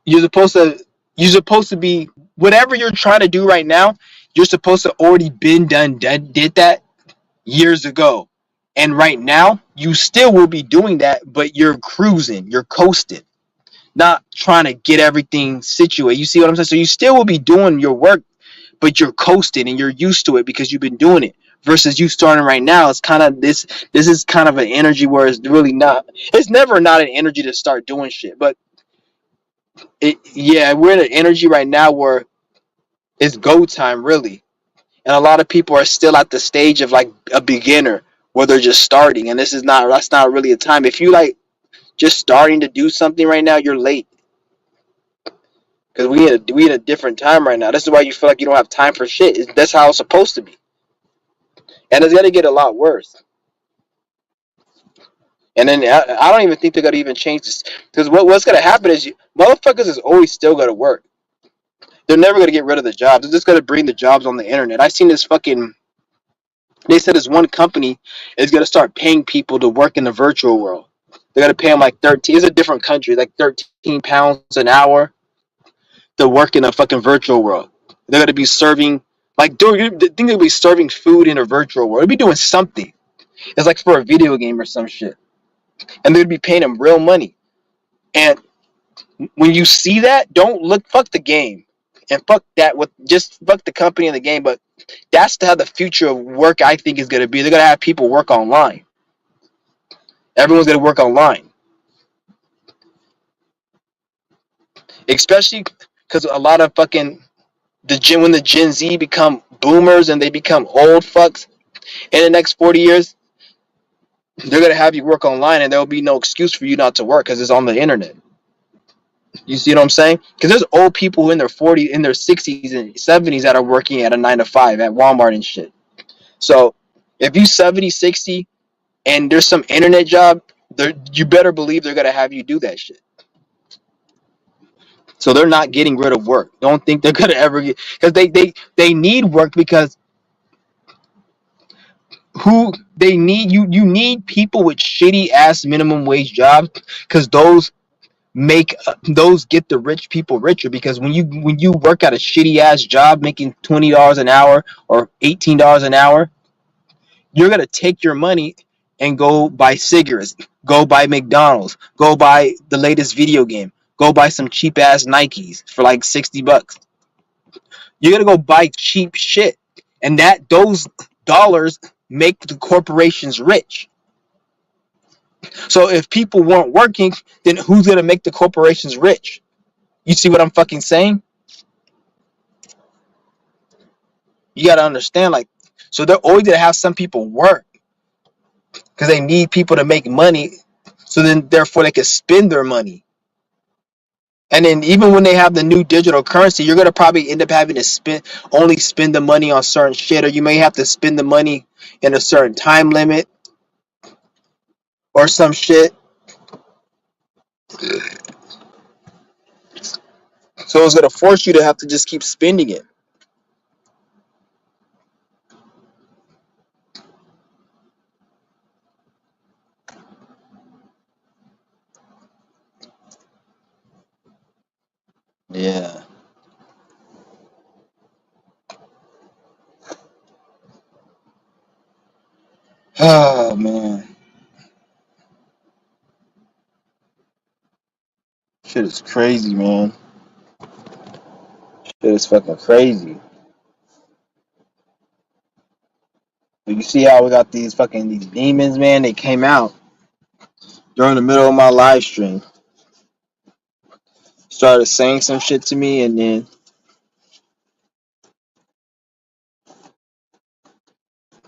you're supposed to be whatever you're trying to do right now. You're supposed to already been did that years ago, and right now you still will be doing that, but you're cruising, you're coasting, not trying to get everything situated. You see what I'm saying? So you still will be doing your work, but you're coasting and you're used to it because you've been doing it. Versus you starting right now, it's kind of this. This is kind of an energy where it's really not. It's never not an energy to start doing shit, but yeah, we're in an energy right now where it's go time really, and a lot of people are still at the stage of like a beginner where they're just starting, and that's not really a time. If you like just starting to do something right now, you're late because we in a different time right now. This is why you feel like you don't have time for shit. That's how it's supposed to be, and it's gonna get a lot worse. And then I don't even think they're gonna even change this because what's gonna happen is motherfuckers is always still gonna work. They're never gonna get rid of the jobs. They're just gonna bring the jobs on the internet. I seen this fucking. They said this one company is gonna start paying people to work in the virtual world. They're gonna pay them like 13. It's a different country, like £13 an hour to work in a fucking virtual world. They're gonna be serving like dude. They think they'll be serving food in a virtual world. They'll be doing something. It's like for a video game or some shit, and they'd be paying them real money. And when you see that, don't look. Fuck the game, and fuck that. With just fuck the company and the game. But that's how the future of work I think is gonna be. They're gonna have people work online. Everyone's gonna work online, especially because a lot of fucking when the Gen Z become boomers and they become old fucks in the next 40 years, they're gonna have you work online, and there will be no excuse for you not to work because it's on the internet. You see what I'm saying? Because there's old people in their 40s, in their 60s and 70s that are working at a 9 to 5 at Walmart and shit. So if you 70, 60, and there's some internet job, you better believe they're gonna have you do that shit. So they're not getting rid of work. Don't think they're gonna ever get because they need work because who they need you need people with shitty ass minimum wage jobs because those get the rich people richer because when you work at a shitty ass job making $20 an hour or $18 an hour, you're gonna take your money and go buy cigarettes, go buy McDonald's, go buy the latest video game, go buy some cheap ass Nikes for like $60. You're gonna go buy cheap shit, and those dollars make the corporations rich. So if people weren't working, then who's gonna make the corporations rich? You see what I'm fucking saying? You gotta understand, like, so they're always gonna have some people work because they need people to make money. So then, therefore, they can spend their money. And then, even when they have the new digital currency, you're gonna probably end up having to spend the money on certain shit, or you may have to spend the money in a certain time limit or some shit. So it's gonna force you to have to just keep spending it. Yeah. Yeah. Oh man, shit is crazy, man. Shit is fucking crazy. But you see how we got these demons, man? They came out during the middle of my live stream, started saying some shit to me, and then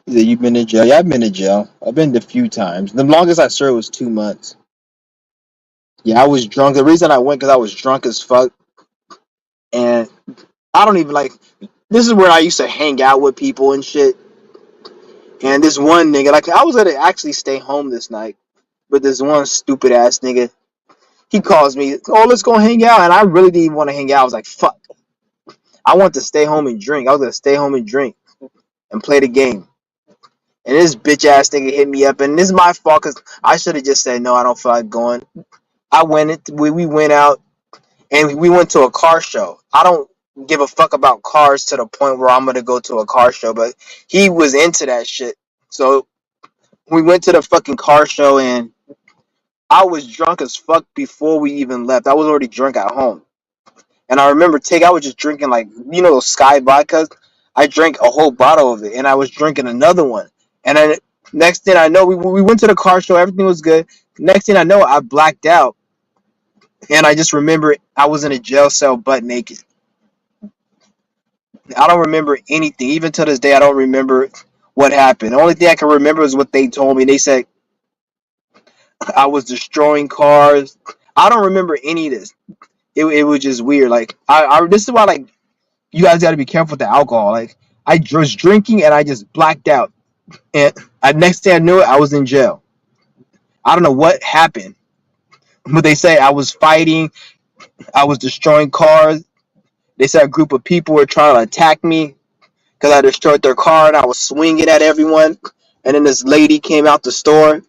he said, "You've been in jail." Yeah, I've been in jail. I've been a few times. The longest I served was 2 months. Yeah, I was drunk. The reason I went because I was drunk as fuck, and I don't even like. This is where I used to hang out with people and shit. And this one nigga, like, I was gonna actually stay home this night, but this one stupid ass nigga, he calls me, "Oh, let's go hang out," and I really didn't even want to hang out. I was like, "Fuck." I want to stay home and drink. I was gonna stay home and drink and play the game. And this bitch ass nigga hit me up, and this is my fault because I should have just said no. I don't feel like going. I went. We went out and we went to a car show. I don't give a fuck about cars to the point where I'm gonna go to a car show, but he was into that shit. So we went to the fucking car show, and I was drunk as fuck before we even left. I was already drunk at home. And I remember I was just drinking, like, those Sky vodkas. I drank a whole bottle of it, and I was drinking another one. And then next thing I know, we went to the car show. Everything was good. Next thing I know, I blacked out, and I just remember I was in a jail cell butt naked. I don't remember anything. Even to this day, I don't remember what happened. The only thing I can remember is what they told me. They said I was destroying cars. I don't remember any of this. It was just weird. Like, this is why, like, you guys got to be careful with the alcohol. Like, I was drinking and I just blacked out. And next thing I knew it, I was in jail. I don't know what happened, but they say I was fighting. I was destroying cars. They said a group of people were trying to attack me because I destroyed their car and I was swinging at everyone. And then this lady came out the store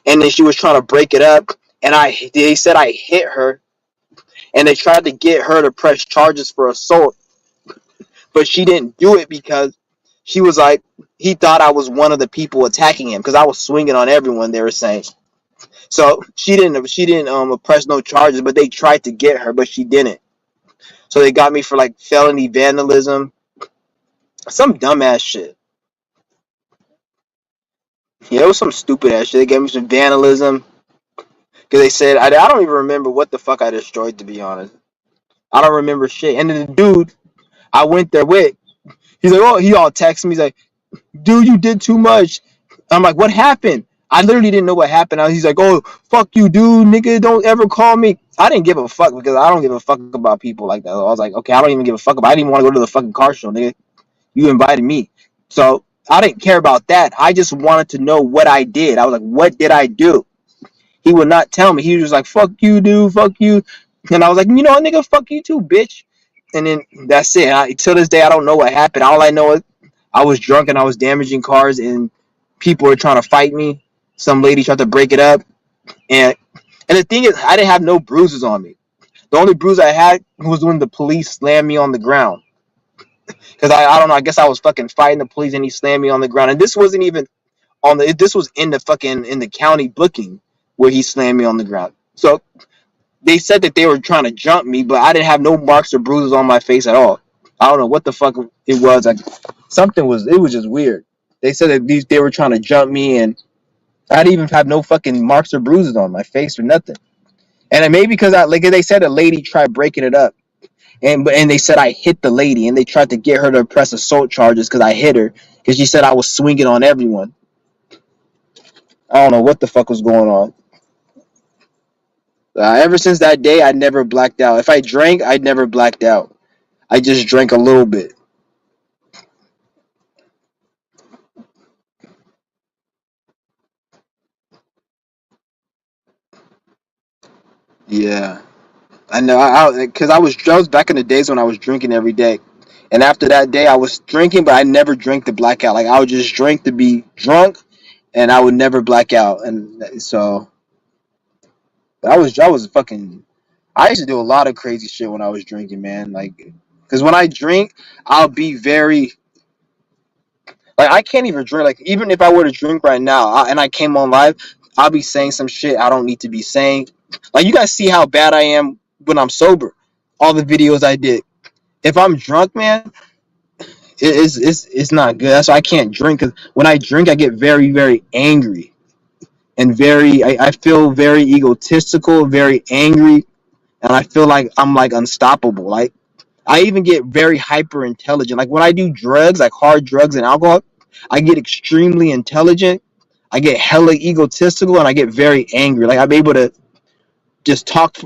and then she was trying to break it up. And they said I hit her, and they tried to get her to press charges for assault, but she didn't do it because she was like, he thought I was one of the people attacking him because I was swinging on everyone. They were saying, so she didn't press no charges, but they tried to get her, but she didn't. So they got me for like felony vandalism, some dumbass shit. Yeah, it was some stupid ass shit. They gave me some vandalism because they said I don't even remember what the fuck I destroyed, to be honest. I don't remember shit. And then the dude I went there with, he's like, oh, he all texts me. He's like, dude, you did too much. I'm like, what happened? I literally didn't know what happened. He's like, oh, fuck you, dude, nigga, don't ever call me. I didn't give a fuck because I don't give a fuck about people like that. I was like, okay, I don't even give a fuck about. I didn't even want to go to the fucking car show, nigga. You invited me, so I didn't care about that. I just wanted to know what I did. I was like, what did I do? He would not tell me. He was just like, fuck you, dude, fuck you. And I was like, you know what, nigga, fuck you too, bitch. And then that's it. Till this day, I don't know what happened. All I know is I was drunk and I was damaging cars, and people were trying to fight me. Some lady tried to break it up, and the thing is, I didn't have no bruises on me. The only bruise I had was when the police slammed me on the ground. Because I don't know. I guess I was fucking fighting the police, and he slammed me on the ground. And this wasn't even on the. This was in the fucking in the county booking where he slammed me on the ground. So they said that they were trying to jump me, but I didn't have no marks or bruises on my face at all. I don't know what the fuck it was. Like, something was. It was just weird. They said that they were trying to jump me, and I didn't even have no fucking marks or bruises on my face or nothing. And maybe because like they said, a lady tried breaking it up, and they said I hit the lady, and they tried to get her to press assault charges because I hit her because she said I was swinging on everyone. I don't know what the fuck was going on. Ever since that day, I never blacked out. If I drank, I never blacked out. I just drank a little bit. Yeah, I know. Because I was back in the days when I was drinking every day, and after that day, I was drinking, but I never drank to black out. Like, I would just drink to be drunk, and I would never black out. And so I was fucking. I used to do a lot of crazy shit when I was drinking, man. Like, because when I drink, I'll be very like I can't even drink. Like, even if I were to drink right now and I came on live, I'll be saying some shit I don't need to be saying. Like, you guys see how bad I am when I'm sober. All the videos I did. If I'm drunk, man, it's not good. That's why I can't drink. Because when I drink, I get very, very angry and I feel very egotistical, very angry, and I feel like I'm like unstoppable. Like, I even get very hyper intelligent. Like, when I do drugs, like hard drugs and alcohol, I get extremely intelligent. I get hella egotistical and I get very angry. Like, I'm able to just talk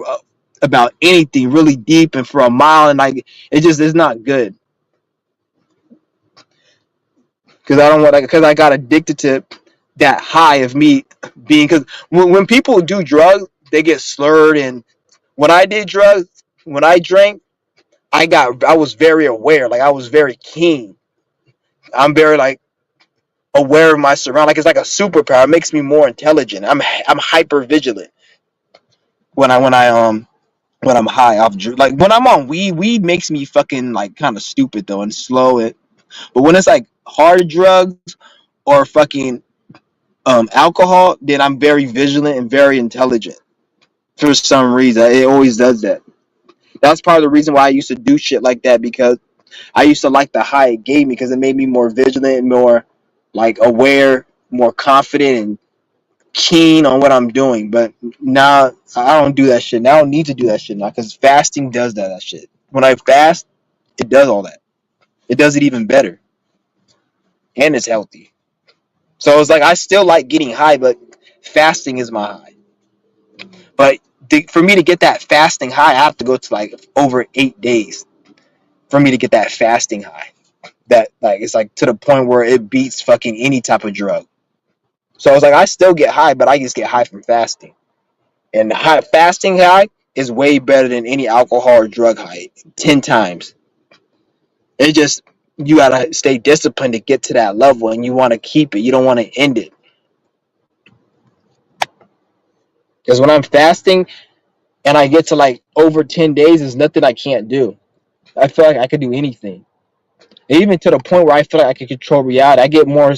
about anything really deep and for a mile, and like it just is not good. Because I don't want, because I got addicted to that high of me being, because when people do drugs, they get slurred. And when I did drugs, when I drank, I was very aware. Like, I was very keen. I'm very like aware of my surroundings. Like, it's like a superpower. It makes me more intelligent. I'm hyper vigilant when I when I'm high off. Like, when I'm on weed makes me fucking like kind of stupid though and slow it. But when it's like hard drugs or fucking alcohol, then I'm very vigilant and very intelligent for some reason. It always does that. That's part of the reason why I used to do shit like that, because I used to like the high it gave me, because it made me more vigilant, more like aware, more confident, and keen on what I'm doing. But now I don't do that shit. Now I don't need to do that shit now, because fasting does that shit. When I fast, it does all that. It does it even better, and it's healthy. So it's like I still like getting high, but fasting is my high. But for me to get that fasting high, I have to go to like over 8 days for me to get that fasting high. That, like, it's like to the point where it beats fucking any type of drug. So it's like I still get high, but I just get high from fasting. And the fasting high is way better than any alcohol or drug high, 10 times. It just, you gotta stay disciplined to get to that level, and you want to keep it. You don't want to end it. Because when I'm fasting and I get to like over 10 days, there's nothing I can't do. I feel like I could do anything. Even to the point where I feel like I can control reality. I get more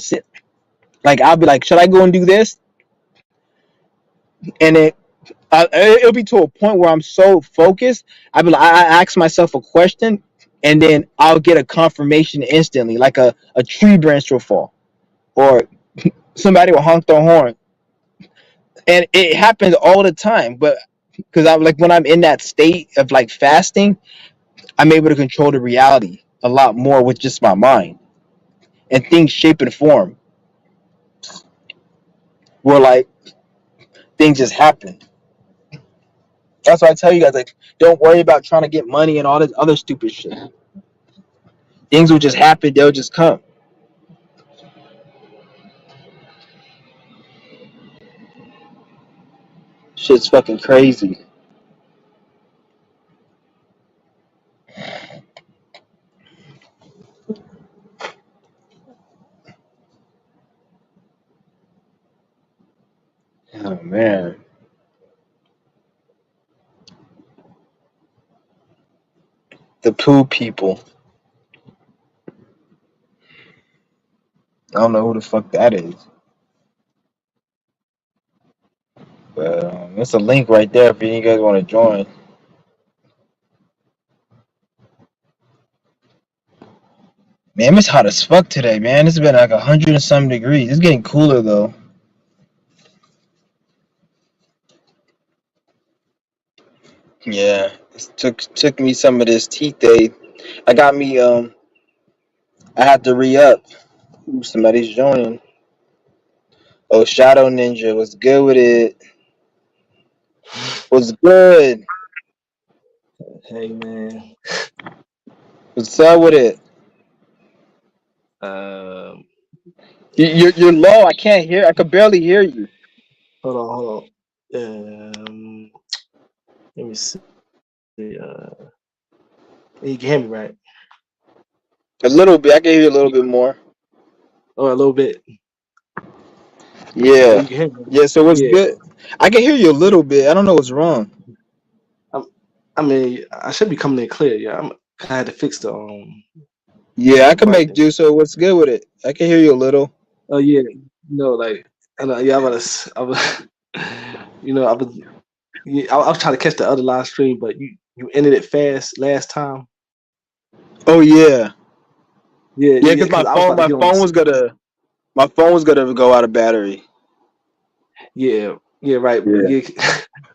like, I'll be like, should I go and do this? And it'll be to a point where I'm so focused. I ask myself a question, and then I'll get a confirmation instantly, like a tree branch will fall, or somebody will honk their horn, and it happens all the time. But because I'm like, when I'm in that state of like fasting, I'm able to control the reality a lot more with just my mind, and things shape and form. Where like things just happen. That's why I tell you guys, like, don't worry about trying to get money and all this other stupid shit. Things will just happen. They'll just come. Shit's fucking crazy. Oh man, the poo people. I don't know who the fuck that is, but it's a link right there if you guys want to join. Man, it's hot as fuck today, man. It's been like 100 and some degrees. It's getting cooler though. Yeah, it took me some of this teeth aid. I got me I had to re up. Ooh, somebody's joining. Oh, Shadow Ninja, what's good with it? What's good? Hey man, What's up with it? um, You're low. I can't hear. I could barely hear you. hold on. Let me see. You can hear me right? A little bit. I can hear you a little bit more. Oh, a little bit. Oh, Yeah. you can hear me. Yeah. So what's Yeah. good? I can hear you a little bit. I don't know what's wrong. I mean, I should be coming in clear. Yeah, I had to fix Yeah, I the can mic make thing. do. So what's good with it? I can hear you a little. Oh yeah, like, I know, yeah, I was, I was, yeah, I was trying to catch the other live stream, but you ended it fast last time. Oh yeah, Yeah, yeah. yeah, Cause because I was about to get on. my phone was gonna go out of battery. Yeah, yeah, right. Yeah. Yeah,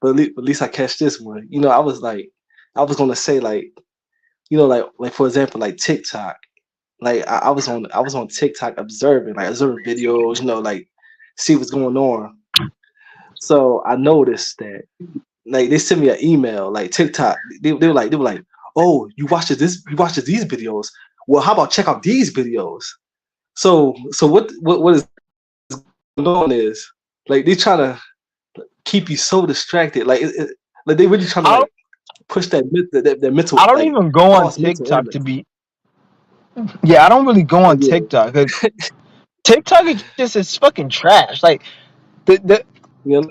but at least I catch this one. I was gonna say like, like for example, like TikTok. Like I was on TikTok observing videos, like see what's going on. So I noticed that like they sent me an email, like TikTok. They were like, oh, you watches these videos. Well, how about check out these videos? So what is going on is like they trying to keep you so distracted. Like they really trying to I like don't. push that mental I don't like even go on cause mental TikTok illness. to be. Yeah, I don't really go Oh on yeah, TikTok. 'Cause TikTok is just it's fucking trash. Like the yeah,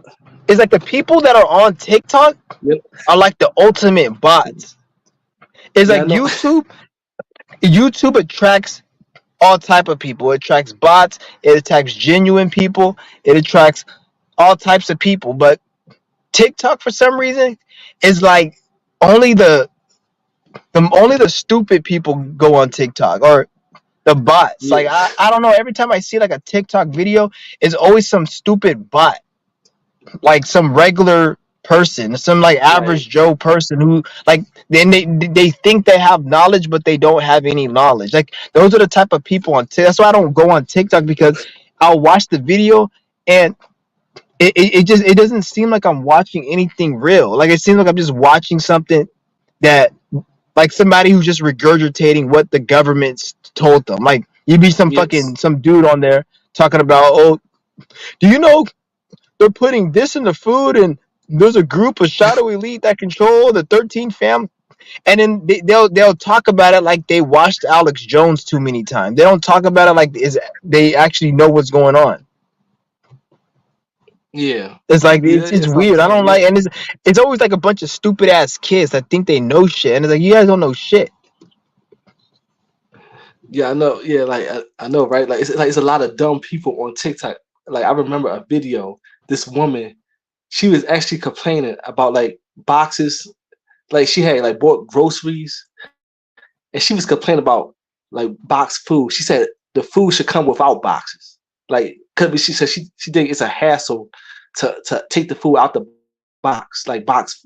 it's like the people that are on TikTok yeah, are like the ultimate bots. It's yeah. I like know. YouTube. YouTube attracts all type of people. It attracts bots. It attracts genuine people. It attracts all types of people. But TikTok, for some reason, is like only the stupid people go on TikTok or the bots. Yeah, Like I don't know. Every time I see like a TikTok video, it's always some stupid bot, like some regular person, some like right. average Joe person who like then they think they have knowledge, but they don't have any knowledge. Like those are the type of people on TikTok. That's why I don't go on TikTok because I'll watch the video and it doesn't seem like I'm watching anything real. Like it seems like I'm just watching something that like somebody who's just regurgitating what the government's told them. Like you'd be Yes. some dude on there talking about, oh, do you know they're putting this in the food and there's a group of shadow elite that control the 13th family, and then they'll talk about it like they watched Alex Jones too many times. They don't talk about it like is they actually know what's going on. Yeah. It's like Yeah. it's That's what I'm weird. I saying. don't Yeah. like, and it's always like a bunch of stupid ass kids that think they know shit, and it's like you guys don't know shit. Yeah. I know. Yeah. I know. Right. Like it's a lot of dumb people on TikTok. Like I remember a video. This woman, she was actually complaining about like boxes. Like she had like bought groceries, and she was complaining about like box food. She said the food should come without boxes. Like, cause she said she think it's a hassle to take the food out the box, like box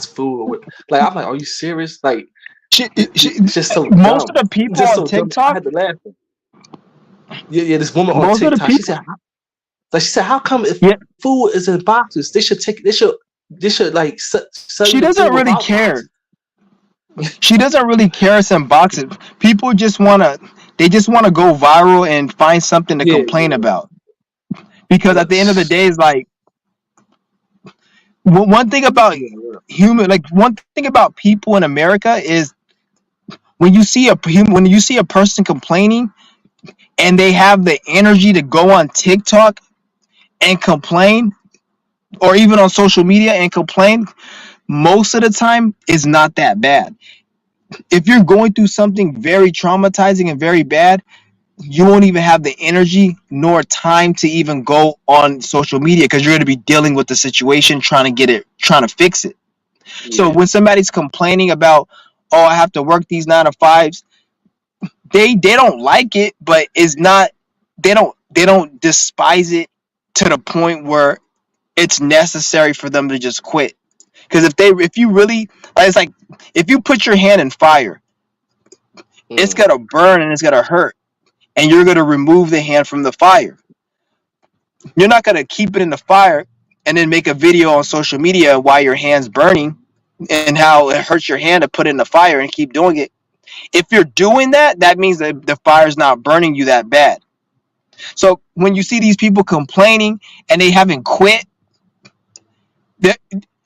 food. Like I'm like, are you serious? Like She, it's she, just so dumb. most of the It's people just so on dumb. I TikTok, had to laugh. Yeah, yeah. This woman on most of the TikTok, people, she said, how come if yeah, food is in boxes, they should like sell she you the doesn't food really without care. boxes. She doesn't really care some boxes. People just wanna go viral and find something to Yeah, complain yeah. about. Because at Yep. the end of the day, it's like one thing about Yeah, yeah. one thing about people in America is when you see a person complaining and they have the energy to go on TikTok and complain, or even on social media and complain, most of the time is not that bad. If you're going through something very traumatizing and very bad, you won't even have the energy nor time to even go on social media because you're going to be dealing with the situation, trying to fix it. So Yeah. when somebody's complaining about, oh, I have to work these 9 to 5s, they don't like it, but it's not. They don't despise it to the point where it's necessary for them to just quit. Because if you really, it's like if you put your hand in fire, it's Mm. gonna burn and it's gonna hurt, and you're gonna remove the hand from the fire. You're not gonna keep it in the fire and then make a video on social media while your hand's burning and how it hurts your hand to put it in the fire and keep doing it. If you're doing that, that means that the fire's not burning you that bad. So when you see these people complaining and they haven't quit,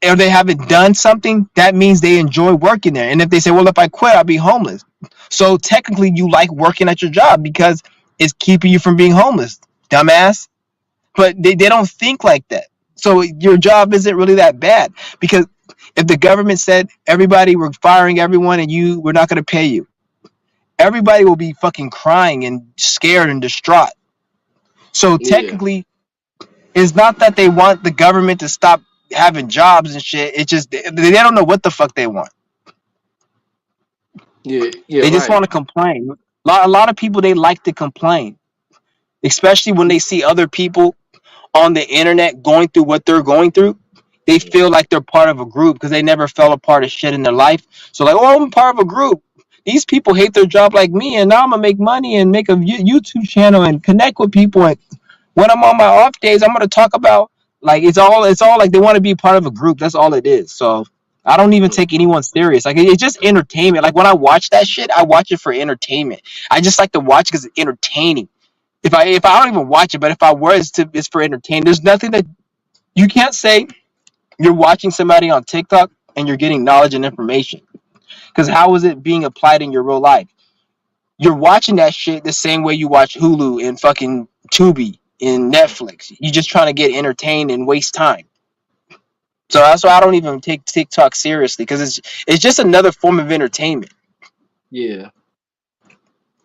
or they haven't done something, that means they enjoy working there. And if they say, well, if I quit, I'll be homeless. So technically, you like working at your job because it's keeping you from being homeless, dumbass. But they don't think like that. So your job isn't really that bad because If the government said everybody we're firing everyone and we're not gonna pay you, everybody will be fucking crying and scared and distraught. So Yeah, technically, it's not that they want the government to stop having jobs and shit. It's just they don't know what the fuck they want. yeah, yeah, They just right. want to complain. A lot of people they like to complain, especially when they see other people on the internet going through what they're going through. They feel like they're part of a group because they never felt a part of shit in their life. So like, oh, I'm part of a group. These people hate their job like me, and now I'm gonna make money and make a YouTube channel and connect with people. And when I'm on my off days, I'm gonna talk about like it's all like they want to be part of a group. That's all it is. So I don't even take anyone serious. Like it's just entertainment. Like when I watch that shit, I watch it for entertainment. I just like to watch because it's entertaining. If I don't even watch it, but if I were, it's for entertainment. There's nothing that you can't say you're watching somebody on TikTok and you're getting knowledge and information. Because how is it being applied in your real life? You're watching that shit the same way you watch Hulu and fucking Tubi and Netflix. You're just trying to get entertained and waste time. So that's why I don't even take TikTok seriously because it's just another form of entertainment. Yeah,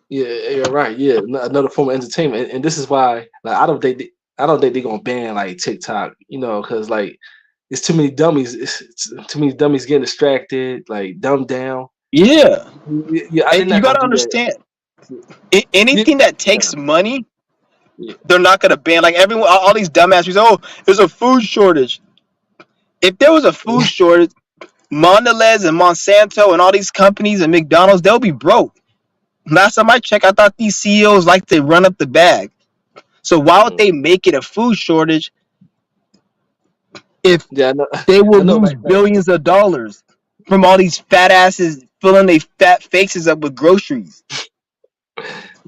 yeah, you're right. Yeah, another form of entertainment, and this is why like I don't think they're gonna ban like TikTok, you know, because like it's too many dummies. It's too many dummies getting distracted, like dumbed down. Yeah, Yeah, they're and you not gonna gotta do that. understand Yeah, anything that yeah, takes money, yeah, they're not gonna ban. Like everyone, all these dumbasses. Oh, there's a food shortage. If there was a food shortage, Mondelez and Monsanto and all these companies and McDonald's, they'll be broke. Last time I checked, I thought these CEOs like to run up the bag. So why would they make it a food shortage if yeah. I know, they I will know, lose billions of dollars from all these fat asses filling their fat faces up with groceries?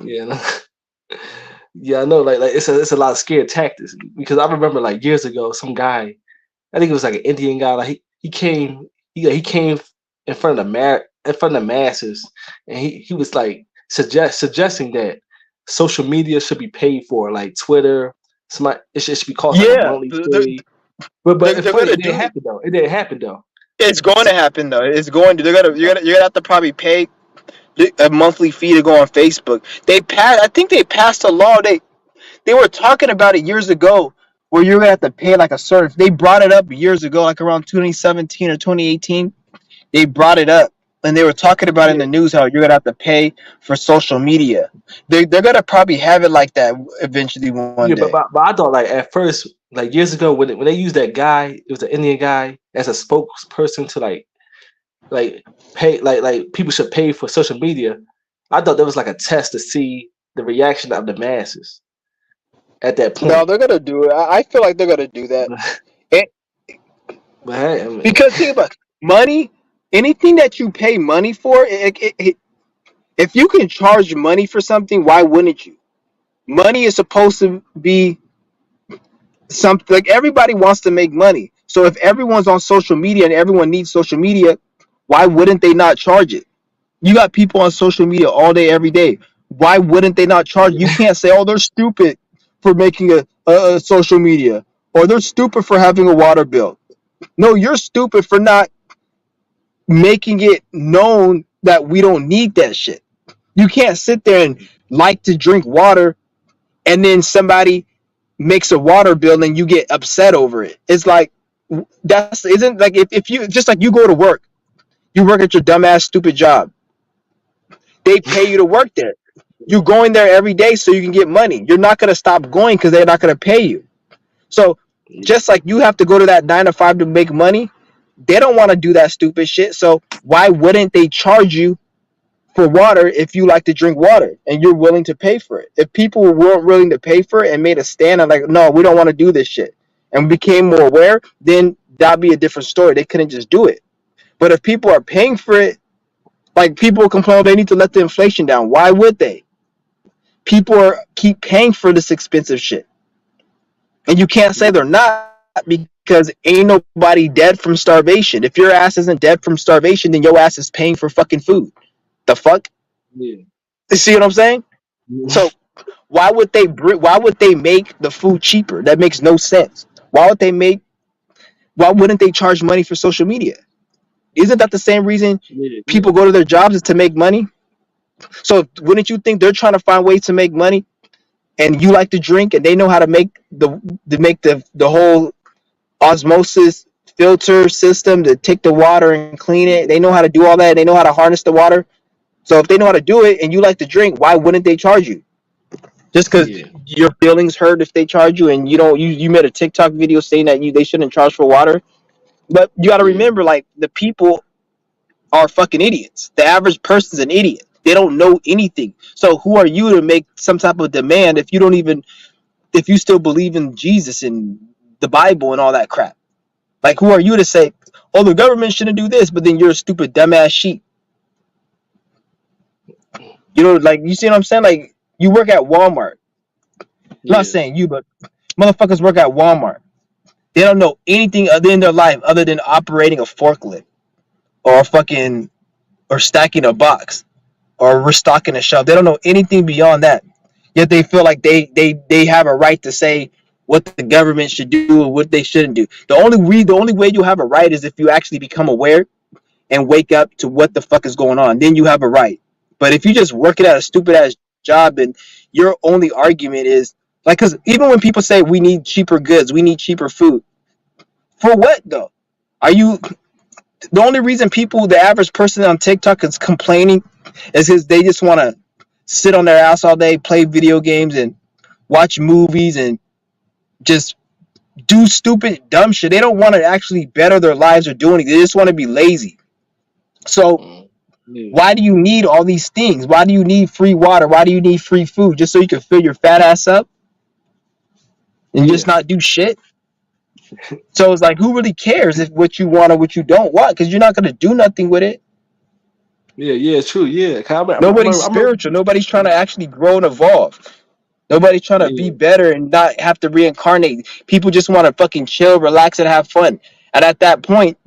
yeah, I know. Yeah, I know. Like it's a lot of scared tactics because I remember like years ago, some guy, I think it was like an Indian guy, like he came in front of in front of the masses, and he was like suggesting that social media should be paid for, like Twitter, it should be cost like a Yeah, monthly fee. But it's they're funny, gonna it didn't do it. happen though. It didn't happen though. It's going So, to happen though. It's going to. You're gonna have to probably pay a monthly fee to go on Facebook. They passed. I think they passed a law. They were talking about it years ago where you're gonna have to pay like a certain. They brought it up years ago, like around 2017 or 2018. They brought it up and they were talking about it in yeah, the news how you're gonna have to pay for social media. They're gonna probably have it like that eventually one yeah, day. but I thought like at first, like years ago when they used that guy, it was an Indian guy as a spokesperson to like pay like people should pay for social media. I thought that was like a test to see the reaction of the masses at that No, point. they're gonna do it. I feel like they're gonna do that. And But hey, I mean, because think about it, money, anything that you pay money for, if you can charge money for something, why wouldn't you? Money is supposed to be something like everybody wants to make money. So if everyone's on social media and everyone needs social media, why wouldn't they not charge it? You got people on social media all day, every day. Why wouldn't they not charge? You can't say, oh, they're stupid for making a social media or they're stupid for having a water bill. No, you're stupid for not making it known that we don't need that shit. You can't sit there and like to drink water and then somebody makes a water bill and you get upset over it. It's like that's isn't like if you just like you go to work, you work at your dumbass stupid job. They pay you to work there. You're going there every day so you can get money. You're not gonna stop going because they're not gonna pay you. So just like you have to go to that 9 to 5 to make money, they don't want to do that stupid shit. So why wouldn't they charge you for water if you like to drink water and you're willing to pay for it? If people weren't willing to pay for it and made a stand and like, no, we don't want to do this shit and became more aware, then that'd be a different story. They couldn't just do it. But if people are paying for it, like people complain they need to let the inflation down. Why would they? People are keep paying for this expensive shit. And you can't say they're not because ain't nobody dead from starvation. If your ass isn't dead from starvation, then your ass is paying for fucking food. The fuck? yeah, You see what I'm saying? yeah, So why would they make the food cheaper? That makes no sense. Why would they make Why wouldn't they charge money for social media? Isn't that the same reason Yeah, people yeah, go to their jobs is to make money? So wouldn't you think they're trying to find ways to make money? And you like to drink, and they know how to make the whole osmosis filter system to take the water and clean it. They know how to do all that. They know how to harness the water. So if they know how to do it, and you like to drink, why wouldn't they charge you? Just because yeah, your feelings hurt if they charge you, and you made a TikTok video saying that they shouldn't charge for water. But you got to yeah, remember, like, the people are fucking idiots. The average person's an idiot. They don't know anything. So who are you to make some type of demand if you still believe in Jesus and the Bible and all that crap? Like, who are you to say, oh, the government shouldn't do this, but then you're a stupid dumbass sheep? Like, you see what I'm saying? Like, you work at Walmart. I'm not yeah, saying you, but motherfuckers work at Walmart. They don't know anything other in their life other than operating a forklift or fucking or stacking a box or restocking a shelf. They don't know anything beyond that. Yet they feel like they have a right to say what the government should do and what they shouldn't do. The only way you have a right is if you actually become aware and wake up to what the fuck is going on. Then you have a right. But if you just working at a stupid ass job and your only argument is like, because even when people say we need cheaper goods, we need cheaper food, for what though? Are you the only reason the average person on TikTok is complaining is because they just want to sit on their ass all day, play video games, and watch movies and just do stupid, dumb shit. They don't want to actually better their lives or do anything. They just want to be lazy. So yeah, why do you need all these things? Why do you need free water? Why do you need free food? Just so you can fill your fat ass up and just yeah, not do shit? So it's like, who really cares if what you want or what you don't want? Because you're not going to do nothing with it. yeah, yeah. True. Yeah. 'Cause Nobody's I remember. spiritual. Nobody's trying to actually grow and evolve. Nobody's trying to be Yeah, better and not have to reincarnate. People just want to fucking chill, relax, and have fun. And at that point,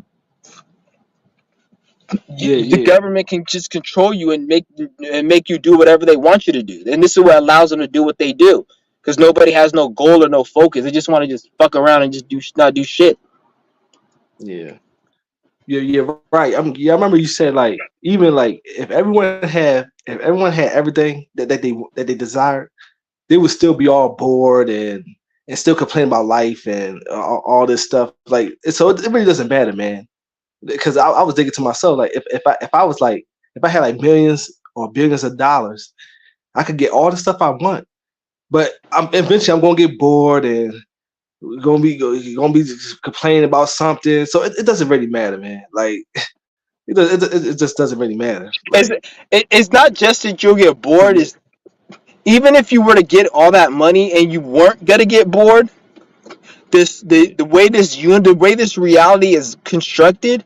yeah, the yeah, government can just control you and make you do whatever they want you to do. And this is what allows them to do what they do, because nobody has no goal or no focus. They just want to just fuck around and just not do shit. yeah. Yeah, yeah, right. Yeah, I remember you said like even like if everyone had everything that they desired, they would still be all bored and still complain about life and all this stuff. Like so, it really doesn't matter, man. Because I was thinking to myself like if I was like if I had like millions or billions of dollars, I could get all the stuff I want. But eventually I'm gonna get bored and gonna be complaining about something. So it doesn't really matter, man. Like it just doesn't really matter. It's Like it's not just that you'll get bored. yeah, Is even if you were to get all that money and you weren't gonna get bored, yeah, the way this reality is constructed,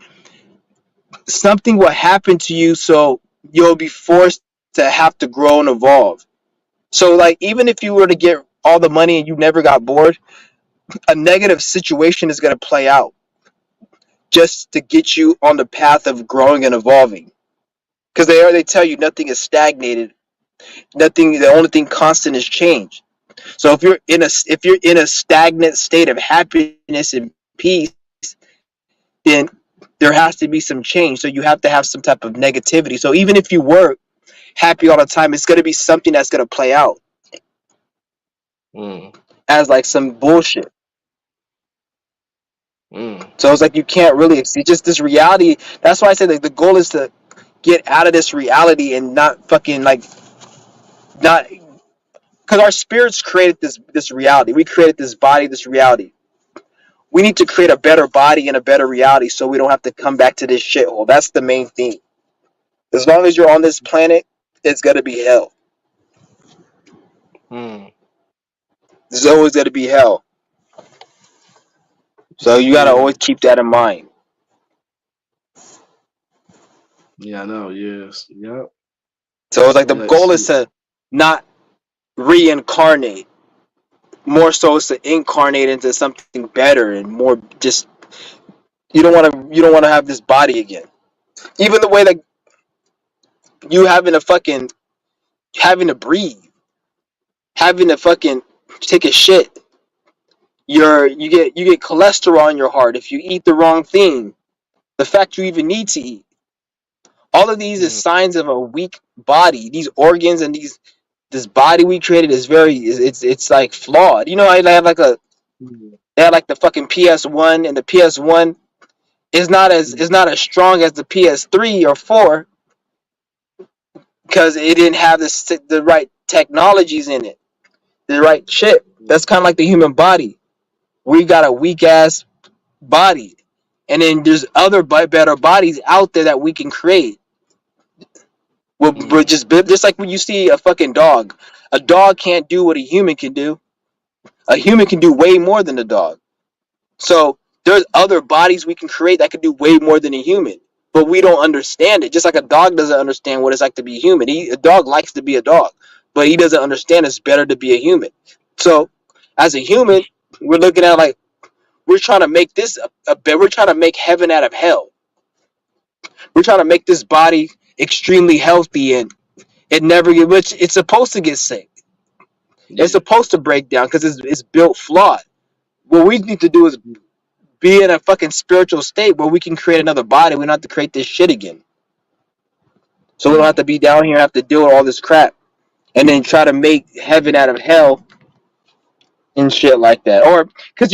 something will happen to you, so you'll be forced to have to grow and evolve. So like, even if you were to get all the money and you never got bored, a negative situation is going to play out just to get you on the path of growing and evolving, because they tell you nothing is stagnated. Nothing, the only thing constant is change. So if you're in a stagnant state of happiness and peace, then there has to be some change. So you have to have some type of negativity. So even if you were happy all the time, it's going to be something that's going to play out mm, as like some bullshit. mm, So it's like you can't really see just this reality. That's why I said like the goal is to get out of this reality and not fucking like not, because our spirits created this reality. We created this body, this reality. We need to create a better body and a better reality so we don't have to come back to this shithole. That's the main thing. As long as you're on this planet, it's gonna be hell. mm. There's always gonna be hell. So you gotta Yeah, always keep that in mind. yeah, I know. Yes, yep. So it's like the Yeah, goal is to not reincarnate. More so is to incarnate into something better and more just you don't wanna have this body again. Even the way that you having to breathe, having to fucking take a shit. you get cholesterol in your heart if you eat the wrong thing. The fact you even need to eat. All of these is mm, signs of a weak body. These organs and this body we created is it's like flawed. You know, I have like a mm, they had like the fucking PS1, and the PS1 is mm, not as strong as the PS3 or 4 because it didn't have the right technologies in it, the right chip. That's kind of like the human body. We got a weak ass body, and then there's other better bodies out there that we can create. We're mm, just like when you see a fucking dog. A dog can't do what a human can do. A human can do way more than a dog. So there's other bodies we can create that can do way more than a human, but we don't understand it. Just like a dog doesn't understand what it's like to be human. A dog likes to be a dog, but he doesn't understand it's better to be a human. So as a human, we're looking at like we're trying to make this we're trying to make heaven out of hell. We're trying to make this body extremely healthy, and it never get which it's supposed to get sick. It's yeah. supposed to break down because it's built flawed. What we need to do is be in a fucking spiritual state where we can create another body. We don't have to create this shit again. So we don't have Mm, to be down here and have to deal with all this crap and then try to make heaven out of hell and shit like that. Or because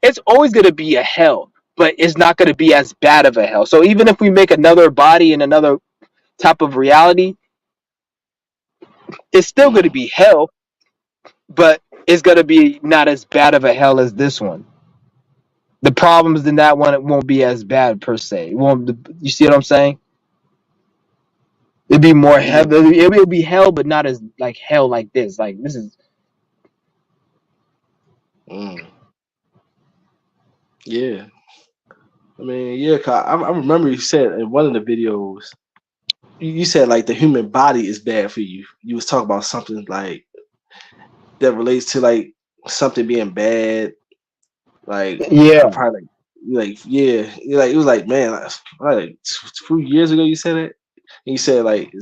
it's always gonna be a hell, but it's not gonna be as bad of a hell. So even if we make another body in another type of reality, it's still gonna mm, be hell, but it's gonna be not as bad of a hell as this one. The problems in that one it won't be as bad per se. It won't you see what I'm saying? It'd be more hell. yeah. It'll be hell, but not as like hell like this. Like this is Mm, yeah. I mean, yeah. 'Cause I remember you said in one of the videos, you said like the human body is bad for you. You was talking about something like that relates to like something being bad. Like I yeah. probably like yeah, like it was like man, like 2 years ago you said it. And you said like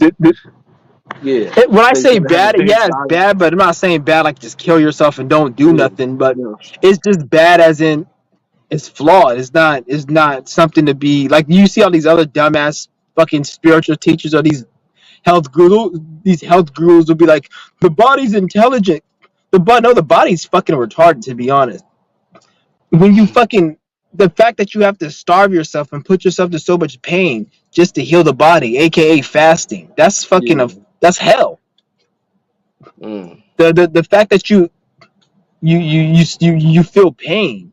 yeah, When I that you say gotta have a bad, big yeah, it's body. bad, but I'm not saying bad like just kill yourself and don't do Yeah, nothing. But yeah, it's just bad as in it's flawed. It's not something to be like. You see all these other dumbass fucking spiritual teachers or these health gurus. These health gurus will be like, the body's intelligent. The body's fucking retarded. To be honest, when you fucking the fact that you have to starve yourself and put yourself to so much pain just to heal the body, aka fasting, yeah. that's hell. Mm, The fact that you feel pain,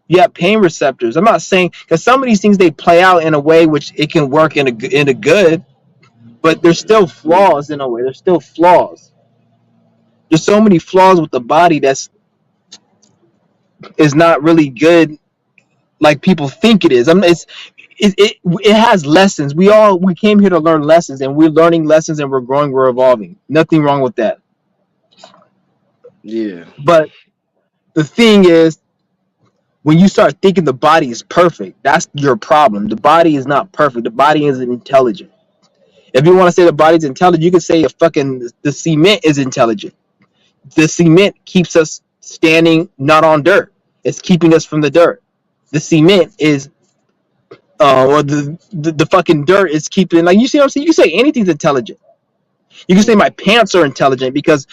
you have pain receptors. I'm not saying because some of these things they play out in a way which it can work in a good, but there's still yeah, flaws in a way. There's still flaws. There's so many flaws with the body that's is not really good like people think it is. I mean, it has lessons. We came here to learn lessons, and we're learning lessons, and we're growing, we're evolving. Nothing wrong with that. yeah, But the thing is, when you start thinking the body is perfect, that's your problem. The body is not perfect. The body isn't intelligent. If you want to say the body's intelligent, you can say the cement is intelligent. The cement keeps us standing not on dirt. It's keeping us from the dirt. The cement is or the fucking dirt is keeping like you see what I'm saying? You can say anything's intelligent. You can say my mm, pants are intelligent because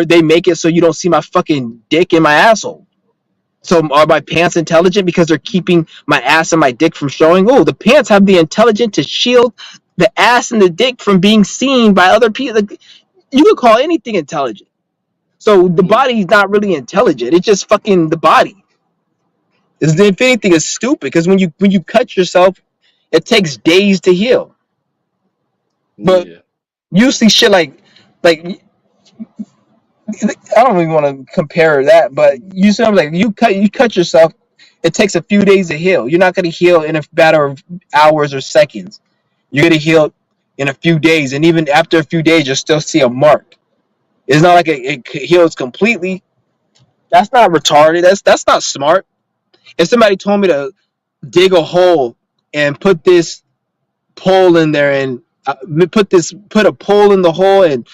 they make it so you don't see my fucking dick in my asshole. So are my pants intelligent because they're keeping my ass and my dick from showing? Oh, the pants have the intelligence to shield the ass and the dick from being seen by other people. Like, you could call anything intelligent. So the mm, body's not really intelligent. It's just fucking the body. If anything is stupid because when you cut yourself, it takes days to heal. But yeah, you see shit like I don't even want to compare that, but you see, like you cut yourself, it takes a few days to heal. You're not gonna heal in a matter of hours or seconds. You're gonna heal in a few days, and even after a few days, you'll still see a mark. It's not like it heals completely. That's not retarded. That's not smart. If somebody told me to dig a hole and put this pole in there and put a pole in the hole and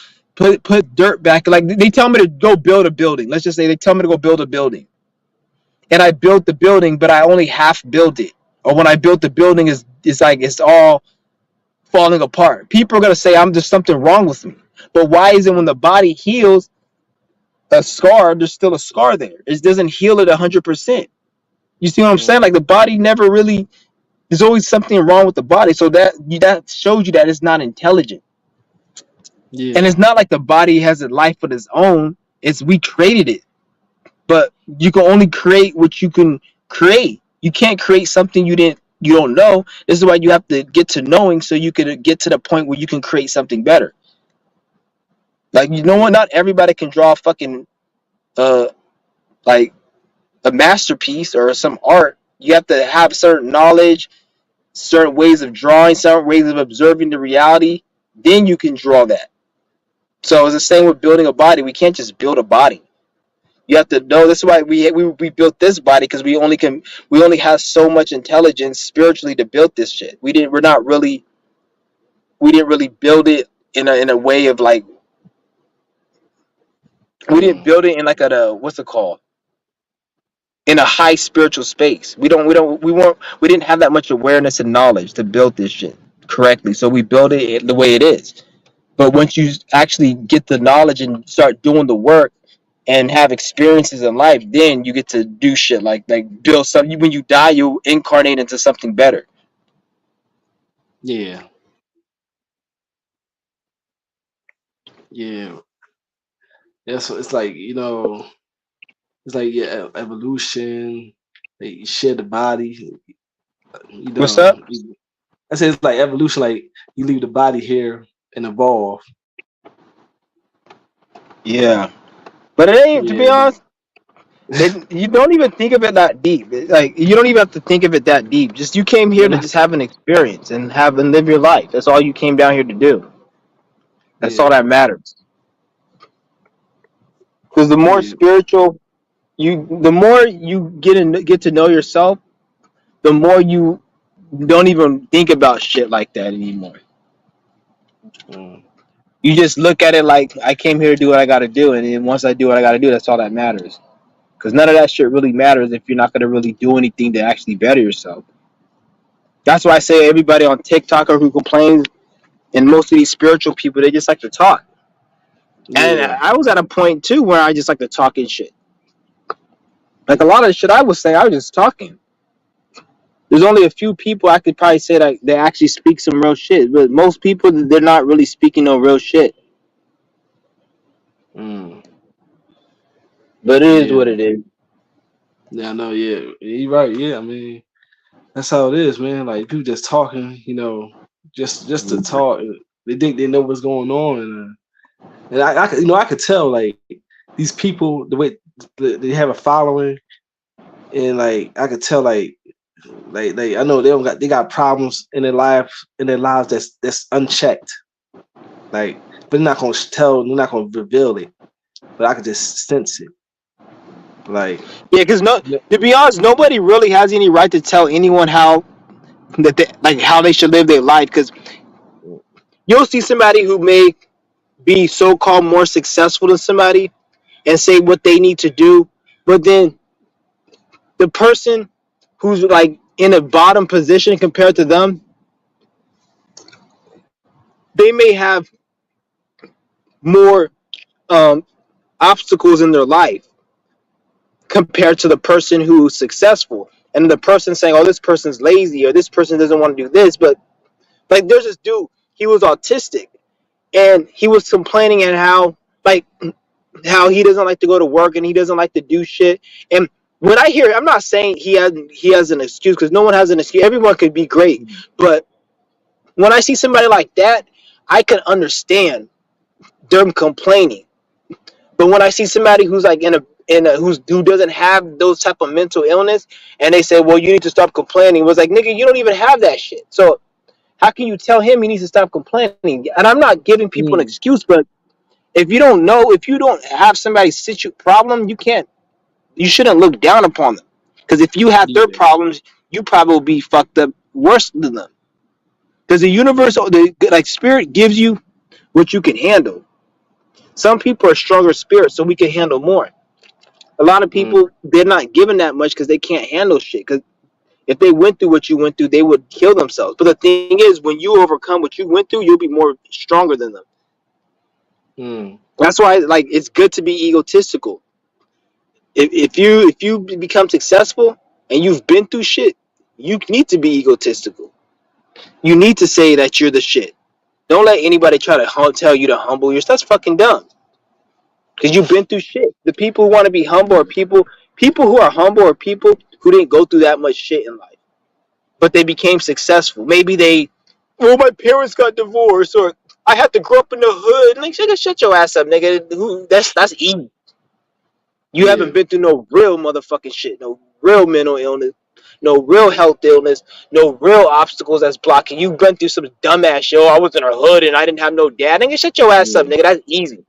put dirt back. Like they tell me to go build a building. Let's just say they tell me to go build a building. and I built the building, but I only half built it. Or when I built the building, is like it's all falling apart. People are gonna say I'm just something wrong with me. But why is it when the body heals a scar, there's still a scar there? It doesn't heal it 100%. You see what I'm saying? Mm. Like the body never really. There's always something wrong with the body. So that shows you that it's not intelligent, and Yeah. it's not like the body has a life of its own. It's we created it, but you can only create what you can create. You can't create something you don't know. This is why you have to get to knowing so you can get to the point where you can create something better. Like you know what? Not everybody can draw fucking uh like a masterpiece or some art. You have to have certain knowledge, certain ways of drawing, certain ways of observing the reality. Then you can draw that. So it's the same with building a body. We can't just build a body. You have to know. That's why we built this body because we only have so much intelligence spiritually to build this shit. We didn't really build it in a way of like we didn't Mm. build it in like a what's it called, in a high spiritual space. We didn't have that much awareness and knowledge to build this shit correctly. So we build it the way it is. But once you actually get the knowledge and start doing the work and have experiences in life, then you get to do shit like build something. When you die, you incarnate into something better. Yeah. Yeah. Yeah. So it's like, it's like, yeah, evolution. Like you share the body. You What's know, up? I say it's like evolution. Like you leave the body here and evolve. Yeah, but it ain't. To be Yeah. honest, you don't even think of it that deep. Like you don't even have to think of it that deep. Just you came here No, to no. just have an experience and have and live your life. That's all you came down here to do. That's all Yeah. that matters. Because the more Yeah. spiritual the more you get to know yourself, the more you don't even think about shit like that anymore. Mm. You just look at it like I came here to do what I got to do, and then once I do what I got to do, that's all that matters. Because none of that shit really matters if you're not gonna really do anything to actually better yourself. That's why I say everybody on TikTok or who complains, and most of these spiritual people, they just like to talk. And Yeah. I was at a point too where I just like to talk and shit. Like a lot of the shit I was saying, I was just talking. There's only a few people I could probably say that they actually speak some real shit, but most people they're not really speaking no real shit. Mm. But it is Yeah. what it is. Yeah. I know. Yeah. You're right. Yeah. I mean, that's how it is, man. Like people just talking, just to talk. They think they know what's going on, and I could tell like these people the way they have a following, and like I could tell like I know they got problems in their lives that's unchecked. Like, but they're not gonna tell, they're not gonna reveal it. But I could just sense it. Like, Yeah, because no, yeah, to be honest, nobody really has any right to tell anyone how how they should live their life. Because you'll see somebody who may be so called more successful than somebody and say what they need to do, but then the person who's like in a bottom position compared to them, they may have more um, obstacles in their life compared to the person who's successful. And the person saying, "Oh, this person's lazy," or "This person doesn't want to do this," but like there's this dude, he was autistic, and he was complaining at like how he doesn't like to go to work and he doesn't like to do shit. And when I hear, I'm not saying he has an excuse because no one has an excuse. Everyone could be great, but when I see somebody like that, I can understand them complaining. But when I see somebody who's like who doesn't have those type of mental illness, and they say, "Well, you need to stop complaining," it was like, "Nigga, you don't even have that shit." So how can you tell him he needs to stop complaining? And I'm not giving people an mm, excuse, but if you don't have somebody's problem, you shouldn't look down upon them. Because if you had their yeah, problems, you probably will be fucked up worse than them. Because the universe, like spirit, gives you what you can handle. Some people are stronger spirits, so we can handle more. A lot of Mm, people, they're not given that much because they can't handle shit. Because if they went through what you went through, they would kill themselves. But the thing is, when you overcome what you went through, you'll be more stronger than them. mm, That's why, like, it's good to be egotistical. If you become successful and you've been through shit, you need to be egotistical. You need to say that you're the shit. Don't let anybody try to tell you to humble yourself. That's fucking dumb. Because you've been through shit. The people who want to be humble are people who are humble are people who didn't go through that much shit in life, but they became successful. Maybe well, my parents got divorced, or I had to grow up in the hood. Like, shut your ass up, nigga. That's easy. You haven't yeah, been through no real motherfucking shit, no real mental illness, no real health illness, no real obstacles that's blocking you. Been through some dumbass shit. Oh, I was in a hood and I didn't have no dad. Nigga, shut your ass up, yeah. nigga. That's easy.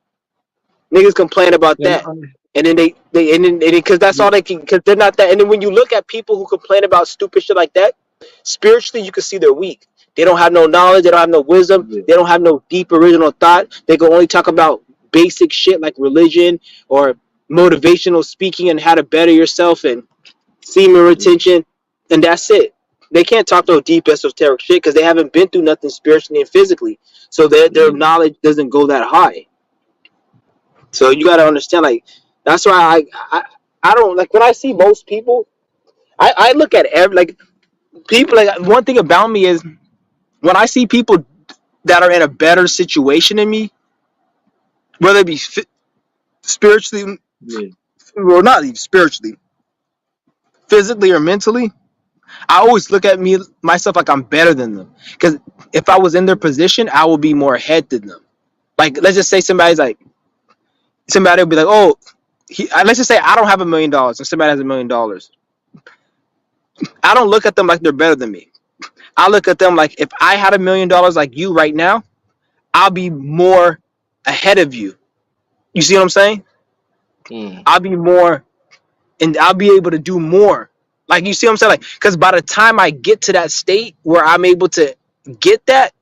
Niggas complain about And that. And then they and then because that's yeah, all they can, because they're not that. And then when you look at people who complain about stupid shit like that, spiritually you can see they're weak. They don't have no knowledge. They don't have no wisdom. yeah, They don't have no deep original thought. They can only talk about basic shit like religion or motivational speaking and how to better yourself and semen yeah, retention, and that's it. They can't talk no deep esoteric shit because they haven't been through nothing spiritually and physically, so their yeah, knowledge doesn't go that high. So you got to understand, like, that's why I don't like when I see most people. I look at every like people. Like, one thing about me is when I see people that are in a better situation than me, whether it be spiritually, yeah, well, not even spiritually, physically or mentally, I always look at me myself like I'm better than them. Because if I was in their position, I would be more ahead than them. Like, let's just say somebody will be like, oh, let's just say I don't have $1 million and somebody has $1 million. I don't look at them like they're better than me. I look at them like if I had $1 million like you right now, I'll be more ahead of you. You see what I'm saying? mm, I'll be more, and I'll be able to do more. Like, you see what I'm saying? Like, because by the time I get to that state where I'm able to get that,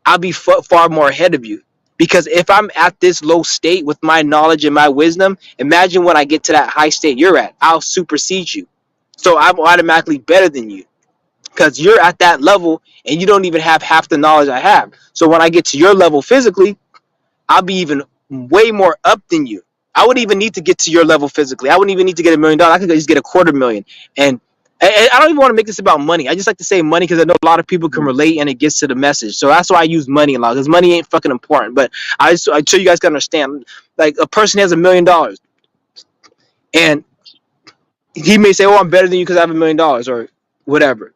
I'll be far more ahead of you. Because if I'm at this low state with my knowledge and my wisdom, imagine when I get to that high state you're at, I'll supersede you. So I'm automatically better than you because you're at that level and you don't even have half the knowledge I have. So when I get to your level physically, I'll be even way more up than you. I wouldn't even need to get to your level physically. I wouldn't even need to get $1 million. I could just get a 250,000. And I don't even want to make this about money. I just like to say money because I know a lot of people can mm, relate and it gets to the message. So that's why I use money a lot, because money ain't fucking important. But I so you guys can understand. Like, a person has $1 million and he may say, "Oh, I'm better than you because I have $1 million," or whatever.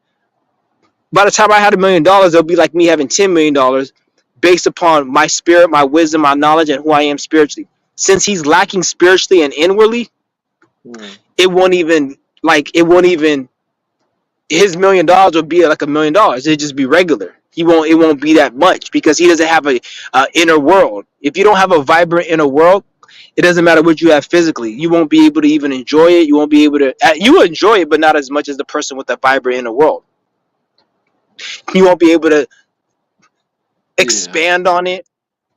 By the time I had $1 million, it'll be like me having $10 million, based upon my spirit, my wisdom, my knowledge, and who I am spiritually. Since he's lacking spiritually and inwardly, mm, it won't even it won't even his $1 million will be like $1 million. It'll just be regular. It won't be that much because he doesn't have a inner world. If you don't have a vibrant inner world, it doesn't matter what you have physically. You won't be able to even enjoy it. You won't be able to. You will enjoy it, but not as much as the person with a vibrant inner world. You won't be able to yeah, expand on it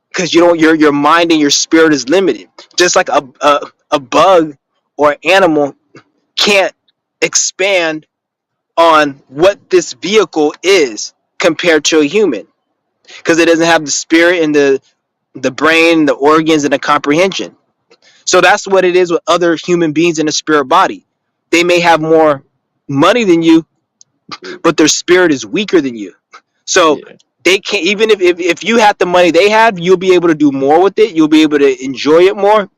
because your mind and your spirit is limited. Just like a bug or animal can't expand on what this vehicle is compared to a human because it doesn't have the spirit and the brain, the organs, and the comprehension. So that's what it is with other human beings in the spirit body. They may have more money than you, but their spirit is weaker than you. So yeah, they can't, even if you had the money they have, you'll be able to do more with it. You'll be able to enjoy it more.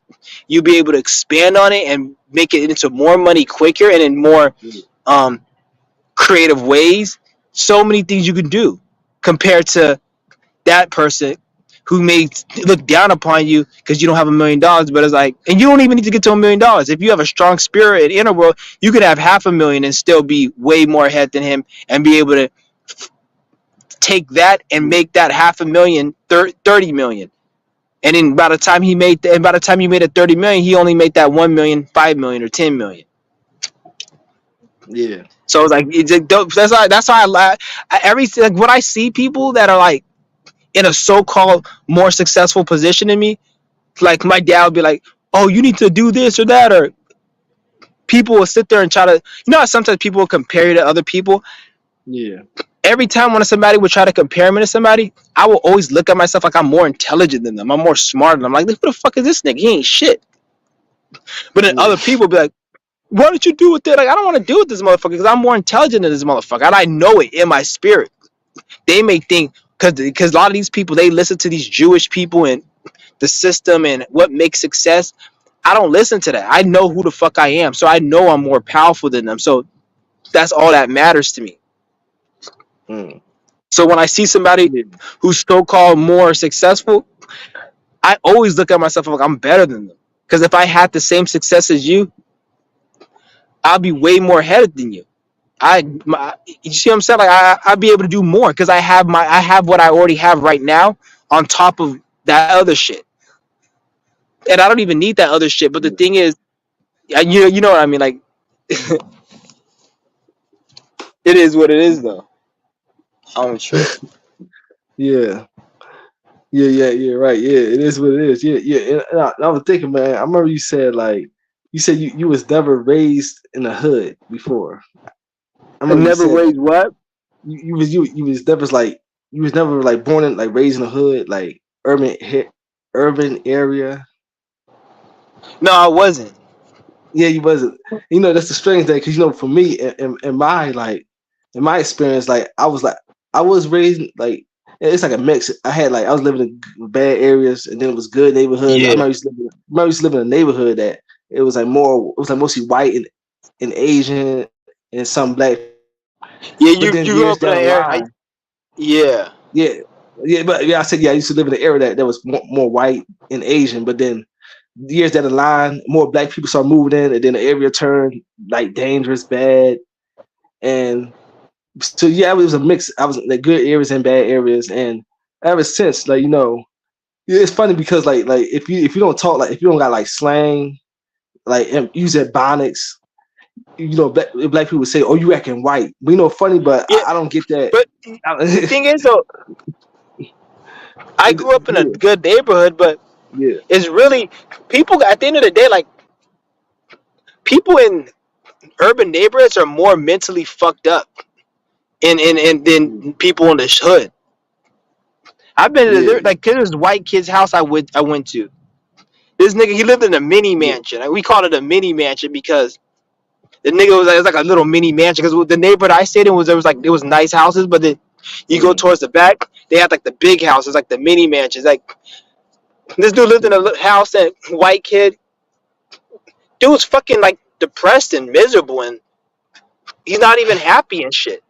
You'll be able to expand on it and make it into more money quicker and in more yeah, um, creative ways. So many things you can do compared to that person who may look down upon you because you don't have $1 million, but it's like, and you don't even need to get to $1 million. If you have a strong spirit in inner world, you could have 500,000 and still be way more ahead than him and be able to take that and yeah, make that 500,000 30 million. And then by the time you made it 30 million, he only made that 1 million, 5 million, or 10 million. yeah, So it's like that's why I like when I see people that are like in a so-called more successful position than me, like my dad would be like, "Oh, you need to do this or that," or people will sit there and try to, you know how sometimes people will compare you to other people. Yeah. Every time when somebody would try to compare me to somebody, I will always look at myself like I'm more intelligent than them. I'm more smart than them. I'm like, who the fuck is this nigga? He ain't shit. But then Yeah. other people be like, what did you do with that? Like, I don't want to do with this motherfucker because I'm more intelligent than this motherfucker. And I know it in my spirit. They may think, because a lot of these people, they listen to these Jewish people and the system and what makes success. I don't listen to that. I know who the fuck I am. So I know I'm more powerful than them. So that's all that matters to me. Mm. So when I see somebody Yeah. who's so-called more successful, I always look at myself like I'm better than them. Because if I had the same success as you, I'll be way more ahead than you. You see what I'm saying? Like I'd be able to do more because I have what I already have right now on top of that other shit, and I don't even need that other shit. But the Yeah. thing is, you know what I mean? Like it is what it is, though. I'm trip. Yeah. Yeah, yeah, yeah, right. Yeah, it is what it is. Yeah, yeah. And I was thinking, man, I remember you said like you said you was never raised in the hood before. I I remember you never said that. raised what? You was never like you was never like born in like raised in the hood, like urban area. No, I wasn't. Yeah, you wasn't. You know, that's the strange thing because you know, for me, in my like, in my experience, like I was raised like it's like a mix. I had like I was living in bad areas, and then it was good neighborhoods. I Yeah, remember used to live in a neighborhood that it was like more. It was like mostly white and Asian and some black people. yeah. But then You years grew up in down an the area. line, Yeah, yeah, yeah, but yeah, I said yeah. I used to live in an area that was more white and Asian, but then years down the line, more black people started moving in, and then the area turned like dangerous, bad, and so yeah, it was a mix. I was in like good areas and bad areas, and ever since, like you know, it's funny because like if you don't talk like if you don't got like slang, like and use ebonics, you know, black people say, "Oh, you acting white," but you know, funny, but yeah. I don't get that. But the thing is, though, I grew up in a Yeah, good neighborhood, but yeah, it's really people. At the end of the day, like people in urban neighborhoods are more mentally fucked up in than people in the hood. I've been to yeah, like this white kid's house I went to. This nigga he lived in a mini yeah, mansion. Like, we called it a mini mansion because the nigga was like, it was like a little mini mansion because the neighborhood I stayed in was there was nice houses, but then you go mm, towards the back, they had like the big houses, like the mini mansions. Like this dude lived in a house and white kid, dude was fucking like depressed and miserable and he's not even happy and shit.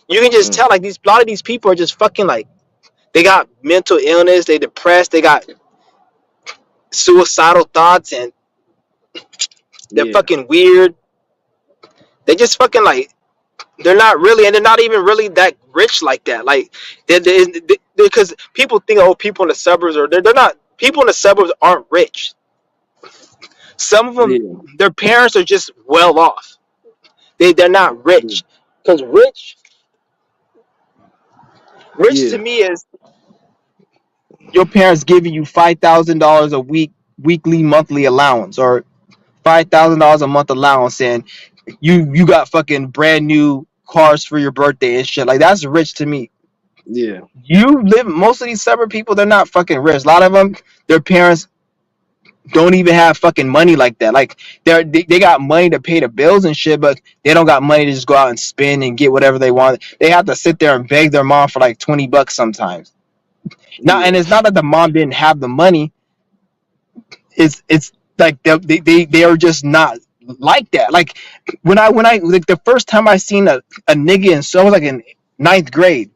You can just mm, tell like these a lot of these people are just fucking like they got mental illness, they depressed, they got suicidal thoughts, and they're yeah, fucking weird. They just fucking like they're not really, and they're not even really that rich like that. Like because people think oh people in the suburbs are they're not people in the suburbs aren't rich. Some of them yeah, their parents are just well off. They're not yeah, rich because rich to yeah, me is your parents giving you $5,000 a week weekly monthly allowance or $5,000 a month allowance and you got fucking brand new cars for your birthday and shit. Like that's rich to me. yeah, You live most of these suburb people, they're not fucking rich. A lot of them, their parents don't even have fucking money like that. Like they got money to pay the bills and shit, but they don't got money to just go out and spend and get whatever they want. They have to sit there and beg their mom for like $20 sometimes. Now, and yeah, it's not that the mom didn't have the money. It's like they are just not like that. Like when I like the first time I seen a nigga in so I was like in ninth grade.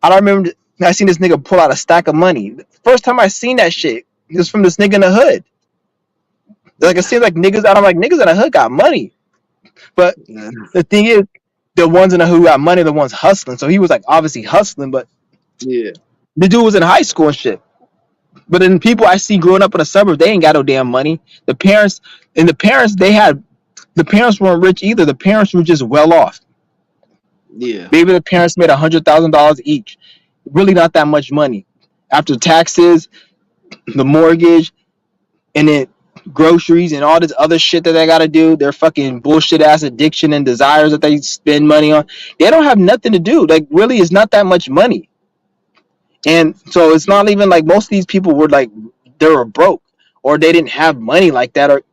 I don't remember I seen this nigga pull out a stack of money. First time I seen that shit it was from this nigga in the hood. Like it seems like niggas I don't like niggas in the hood got money. But yeah, the thing is the ones in the hood who got money are the ones hustling. So he was like obviously hustling, but yeah, the dude was in high school and shit. But then people I see growing up in the suburbs, they ain't got no damn money. The parents and the parents they had the parents weren't rich either. The parents were just well off. yeah, Maybe the parents made $100,000 each. Really not that much money. After taxes, the mortgage, and then groceries and all this other shit that they gotta do, their fucking bullshit ass addiction and desires that they spend money on, they don't have nothing to do. Like, really, it's not that much money. And so it's not even like most of these people were like, they were broke or they didn't have money like that. Or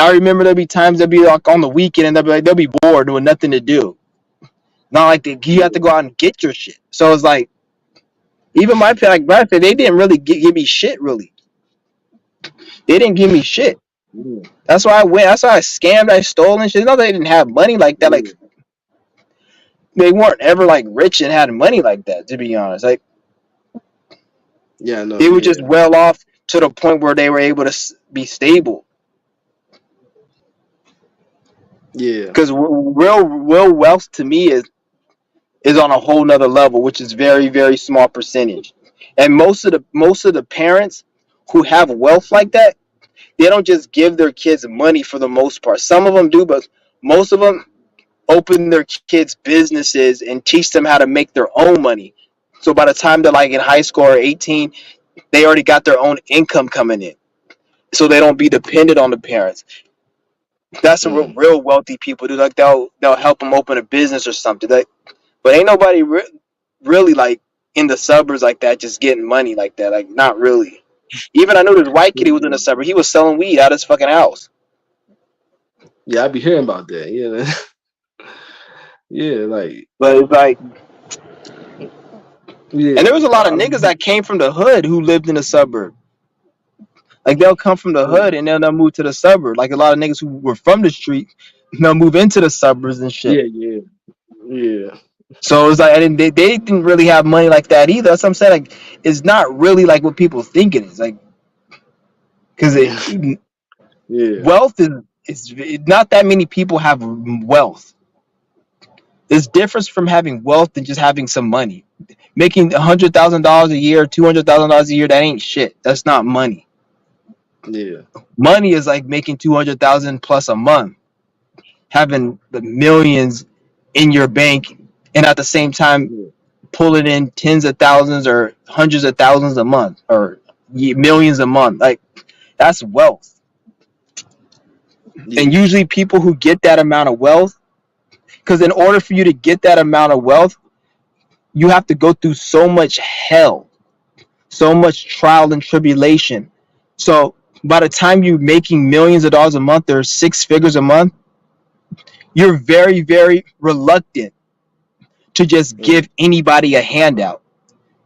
I remember there'd be times they'd be like on the weekend and they'll be bored with nothing to do. Not like you have to go out and get your shit. So it's like, even my like they didn't really give me shit. Really, they didn't give me shit. yeah, That's why I went. That's why I scammed. I stole and shit. No, they didn't have money like that. Like, yeah, they weren't ever like rich and had money like that. To be honest, like, yeah. No, they were just yeah, well off to the point where they were able to be stable. yeah, Because real wealth to me is on a whole nother level, which is very very small percentage. And most of the parents who have wealth like that, they don't just give their kids money for the most part. Some of them do, but most of them open their kids businesses and teach them how to make their own money. So by the time they're like in high school or 18, they already got their own income coming in. So they don't be dependent on the parents. That's what mm, real wealthy people do. Like, they'll help them open a business or something. Like, but ain't nobody really like in the suburbs like that, just getting money like that. Like, not really. Even I know this white kid who was in the suburb. He was selling weed out of his fucking house. yeah. I be hearing about that. Yeah, yeah, like But it's like, and yeah. there was a lot of niggas that came from the hood who lived in the suburb. Like, they'll come from the Mm, hood and then they'll move to the suburb. Like, a lot of niggas who were from the street, they'll move into the suburbs and shit. yeah, yeah, yeah, So it's like, they didn't really have money like that either. That's what I'm saying. Like, it's not really like what people think it is. Like, because yeah, yeah, wealth is not that many people have wealth. There's difference from having wealth than just having some money. Making $100,000 a year, $200,000 a year, that ain't shit. That's not money. yeah, Money is like making 200,000 plus a month, having the millions in your bank, and at the same time yeah, pulling in tens of thousands or hundreds of thousands a month or millions a month. Like, that's wealth. And yeah, usually people who get that amount of wealth, because in order for you to get that amount of wealth, you have to go through so much hell, so much trial and tribulation. So by the time you're making millions of dollars a month or six figures a month, you're very, very reluctant to just mm, give anybody a handout.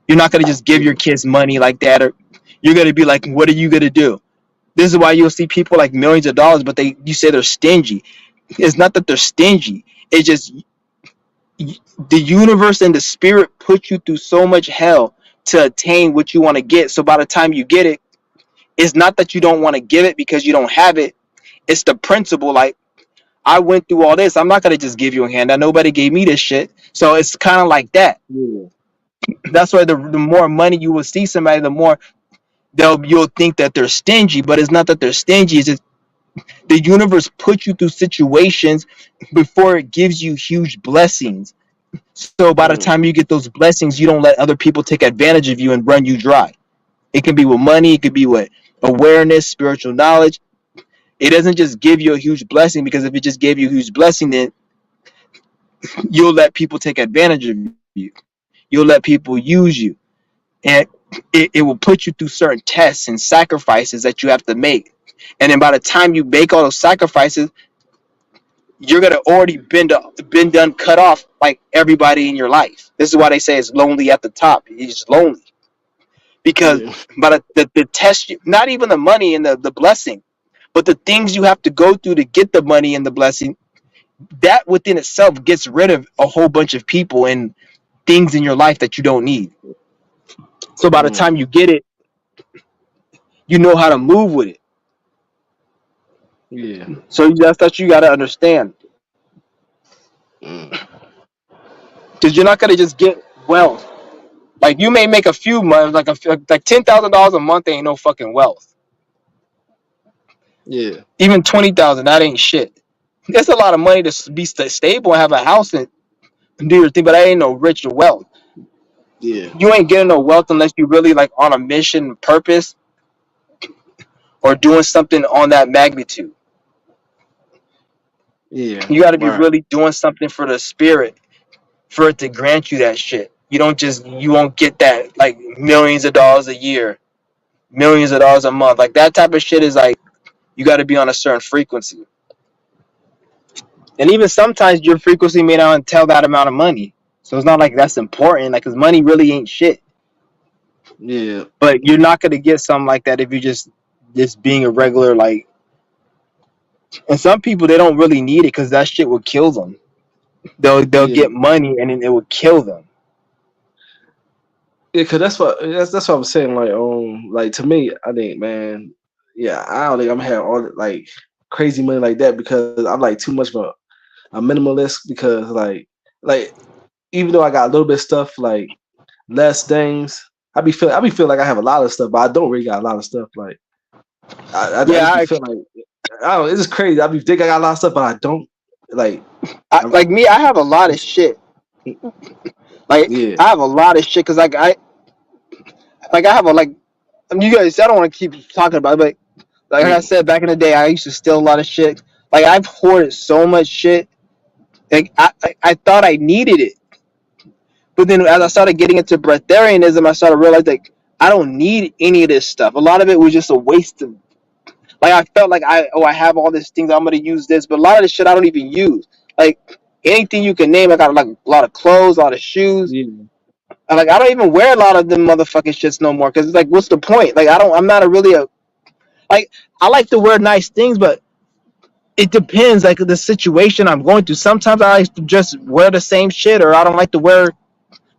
You're not going to just give your yeah, kids money like that, or you're going to be like, what are you going to do? This is why you'll see people like millions of dollars, but you say they're stingy. It's not that they're stingy. It's just the universe and the spirit put you through so much hell to attain what you want to get. So by the time you get it, it's not that you don't want to give it because you don't have it. It's the principle. Like, I went through all this. I'm not gonna just give you a handout. Nobody gave me this shit. So it's kind of like that. yeah, That's why the more money you will see somebody, the more you'll think that they're stingy. But it's not that they're stingy. It's just the universe puts you through situations before it gives you huge blessings. So by the mm, time you get those blessings, you don't let other people take advantage of you and run you dry. It can be with money. It could be with awareness, spiritual knowledge. It doesn't just give you a huge blessing, because if it just gave you a huge blessing, then you'll let people take advantage of you. You'll let people use you. And it will put you through certain tests and sacrifices that you have to make. And then by the time you make all those sacrifices, you're gonna already been done cut off like everybody in your life. This is why they say it's lonely at the top. It's lonely because yeah, by the test, not even the money and the blessing, but the things you have to go through to get the money and the blessing, that within itself gets rid of a whole bunch of people and things in your life that you don't need. So by the mm, time you get it, you know how to move with it. yeah, So that's what you got to understand, mm, because you're not gonna just get wealth. Like, you may make a few months, like $10,000 a month ain't no fucking wealth. yeah, Even 20,000, that ain't shit. It's a lot of money to be stable and have a house and do your thing, but that ain't no rich or wealth. yeah, You ain't getting no wealth unless you really like on a mission, purpose, or doing something on that magnitude. Yeah. You got to be Right. really doing something for the spirit for it to grant you that shit. You won't get that like millions of dollars a year, millions of dollars a month. Like that type of shit is like you got to be on a certain frequency. And even sometimes your frequency may not entail that amount of money. So it's not like that's important, like, cause money really ain't shit. Yeah. But you're not gonna get something like that if you're just being a regular like. And some people they don't really need it because that shit will kill them. They'll Yeah. get money and then it will kill them. Yeah, cause that's what I'm saying. Like to me, I think, man, yeah, I don't think I'm gonna have all like crazy money like that because I'm like too much of a minimalist because like even though I got a little bit of stuff like less things, I be feeling like I have a lot of stuff, but I don't really got a lot of stuff. Like I Yeah, just be feeling like I don't know, it's just crazy. I be think I got a lot of stuff, but I don't. Like I'm, like me, I have a lot of shit. Like yeah, I have a lot of shit because I have a like. I mean, you guys, I don't want to keep talking about it, but like I mm, said back in the day, I used to steal a lot of shit. Like I've hoarded so much shit. Like I thought I needed it, but then as I started getting into breatharianism, I started realizing like I don't need any of this stuff. A lot of it was just a waste of. Like I felt like I have all these things, I'm gonna use this, but a lot of this shit I don't even use. Like anything you can name, I got like a lot of clothes, a lot of shoes. yeah, And like I don't even wear a lot of them motherfucking shits no more because it's like, what's the point? Like I'm not a really a like I like to wear nice things, but it depends like the situation I'm going through. Sometimes I like to just wear the same shit, or I don't like to wear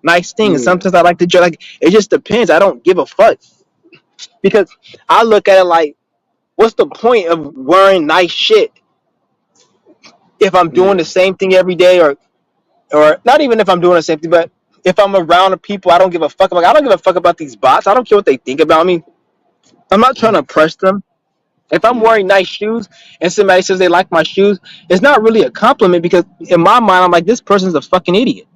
nice things. yeah, Sometimes I like to just like it just depends. I don't give a fuck because I look at it like, what's the point of wearing nice shit if I'm doing yeah, the same thing every day, or not even if I'm doing the same thing, but if I'm around the people I don't give a fuck about. I don't give a fuck about these bots. I don't care what they think about me. I'm not trying to impress them. If I'm yeah, wearing nice shoes and somebody says they like my shoes, it's not really a compliment because in my mind I'm like, this person's a fucking idiot.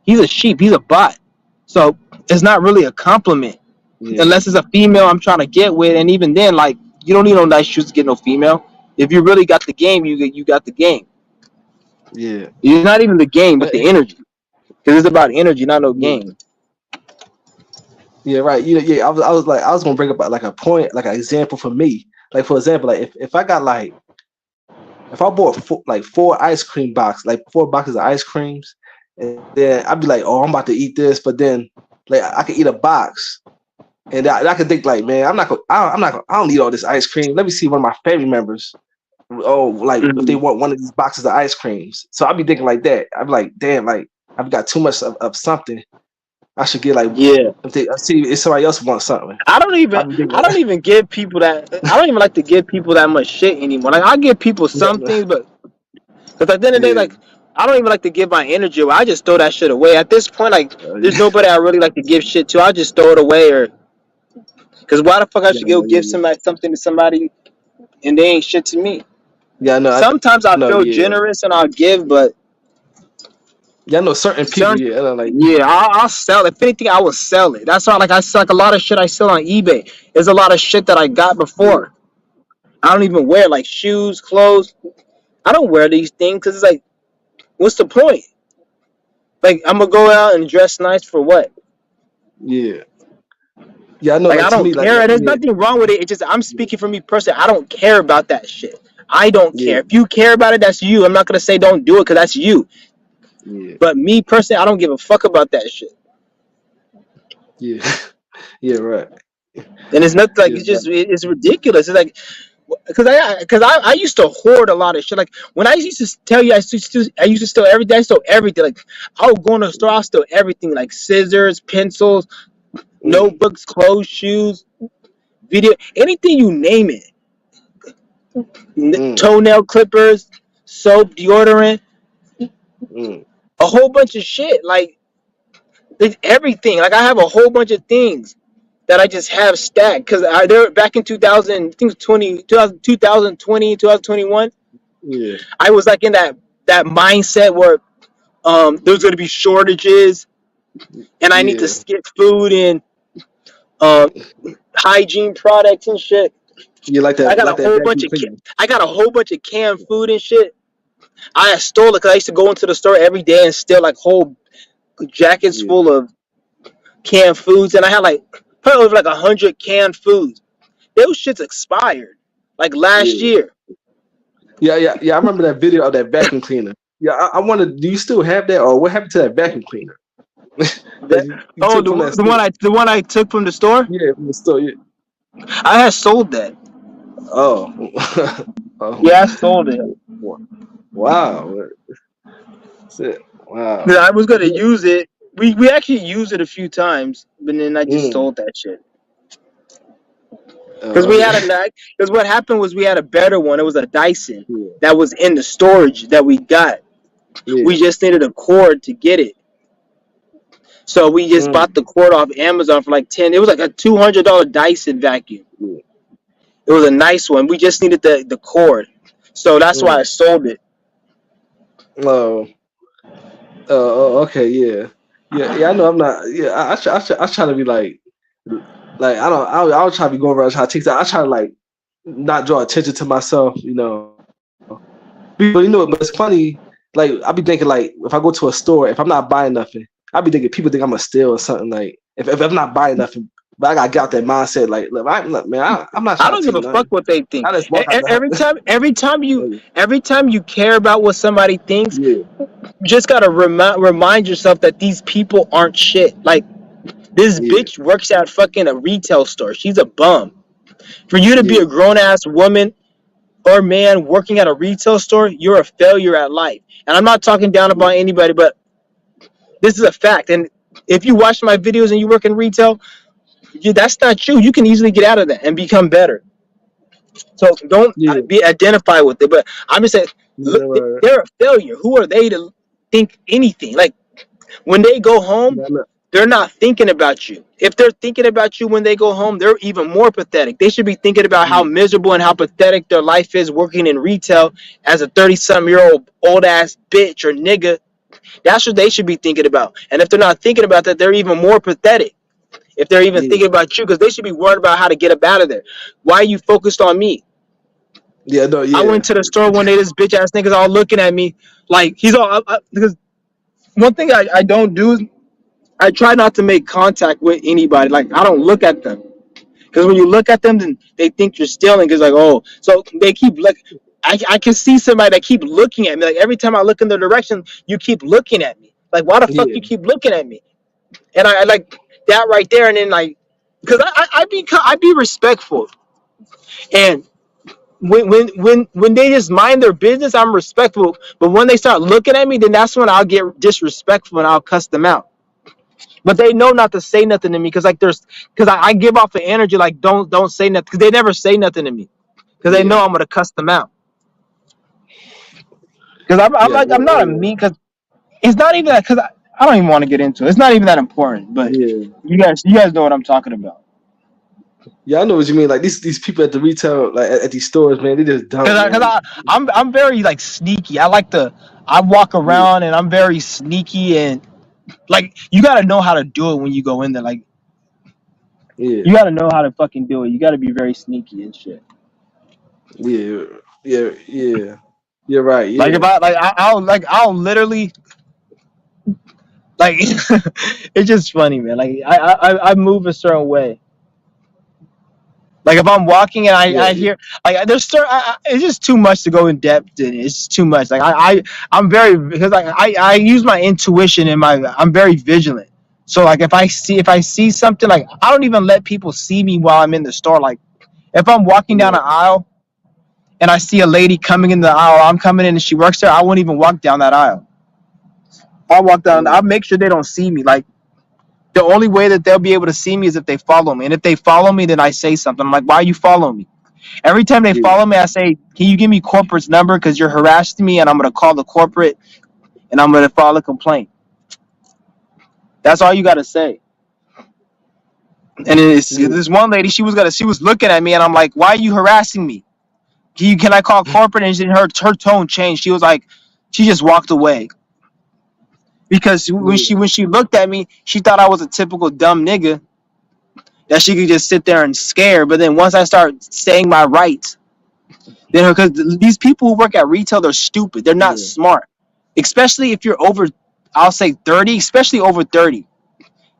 He's a sheep. He's a bot. So it's not really a compliment yeah, unless it's a female I'm trying to get with, and even then, like, you don't need no nice shoes to get no female. If you really got the game, you got the game. yeah. It's not even the game, but But the energy. Because it's about energy, not no yeah, game. yeah, right. Yeah. I was gonna bring up like a point, like an example for me. Like for example, like if I got like if I bought like four ice cream box, like four boxes of ice creams, and then I'd be like, oh, I'm about to eat this, but then like I could eat a box, and I could think like, man, I'm not gonna, I don't need all this ice cream. Let me see one of my family members. Oh, like if they Mm-hmm. want one of these boxes of ice creams, so I'd be thinking like that. I'd be like, damn, like I've got too much of something. I should get like Yeah. if they see if somebody else wants something. I don't even I'd be thinking I like, don't even give people that I don't even like to give people that much shit anymore. Like I give people yeah, some things, but because at the end of the day, yeah, like I don't even like to give my energy away. I just throw that shit away. At this point, like there's yeah, nobody I really like to give shit to. I just throw it away, or because why the fuck I yeah, should no, go yeah, give yeah, somebody something to somebody and they ain't shit to me. yeah. No, Sometimes I no, feel yeah, generous and I'll give, but yeah. I know certain people. certain Yeah, I know, like, yeah, I'll sell it. If anything, I will sell it. That's why, like I sell like a lot of shit I sell on eBay. There's a lot of shit that I got yeah, before. I don't even wear like shoes, clothes. I don't wear these things because it's like, what's the point? Like I'm gonna go out and dress nice for what? yeah, yeah. I know, Like like I to don't me, care. There's yeah, nothing wrong with it. It's just I'm yeah, speaking for me personally. I don't care about that shit. I don't yeah, care. If you care about it, that's you. I'm not gonna say don't do it because that's you. yeah, But me personally, I don't give a fuck about that shit. yeah, yeah. Right. And it's nothing like Yeah, it's just it's ridiculous. It's like because I used to hoard a lot of shit. Like when I used to tell you I used to steal everything. I stole everything. Like I would go in the store, I steal everything, like scissors, pencils, mm, notebooks, clothes, shoes, video, anything you name it. mm, Toenail clippers, soap, deodorant, mm, a whole bunch of shit. Like it's everything. Like I have a whole bunch of things that I just have stacked because they're back in 2000, I think 2020, 2021. yeah, I was like in that mindset where there's going to be shortages and I need to yeah, skip food and um, hygiene products and shit. You I got a like that whole bunch vacuum of cleaner. I got a whole bunch of canned food and shit. I had stole it because I used to go into the store every day and steal like whole jackets Yeah, full of canned foods, and I had like probably over like 100 canned foods. Those shits expired like last yeah, year. yeah. I remember that video of that vacuum cleaner. Yeah, I wonder, do you still have that, or what happened to that vacuum cleaner that That, you oh, took from that store? the one I took from the store. Yeah, from the store. Yeah. I had sold that. Oh, oh, Yeah, I sold it. wow. Shit. Wow. 'Cause I was gonna use it. We actually used it a few times, but then I just Mm. sold that shit. Because we had Okay. a because what happened was we had a better one. It was a Dyson Yeah. that was in the storage that we got. We Yeah. just needed a cord to get it. So we just bought Mm. the cord off Amazon for like 10. It was like a $200 Dyson vacuum. Yeah. It was a nice one. We just needed the cord. So that's why I Mm. sold it. Oh. Okay. Yeah. Yeah. Yeah. I know. I'm not. Yeah. I try to be like I was trying to be going around trying to take that. I try to like not draw attention to myself. You know. But you know. But it's funny. Like I be thinking like if I go to a store, if I'm not buying nothing, I be thinking people think I'm gonna steal or something. Like if I'm not buying nothing, but I gotta get out that mindset. Like, look, look man, I'm not I trying don't to give take a fuck nothing. what they think. I just walk out the Every house. time, every time you care about what somebody thinks, Yeah. you just gotta remind yourself that these people aren't shit. Like this Yeah. bitch works at fucking a retail store. She's a bum. For you to be Yeah. a grown ass woman or man working at a retail store, you're a failure at life. And I'm not talking down Yeah. about anybody, but this is a fact. And if you watch my videos and you work in retail, that's not you. You can easily get out of that and become better. So don't Yeah. be identify with it. But I'm just saying, look, Yeah. Right. they're a failure. Who are they to think anything? Like when they go home, Yeah. No. they're not thinking about you. If they're thinking about you when they go home, they're even more pathetic. They should be thinking about how Yeah. miserable and how pathetic their life is working in retail as a 30-something-year-old old ass bitch or nigga. That's what they should be thinking about. And if they're not thinking about that, they're even more pathetic. If they're even Yeah. thinking about you, because they should be worried about how to get up out of there. Why are you focused on me? Yeah. No. I Yeah. went to the store one day. This bitch ass niggas all looking at me like he's all because one thing I don't do is I try not to make contact with anybody. Like I don't look at them because when you look at them, then they think you're stealing. Because like oh, so they keep look. I can see somebody that keep looking at me. Like every time I look in their direction, you keep looking at me. Like why the fuck Yeah. you keep looking at me? And I like that right there. And then like because I be respectful and when they just mind their business, I'm respectful. But when they start looking at me, then that's when I'll get disrespectful and I'll cuss them out. But they know not to say nothing to me because like there's because I give off the energy like don't say nothing because they never say nothing to me because they Yeah. know I'm gonna cuss them out. Because I'm Yeah. like I'm not a mean because it's not even that because I don't even want to get into it. It's not even that important. But Yeah. you guys know what I'm talking about. Yeah. I know what you mean. Like these people at the retail, like at these stores, man, they just dumb, Because man. I'm very like sneaky. I walk Yeah. around and I'm very sneaky and like you got to know how to do it when you go in there. Like Yeah. you got to know how to fucking do it. You got to be very sneaky and shit. Yeah. Yeah. Yeah. You're right. Like if Yeah. I'll literally like it's just funny, man. Like I move a certain way. Like if I'm walking and Yeah. I hear like there's certain it's just too much to go in depth in. It's just too much. Like I'm very because like I use my intuition and I'm very vigilant. So like if I see something like I don't even let people see me while I'm in the store. Like if I'm walking down Yeah. an aisle and I see a lady coming in the aisle, I'm coming in and she works there, I won't even walk down that aisle. I'll walk down. Mm. I'll make sure they don't see me. Like the only way that they'll be able to see me is if they follow me. And if they follow me, then I say something. I'm like, why are you following me? Every time they Yeah. follow me, I say, can you give me corporate's number? Because you're harassing me and I'm going to call the corporate and I'm going to file a complaint. That's all you got to say. And it's, Yeah. this one lady, she was looking at me and I'm like, why are you harassing me? Can I call corporate? And her tone changed. She was like, she just walked away. Because Yeah. when she looked at me, she thought I was a typical dumb nigga. that she could just sit there and scare. But then once I start saying my rights, then because these people who work at retail, they're stupid. They're not Yeah, smart, especially if you're over, I'll say 30, especially over 30,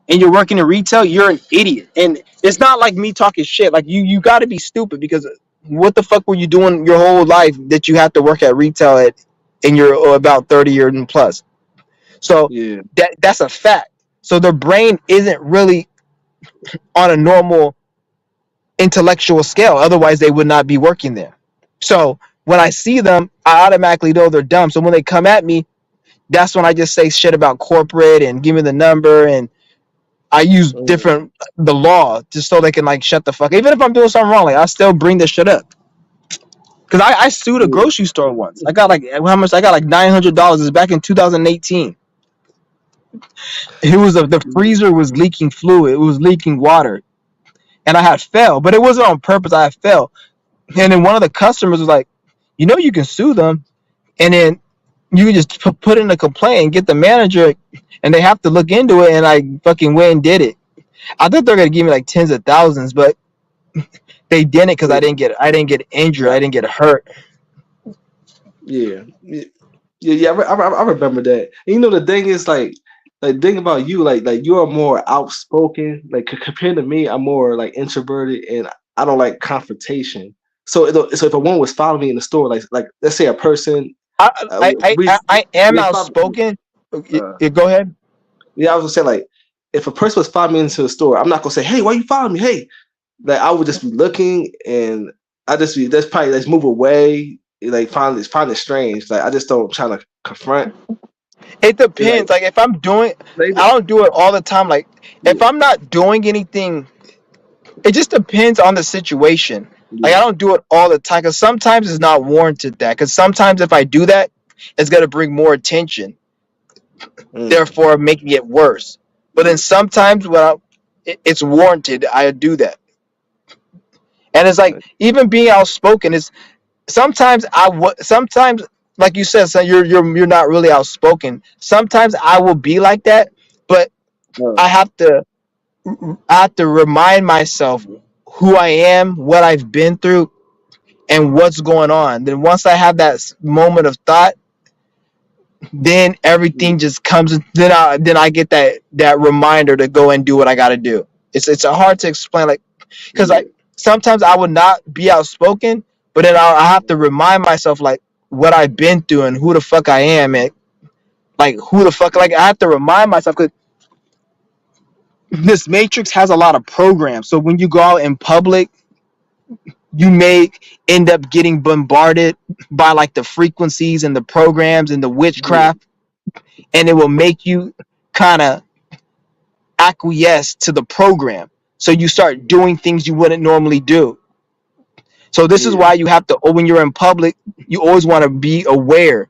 and you're working in retail. You're an idiot, and it's not like me talking shit. Like you got to be stupid because what the fuck were you doing your whole life that you have to work at retail at, and you're about 30 or plus? So yeah, that's a fact. So their brain isn't really on a normal intellectual scale. Otherwise, they would not be working there. So when I see them, I automatically know they're dumb. So when they come at me, that's when I just say shit about corporate and give me the number, and I use mm, different the law just so they can like shut the fuck. Even if I'm doing something wrong, like I still bring this shit up. Cause I sued a yeah, grocery store once. I got like how much? I got like $900. It's back in 2018. It was the yeah, freezer was leaking fluid. It was leaking water, and I had fell, but it wasn't on purpose. I had fell, and then one of the customers was like, you can sue them, and then you can just put in a complaint and get the manager, and they have to look into it. And I fucking went and did it. I thought they're gonna give me like tens of thousands, but they didn't because yeah, I didn't get injured. I didn't get hurt. yeah, yeah. Yeah, I remember that. And you know, the thing is, like, thing about you, like you're more outspoken. Like, compared to me, I'm more like introverted, and I don't like confrontation. So if a woman was following me in the store, like let's say a person, I I I, we I I am they follow. outspoken. Uh, Go ahead. yeah, I was gonna say, like, if a person was following me into the store, I'm not gonna say, "Hey, why you following me?" Hey, like, I would just be looking, and I just be that's probably let's move away. Like, find it strange. Like, I just don't try to confront. It Like, depends. Like if I'm doing, like, I don't do it all the time. Like if yeah, I'm not doing anything, it just depends on the situation. Like I yeah, don't do it all the time because sometimes it's not warranted that. Because sometimes if I do that, it's gonna bring more attention, mm, therefore making it worse. But then sometimes it's warranted, I do that. And it's like like, even being outspoken is sometimes sometimes like you said, so you're not really outspoken. Sometimes I will be like that, but I uh, have to I have to remind myself who I am, what I've been through, and what's going on. Then once I have that moment of thought, then everything yeah, just comes. Then I get that reminder to go and do what I got to do. It's hard to explain, like because yeah, like sometimes I would not be outspoken, but then I have to remind myself like what I've been through and who the fuck I am, and like who the fuck, like I have to remind myself because this matrix has a lot of programs. So when you go out in public, you may end up getting bombarded by like the frequencies and the programs and the yeah, witchcraft, and it will make you kind of acquiesce to the program. So you start doing things you wouldn't normally do. So this is yeah, why you have to, when you're in public, you always want to be aware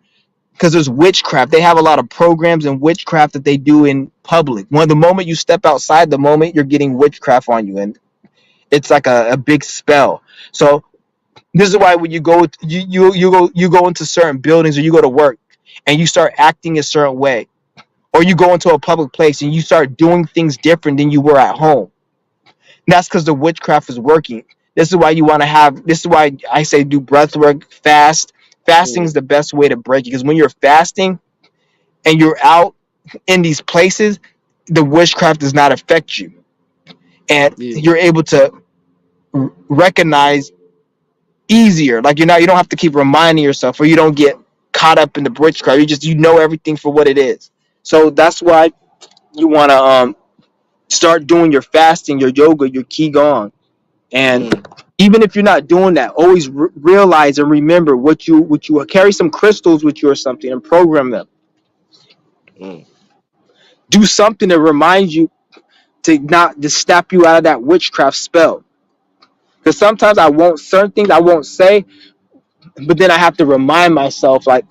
because there's witchcraft. They have a lot of programs and witchcraft that they do in public. When the moment you step outside, the moment you're getting witchcraft on you, and it's like a big spell. So this is why when you go into certain buildings or you go to work and you start acting a certain way, or you go into a public place and you start doing things different than you were at home. And that's because the witchcraft is working. This is why you want to have. This is why I say do breath work, fast. Fasting mm, is the best way to break it because when you're fasting and you're out in these places, the witchcraft does not affect you, and yeah, you're able to recognize easier. Like you don't have to keep reminding yourself, or you don't get caught up in the witchcraft. You know everything for what it is. So that's why you want to start doing your fasting, your yoga, your qigong, and mm, even if you're not doing that, always realize and remember what you carry some crystals with you or something and program them. mm, Do something to remind you to not to snap you out of that witchcraft spell. Because sometimes I won't certain things I won't say, but then I have to remind myself like,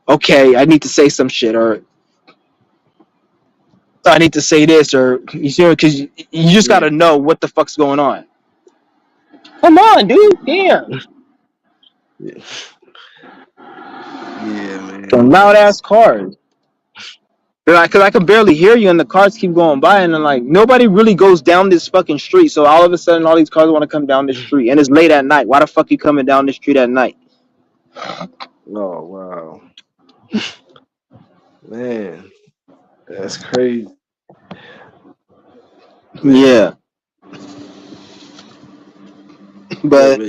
okay, I need to say some shit, or I need to say this, or you see, because you just got yeah, to know what the fuck's going on. Come on, dude. Damn. yeah, yeah, Some man. loud ass cars. like, cause I can barely hear you, and the cars keep going by, and then like nobody really goes down this fucking street. So all of a sudden, all these cars want to come down this street, and it's late at night. Why the fuck you coming down the street at night? Oh wow, man, that's crazy, man. Yeah, but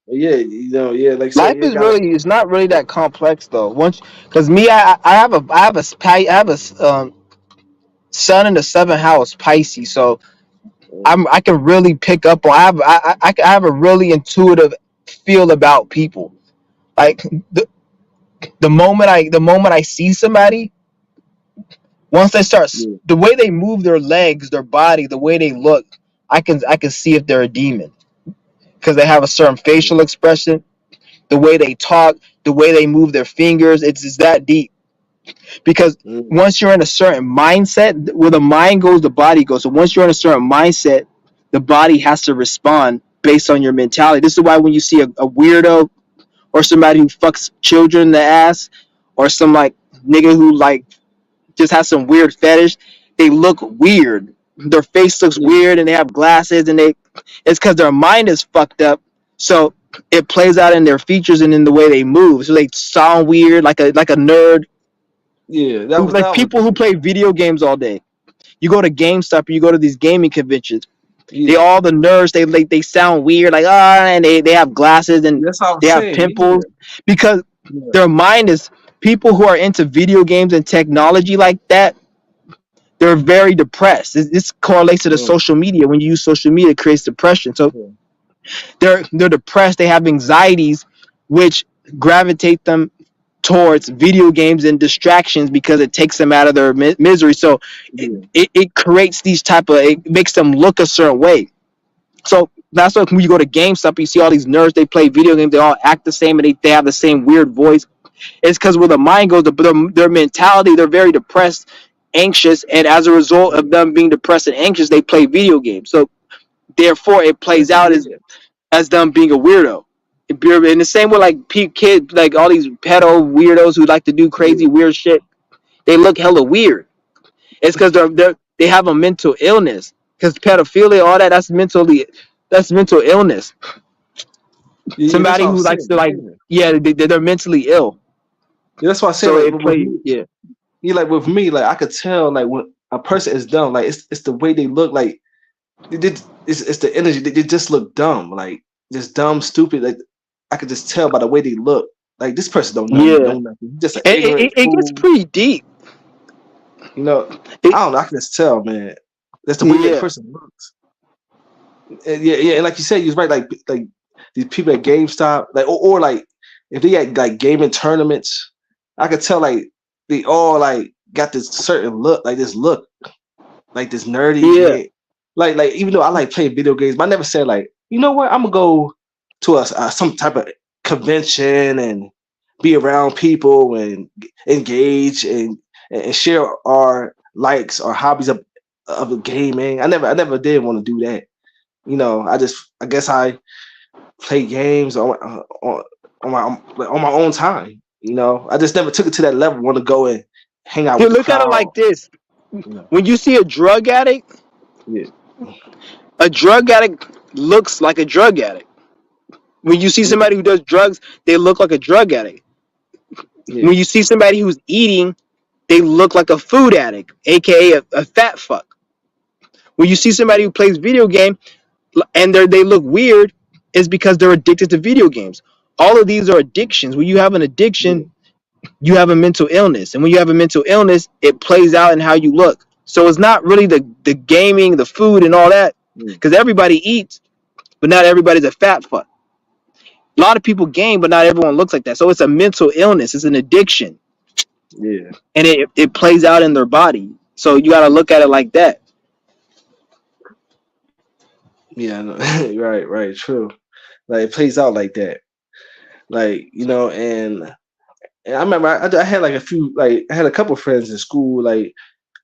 Yeah, you know, yeah, like I said, life you is gotta. really it's not really that complex though. Once, cause me, I have a sun in the seventh house Pisces, so I can really pick up on. I have a really intuitive feel about people. Like the the moment I see somebody, once they start Yeah, the way they move their legs, their body, the way they look, I can see if they're a demon because they have a certain yeah, facial expression, the way they talk, the way they move their fingers. It's that deep because mm, once you're in a certain mindset, where the mind goes, the body goes. So once you're in a certain mindset, the body has to respond based on your mentality. This is why when you see a weirdo or somebody who fucks children in the ass or some like nigga who like just has some weird fetish, they look weird. Their face looks yeah, weird and they have glasses and they it's because their mind is fucked up. So it plays out in their features and in the way they move. So they sound weird, like a nerd. yeah. Who like That was people who play video games all day. You go to GameStop or you go to these gaming conventions. They yeah. all the nerds. They sound weird, like and they have glasses and That's what I they was have saying. pimples Yeah, because yeah, their mind is people who are into video games and technology like that. They're very depressed. This correlates to the mm, social media. When you use social media, it creates depression. So yeah, they're depressed. They have anxieties, which gravitate them towards video games and distractions because it takes them out of their misery. So yeah, it creates these type of it makes them look a certain way. So that's why when you go to GameStop, you see all these nerds. They play video games. They all act the same, and they have the same weird voice. It's because where the mind goes, their mentality, they're very depressed, anxious, and as a result of yeah. them being depressed and anxious, they play video games. So therefore, it plays out Yeah, as them being a weirdo. In the same way, like kids, like all these pedo weirdos who like to do crazy yeah, weird shit, they look hella weird. It's because they have a mental illness. Because pedophilia, all that, that's mental illness. yeah. That's Somebody what I who was likes saying. to like, Yeah, yeah, they're mentally ill. yeah. That's why I say So like it with plays, me, yeah, yeah, like with me, like I could tell like when a person is dumb, like it's the way they look, like it's the energy. They just look dumb, like just dumb, stupid. Like I could just tell by the way they look. Like this person don't yeah. know nothing. He's just an It, ignorant it gets fool. pretty deep. You know, It, I don't know. I can just tell, man. That's the way that yeah, person looks. And yeah, yeah. And like you said, you're right. Like these people at GameStop, like or like if they had like gaming tournaments, I could tell like they all like got this certain look, like this look, like this nerdy yeah, head. Like even though I like playing video games, but I never said like, you know what, I'm gonna go to some type of convention and be around people and engage and share our likes or hobbies of the gaming. I never did want to do that. You know, I guess I play games on my own time. You know, I just never took it to that level. Want to go and hang out with dude, the look at it crowd. like this. You know, When you see yeah, a drug addict looks like a drug addict. When you see yeah, somebody who does drugs, they look like a drug addict. yeah, When you see somebody who's eating, they look like a food addict, aka a fat fuck. When you see somebody who plays video game and they look weird, is because they're addicted to video games. All of these are addictions. When you have an yeah, addiction, you have a mental illness, and when you have a mental illness, it plays out in how you look. So it's not really the gaming, the food, and all that, yeah, because everybody eats, but not everybody's a fat fuck. A lot of people game, but not everyone looks like that. So it's a mental illness. It's an addiction, yeah. and it plays out in their body. So you got to look at it like that. Yeah, I know. Right, right, true. Like it plays out like that. Like, you know, and I remember I had like a few like I had a couple friends in school like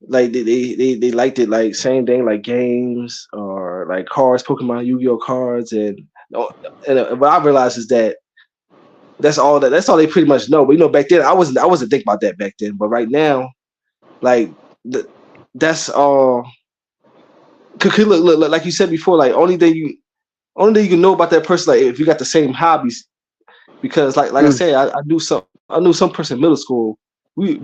they liked it like same thing like games or like cards, Pokemon, Yu-Gi-Oh cards oh, and what I realized is that that's all they pretty much know. But you know, back then I wasn't thinking about that back then. But right now, like th- that's all. Look, like you said before, like only thing you can know about that person, like if you got the same hobbies. Because like I Mm. said, I knew some person in middle school. We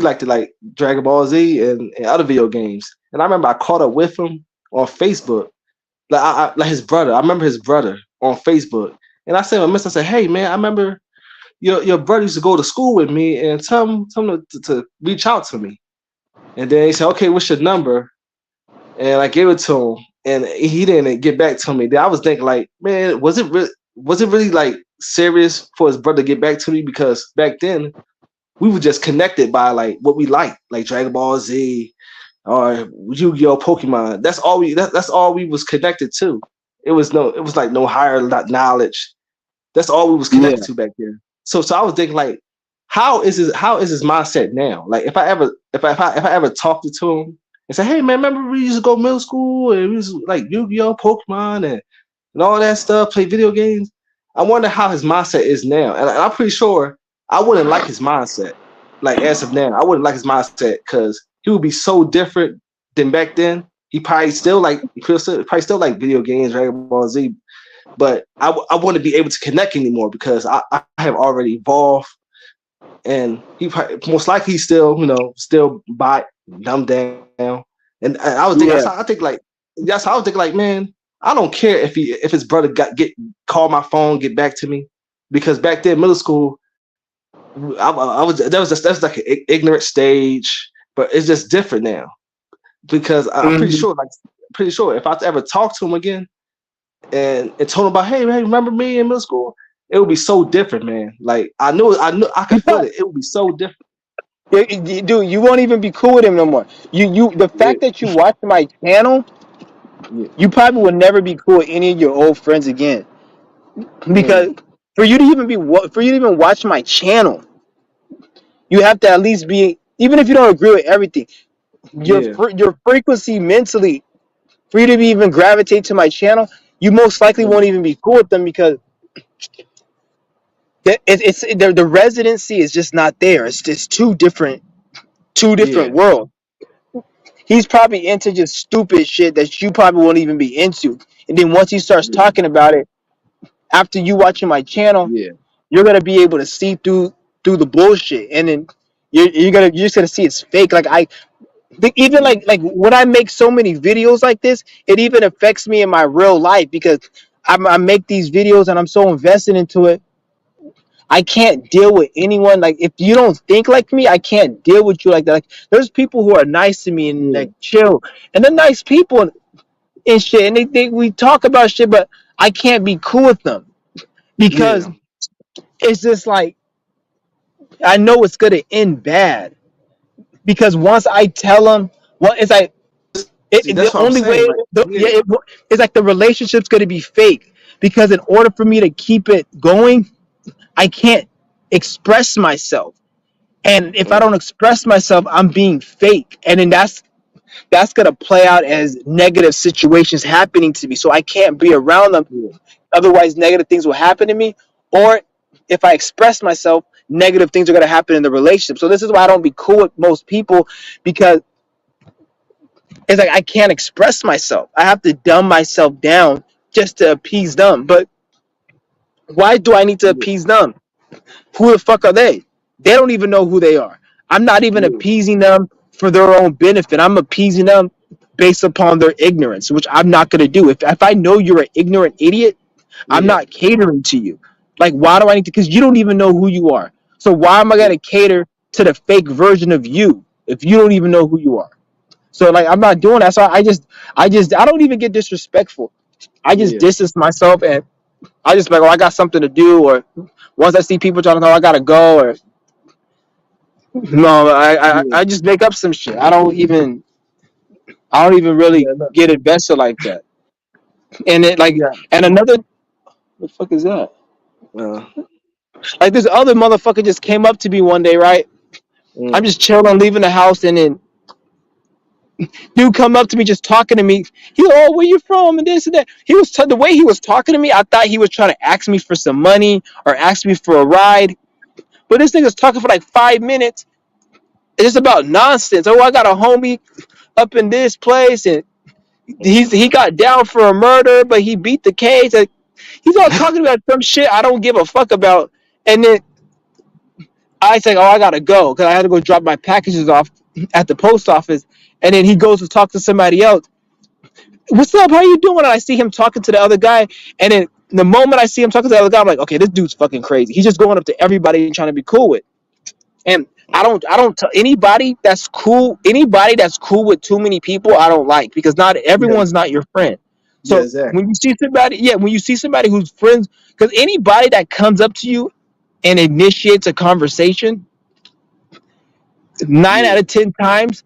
like to like Dragon Ball Z and other video games. And I remember I caught up with him on Facebook. Like his brother. I remember his brother on Facebook. And I said, I said, hey man, I remember your brother used to go to school with me and tell him to reach out to me. And then he said, okay, what's your number? And I gave it to him, and he didn't get back to me. Then I was thinking, like, man, was it really like serious for his brother to get back to me? Because back then we were just connected by like what we like Dragon Ball Z or Yu-Gi-Oh, Pokemon. That's all we was connected to. It was like no higher knowledge. That's all we was connected Yeah. to back then. So I was thinking like, how is his mindset now? Like if I ever talked to him and say, hey man, remember we used to go to middle school and we used to like Yu-Gi-Oh, Pokemon and all that stuff, play video games. I wonder how his mindset is now. And I'm pretty sure I wouldn't like his mindset. Like as of now, I wouldn't like his mindset because he would be so different than back then. He probably still like video games, Dragon Ball Z, but I wouldn't be able to connect anymore because I have already evolved, and he probably, most likely still bite dumb down. And I was thinking, Yeah. that's how I was thinking like, man, I don't care if his brother call my phone, get back to me, because back then middle school, I was that was like an ignorant stage, but it's just different now because I'm Mhm. pretty sure if I ever talk to him again and told him about, hey, remember me in middle school? It would be so different, man. Like I knew I could You feel probably, it. It would be so different. dude, you won't even be cool with him no more. The Yeah, fact that you watch my channel, yeah, you probably will never be cool with any of your old friends again. Because mm, for you to even watch my channel, you have to at least be, even if you don't agree with everything, yeah, your frequency mentally for you to be even gravitate to my channel, you most likely mm, won't even be cool with them because the residency is just not there. It's just two yeah, different worlds. He's probably into just stupid shit that you probably won't even be into. And then once he starts yeah, talking about it, after you watching my channel, yeah, you're gonna be able to see through the bullshit, and then you're just gonna see it's fake. Like I think even yeah, like when I make so many videos like this, it even affects me in my real life because I make these videos and I'm so invested into it. I can't deal with anyone like if you don't think like me, I can't deal with you like that. Like there's people who are nice to me and yeah, like chill, and they're nice people and shit, and they we talk about shit, but I can't be cool with them because yeah. it's just like I know it's gonna end bad because once I tell them, well, it's like See, the that's what I'm only way, saying. Like, yeah, it's like the relationship's gonna be fake because in order for me to keep it going, I can't express myself. And if I mm, don't express myself, I'm being fake. And then that's gonna play out as negative situations happening to me. So I can't be around them. yeah, Otherwise, negative things will happen to me. Or if I express myself, negative things are gonna happen in the relationship. So this is why I don't be cool with most people because it's like I can't express myself. I have to dumb myself down just to appease them. But why do I need to yeah, appease them? Who the fuck are they? They don't even know who they are. I'm not even yeah, appeasing them for their own benefit. I'm appeasing them based upon their ignorance, which I'm not going to do. If I know you're an ignorant idiot, I'm yeah, not catering to you. Like, why do I need to? Because you don't even know who you are. So why am I going yeah, to cater to the fake version of you if you don't even know who you are? So like, I'm not doing that. So I don't even get disrespectful. I just yeah, distance myself and I just like, oh, I got something to do, or once I see people trying to go, I gotta go, or no, yeah, I just make up some shit. I don't even really yeah, no, get invested like that. And it like yeah, and another what the fuck is that? uh, Like this other motherfucker just came up to me one day, right? I'm mm, just chilling, leaving the house, and then dude come up to me just talking to me. He like, oh, where you from and this and that. The way he was talking to me, I thought he was trying to ask me for some money or ask me for a ride. But this nigga's talking for like 5 minutes It's just about nonsense. Oh, I got a homie up in this place, and he got down for a murder, but he beat the case. Like, he's all talking about some shit I don't give a fuck about, and then I say, "Oh, I gotta go because I had to go drop my packages off at the post office." And then he goes to talk to somebody else. What's up? How you doing? And I see him talking to the other guy, and then the moment I see him talking to the other guy, I'm like, okay, this dude's fucking crazy. He's just going up to everybody and trying to be cool with. And I don't tell anybody that's cool with too many people, I don't like, because not Yeah, everyone's not your friend. yeah, So exactly. when you see somebody, yeah, when you see somebody who's friends, because anybody that comes up to you and initiates a conversation, 9 out Yeah, of 10 times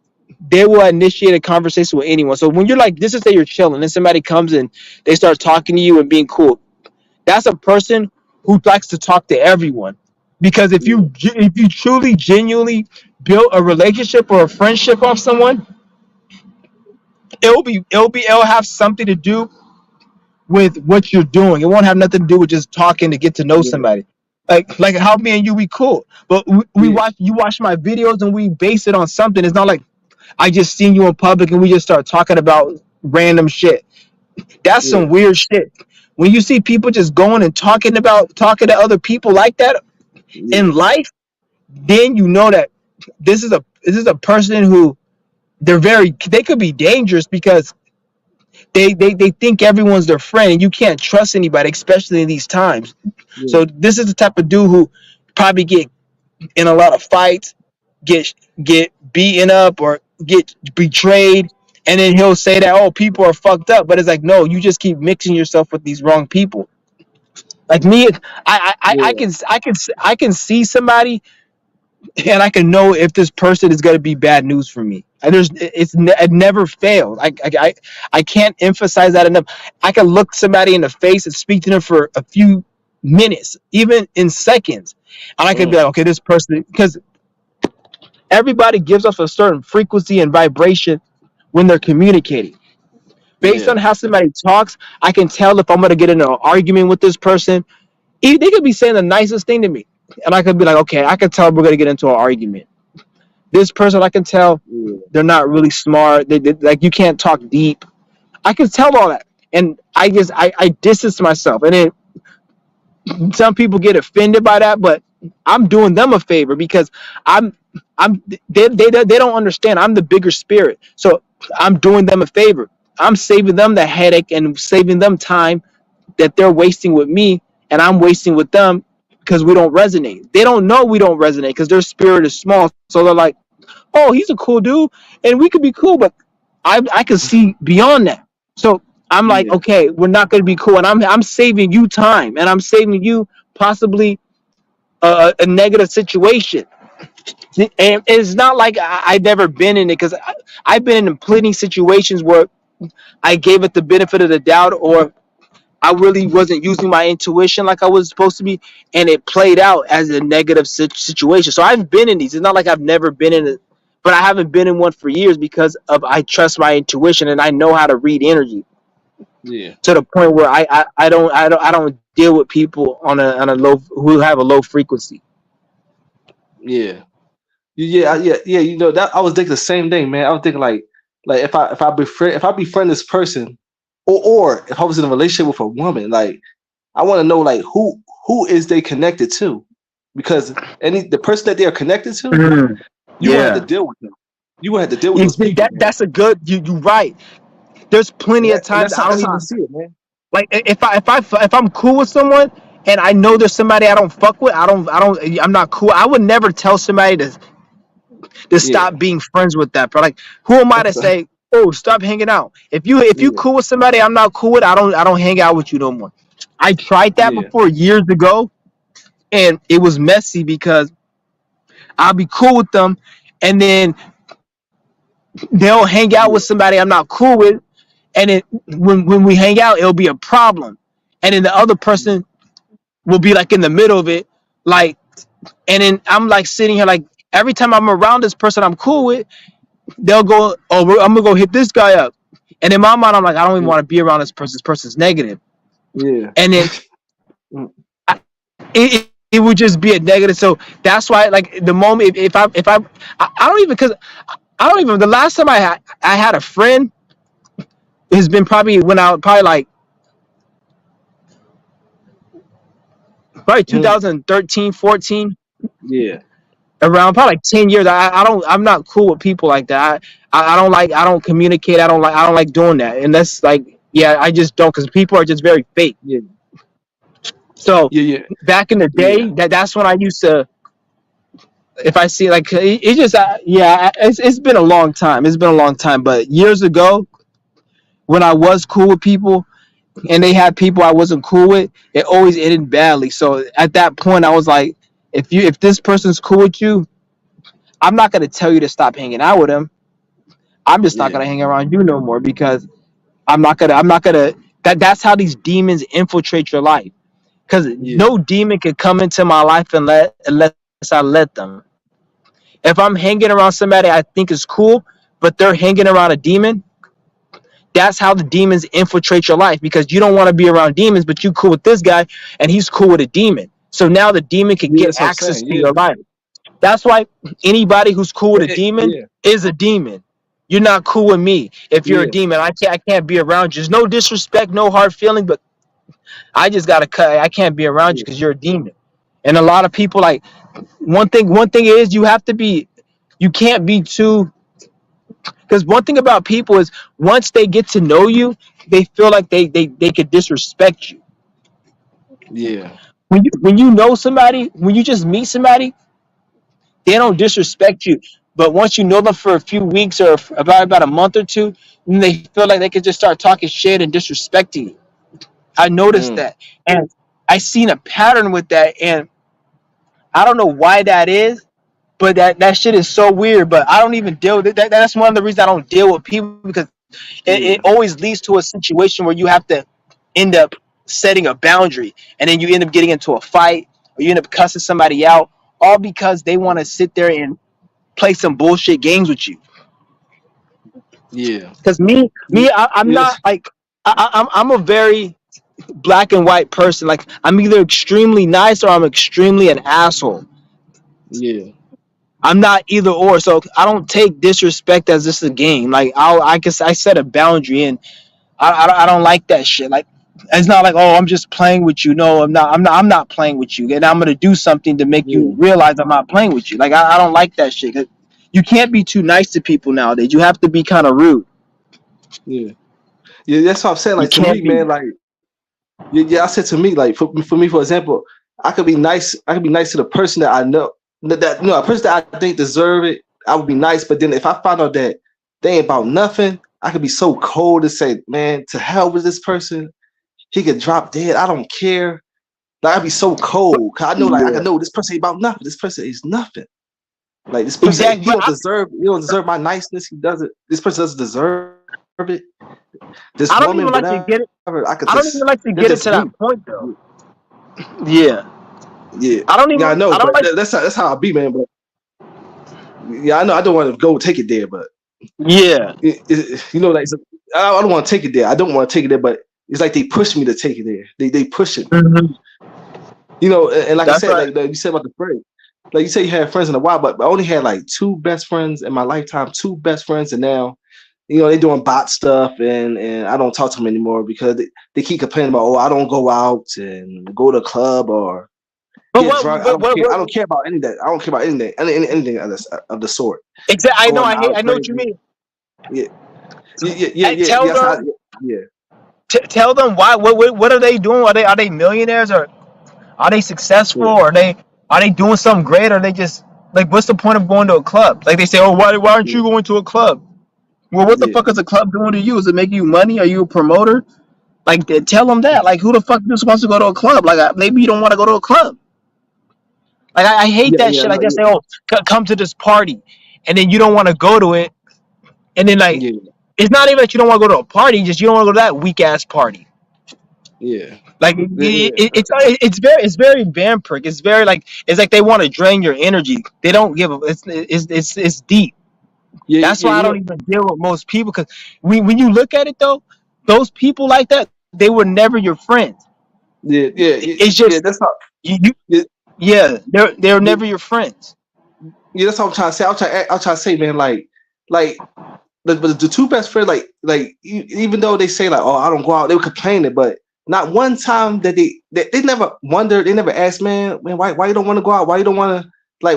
they will initiate a conversation with anyone. So when you're like, this is say you're chilling, and somebody comes and they start talking to you and being cool, that's a person who likes to talk to everyone. Because yeah, if you truly genuinely build a relationship or a friendship off someone, it'll have something to do with what you're doing. It won't have nothing to do with just talking to get to know yeah, somebody. Like how me and you, we cool, but we yeah, watch you watch my videos and we base it on something. It's not like I just seen you in public and we just start talking about random shit. That's yeah, some weird shit. When you see people just going and talking to other people like that in yeah, life, then you know that this is a person who they could be dangerous because they think everyone's their friend and you can't trust anybody, especially in these times. yeah, So this is the type of dude who probably get in a lot of fights, get get beaten up or get betrayed, and then he'll say that, oh, people are fucked up, but it's like, no, you just keep mixing yourself with these wrong people. Like me, yeah, I can see somebody and I can know if this person is going to be bad news for me. And it never fails. I can't emphasize that enough. I can look somebody in the face and speak to them for a few minutes, even in seconds, and I can be mm, like, okay, this person, because everybody gives off a certain frequency and vibration when they're communicating. Based yeah, on how somebody talks, I can tell if I'm going to get into an argument with this person. They could be saying the nicest thing to me, and I could be like, okay, I can tell we're going to get into an argument. This person, I can tell yeah, they're not really smart. Like, you can't talk deep. I can tell all that, and I distance myself. And then some people get offended by that, but I'm doing them a favor because I'm I'm they don't understand. I'm the bigger spirit, so I'm doing them a favor. I'm saving them the headache and saving them time that they're wasting with me, and I'm wasting with them because we don't resonate. They don't know we don't resonate because their spirit is small. So they're like, oh, he's a cool dude, and we could be cool, but I can see beyond that. So I'm like, yeah, okay, we're not going to be cool, and I'm saving you time, and I'm saving you possibly a negative situation. And it's not like I've never been in it because I've been in plenty situations where I gave it the benefit of the doubt, or I really wasn't using my intuition like I was supposed to be, and it played out as a negative situation. So I've been in these. It's not like I've never been in it, but I haven't been in one for years because of I trust my intuition and I know how to read energy yeah, to the point where I don't deal with people on a low who have a low frequency. yeah. Yeah, yeah, yeah. You know that I was thinking the same thing, man. I was thinking like if I befriend this person, or if I was in a relationship with a woman, like I want to know like who is they connected to, because the person that they are connected to, Mm, you will have to yeah, deal with them. You will have to deal with those people, man. that's a good. You right. There's plenty of And times I don't that's how I even see it, man. like if I'm cool with someone and I know there's somebody I don't fuck with, I'm not cool. I would never tell somebody to Yeah, stop being friends with that. But like, who am I to say, oh, stop hanging out? If you yeah, cool with somebody I'm not cool with, I don't hang out with you no more. I tried that yeah, before years ago, and it was messy because I'll be cool with them, and then they'll hang out with yeah, somebody I'm not cool with, and it when we hang out, it'll be a problem, and then the other person will be like in the middle of it, like, and then I'm like sitting here like every time I'm around this person I'm cool with, they'll go, oh, I'm gonna go hit this guy up, and in my mind I'm like, I don't even yeah, want to be around this person. This person's negative, yeah. and then Mm, it it would just be a negative. So that's why, like the moment I don't even because I don't even the last time I had a friend has been probably when I probably like probably Mm, 2013, 14, yeah, around probably like 10 years. I'm not cool with people like that. I don't communicate. I don't like doing that. And that's like yeah, I just don't because people are just very fake. yeah, So yeah, yeah, back in the day, yeah, that's when I used to if I see like it just yeah, it's been a long time. It's been a long time, but years ago when I was cool with people and they had people I wasn't cool with, it always ended badly. So at that point, I was like, if this person's cool with you, I'm not gonna tell you to stop hanging out with him. I'm just not yeah, gonna hang around you no more because I'm not gonna that's how these demons infiltrate your life. Because yeah, no demon can come into my life unless I let them. If I'm hanging around somebody I think is cool, but they're hanging around a demon, that's how the demons infiltrate your life because you don't want to be around demons, but you cool with this guy and he's cool with a demon. So now the demon can yeah. get That's what I'm access saying. to Yeah, your life. That's why anybody who's cool with a demon yeah, is a demon. You're not cool with me if you're a yeah, demon. I can't be around you. There's no disrespect, no hard feeling, but I just gotta cut. I can't be around you yeah, because you're a demon. And a lot of people like one thing is you have to be you can't be too because one thing about people is once they get to know you, they feel like they could disrespect you. yeah, When you know somebody, when you just meet somebody, they don't disrespect you. But once you know them for a few weeks or about a month or two, then they feel like they could just start talking shit and disrespecting you. I noticed mm, that, and I seen a pattern with that, and I don't know why that is, but that shit is so weird. But I don't even deal with it. That's one of the reasons I don't deal with people because it yeah, always leads to a situation where you have to end up setting a boundary, and then you end up getting into a fight or you end up cussing somebody out, all because they want to sit there and play some bullshit games with you. yeah, Because yeah, I'm yeah. not like I'm a very black and white person. Like I'm either extremely nice or I'm extremely an asshole. Yeah, I'm not either or. So I don't take disrespect as just a game. Like I guess I set a boundary and I don't like that shit. Like it's not like oh I'm just playing with you. No, I'm not playing with you. And I'm gonna do something to make you yeah, realize I'm not playing with you. Like I don't like that shit. You can't be too nice to people nowadays. You have to be kind of rude. yeah, yeah. That's what I'm saying. You Like to me, can't be. man. Like yeah, yeah. I said to me, like for me, for example, I could be nice. I could be nice to the person that I know. That a person that I think deserve it. I would be nice. But then if I find out that they ain't about nothing, I could be so cold to say, man, to hell with this person. He could drop dead. I don't care. Like I'd be so cold. Cause I know, like I Yeah, know this person ain't about nothing. This person is nothing. Like this person, exactly. But he don't deserve my niceness. He doesn't. This person doesn't deserve it. This woman, I don't even whatever. like I to could get it. just, I don't even they're like to just get it weak. to that point Yeah, though. Yeah, yeah, I don't yeah. I even. know, I don't but like. that's how I be, man. But yeah, I know. I don't want to go take it there, but Yeah, you know, like I don't want to take it there. I don't want to take it there, but it's like they push me to take it there. They pushing me. hmm You know, and like I that's said, right. like you said about the friend, like you say you had friends in a while, but I only had like two best friends in my lifetime, two best friends, and now, you know, they doing bot stuff, and I don't talk to them anymore because they keep complaining about, oh, I don't go out and go to a club or But get drunk. I don't care. I what don't care about any of that. I don't care about anything, anything of the sort. exactly? I know. Going out I know what you crazy. mean. Yeah, yeah, yeah, I yeah. tell Yes, them. yeah, Tell them why. What are they doing? Are they millionaires or are they successful? yeah, Or are they doing something great? Or are they just like what's the point of going to a club? Like they say, oh why aren't yeah, you going to a club? Well, what the yeah, fuck is a club doing to you? Is it making you money? Are you a promoter? Like tell them that. Like who the fuck just wants to go to a club? Like maybe you don't want to go to a club. Like I hate yeah, that yeah, shit. no, Like they say, oh come to this party, and then you don't want to go to it, and then like yeah, it's not even that you don't want to go to a party, just you don't want to go to that weak ass party. yeah, Like yeah, yeah, it's very vampiric. It's very like it's like they want to drain your energy. They don't give a it's deep. yeah, That's yeah. why I You don't know, even deal with most people because when you look at it though, those people like that they were never your friends. yeah, yeah, It's yeah. just That's not. you Yeah, Yeah, they're never your friends. Yeah, that's what I'm trying to say. I'm trying to say, man, like the two best friends, even though they say like, oh, I don't go out, they were complaining, but not one time that they never wondered, they never asked, man, why you don't want to go out? Why you don't want to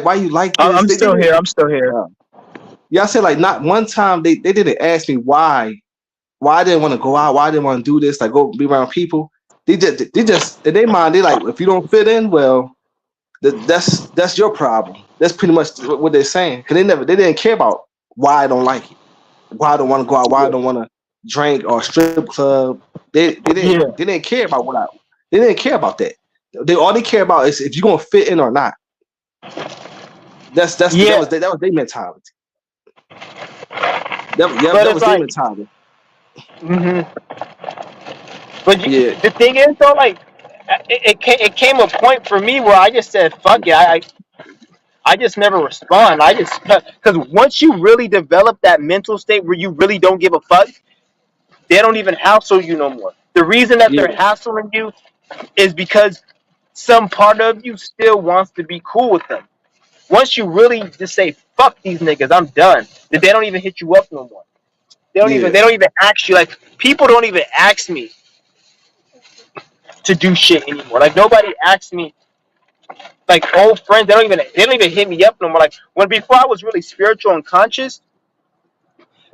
why you like this? I'm They still didn't. here. I'm still here. Yeah, I said like not one time they didn't ask me why I didn't want to go out, why I didn't want to do this, like go be around people. They just in their mind they like if you don't fit in, well, that's your problem. That's pretty much what they're saying. Cause they didn't care about why I don't like it, why I don't want to go out, why I don't want to drink or strip club. Yeah, They didn't care about they didn't care about that. They all they care about is if you're gonna fit in or not. yeah. That was their mentality. That But it's was their like, mentality. hmm but Yeah, the thing is though, like, it came a point for me where I just said, "Fuck it." I just never respond. I just because once you really develop that mental state where you really don't give a fuck, they don't even hassle you no more. The reason that they're yeah, hassling you is because some part of you still wants to be cool with them. Once you really just say fuck these niggas, I'm done. Then they don't even hit you up no more. They yeah, don't even ask you. Like, people don't even ask me to do shit anymore. Like, nobody asks me, like, old friends, they don't even hit me up no more. Like, when before I was really spiritual and conscious,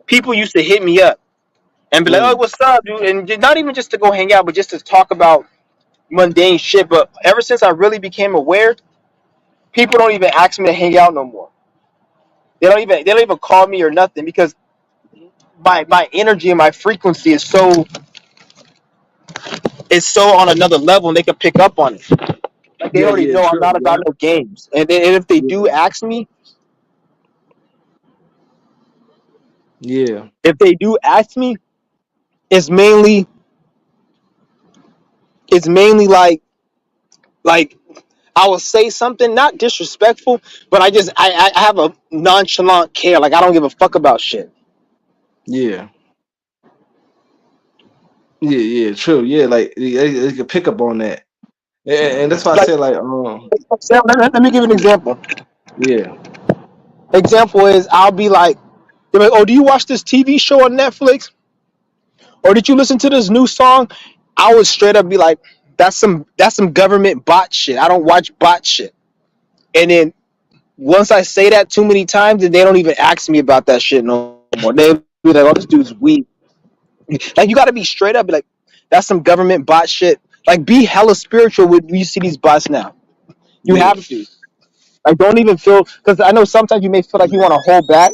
people used to hit me up and be like, "Oh, mm, what's up, dude?" And not even just to go hang out, but just to talk about mundane shit. But ever since I really became aware, people don't even ask me to hang out no more. They don't even call me or nothing because my energy and my frequency is so on another level, and they can pick up on it. Like, they yeah, already yeah, know I'm true, not about yeah, no games. And if they do yeah, ask me, yeah, if they do ask me, it's mainly it's mainly like I will say something not disrespectful, but I have a nonchalant care. Like, I don't give a fuck about shit. yeah, yeah, yeah, true, yeah, like they can pick up on that, and that's why I Like, said like, let me give you an example. yeah, Example is, I'll be like, they're like, "Oh, do you watch this TV show on Netflix? Or did you listen to this new song?" I would straight up be like, that's some government bot shit. I don't watch bot shit." And then once I say that too many times, then they don't even ask me about that shit no more. They be like, "Oh, this dude's weak." Like, you got to be straight up, be like, "That's some government bot shit." Like, be hella spiritual when you see these bots now. You yeah, have to. Like, don't even feel, because I know sometimes you may feel like you want to hold back.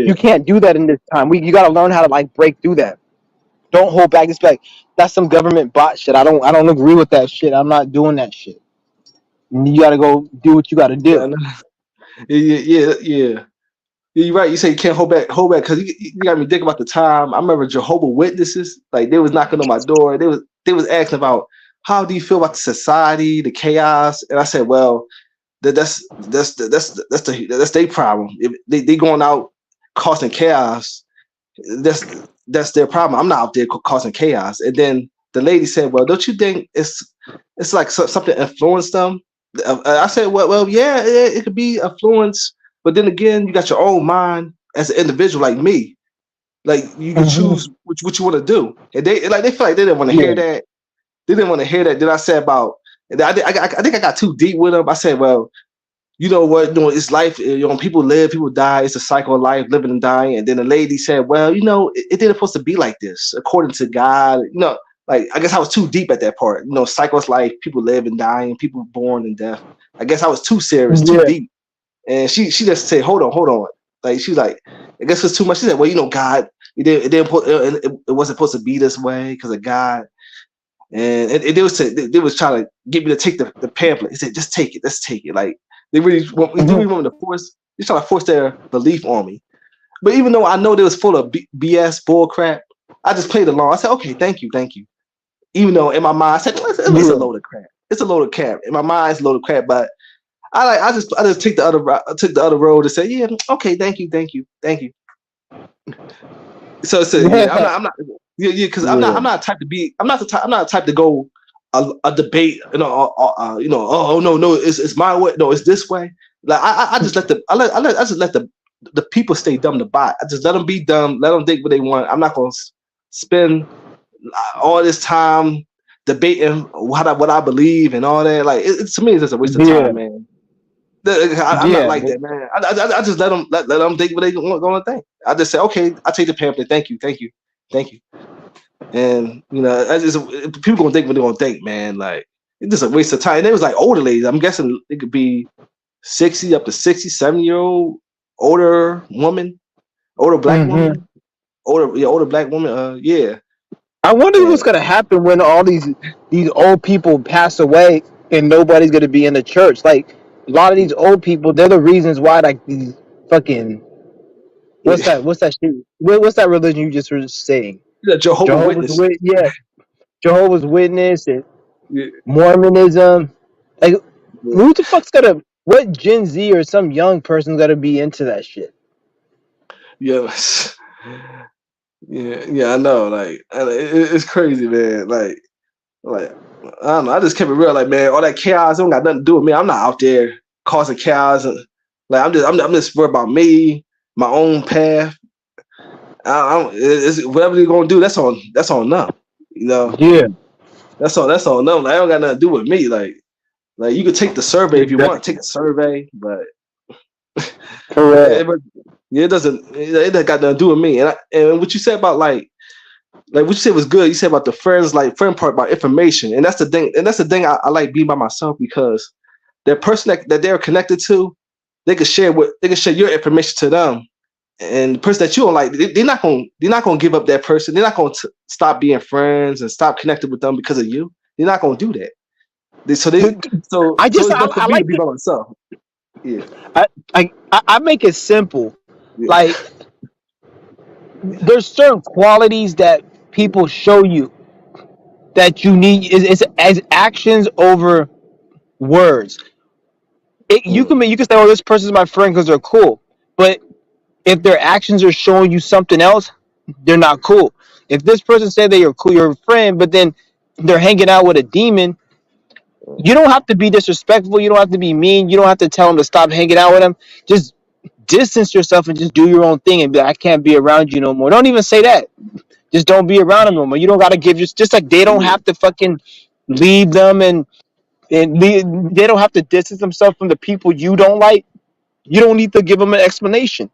You yeah. can't do that in this time. You got to learn how to, like, break through that. Don't hold back. Just be like, that's some government bot shit. I don't agree with that shit. I'm not doing that shit. You got to go do what you got to Yeah, I do. know. Yeah. You're right. You say you can't hold back because you got me thinking about the time. I remember Jehovah Witnesses, like they was knocking on my door. They was asking about how do you feel about the society, the chaos, and I said, well, that's their problem. If they going out causing chaos, that's that's their problem. I'm not out there causing chaos. And then the lady said, well, don't you think it's like something influenced them? I said, well, yeah, it could be influence, but then again, you got your own mind as an individual like me. Like you can choose Mm-hmm. what you want to do, and they feel like they didn't want to hear Yeah. that. They didn't want to hear that. Then I said about, and I think I got too deep with them. I said, well, you know what, it's life. People live, people die. It's a cycle of life, living and dying. And then the lady said, well, it didn't supposed to be like this, according to God. Like I guess I was too deep at that part. Cycles life, people live and die, and people born and death. I guess I was too serious, too Yeah. deep. And she just said, hold on. Like she's like, I guess it's too much. She said, well, God, it wasn't supposed to be this way because of God. And they was trying to get me to take the pamphlet. He said, just take it, let's take it. Like they really Mm-hmm. want me to force. They're trying to force their belief on me. But even though I know they was full of BS bull crap, I just played along. I said, okay, thank you. Even though in my mind I said, well, it's a Yeah. load of crap. It's a load of crap. In my mind, it's a load of crap. But I just took the other road and said, yeah, okay, thank you. So yeah, Yeah. I'm not yeah, because Yeah. I'm not the type to be I'm not the type to go a debate, oh no, it's my way, no, it's this way. Like I just let the I just let the people stay dumb to buy. I just let them be dumb, let them think what they want. I'm not gonna spend all this time debating what I believe and all that. Like to me, it's just a waste of Yeah, time, man. I'm not yeah, like that, man. I just let them think what they gonna think. I just say, okay, I take the pamphlet. Thank you, thank you, thank you. And I just people gonna think what they gonna think, man. Like it's just a waste of time. And it was like older ladies. I'm guessing it could be 60 up to 60, 70-year-old older woman, older black hmm woman, older black woman. Yeah, I wonder and what's gonna happen when all these old people pass away and nobody's gonna be in the church. Like a lot of these old people, they're the reasons why like these fucking yeah, what's that shit? What's that religion you just were saying? yeah, Jehovah Jehovah's Witness. Witness, yeah, Jehovah's Witness and Yeah, Mormonism. Like, yeah, who the fuck's gonna? What Gen Z or some young person's gonna be into that shit? yeah, yeah. I know. Like it's crazy, man. Like I don't know. I just kept it real. Like man, all that chaos don't got nothing to do with me. I'm not out there causing chaos. And, like I'm just worried about me, my own path. It's, whatever they're gonna do, that's on them. You know, Yeah, that's on them. Like, I don't got nothing to do with me. Like you could take the survey if you want. Take exactly. the survey, but Correct. it, it doesn't. It doesn't got nothing to do with me. And what you said about like what you said was good. You said about the friends, like friend part about information, and that's the thing. And that's the thing I like being by myself because that person that they're connected to, they can share your information to them. And the person that you don't like, they're not gonna give up that person. They're not gonna stop being friends and stop connected with them because of you. They're not gonna do that. So it's best for I me to like be it. by myself. Yeah, I make it simple. yeah, Like there's certain qualities that people show you that you need is as actions over words. mm, You can say, "Oh, this person's my friend because they're cool," but if their actions are showing you something else, they're not cool. If this person said that you're cool, you're a friend, but then they're hanging out with a demon, mm, you don't have to be disrespectful. You don't have to be mean. You don't have to tell them to stop hanging out with them. Just distance yourself and just do your own thing and be like, I can't be around you no more. Don't even say that. Just don't be around them no more. You don't got to give just like they don't yeah, have to fucking leave them and leave, they don't have to distance themselves from the people you don't like. You don't need to give them an explanation.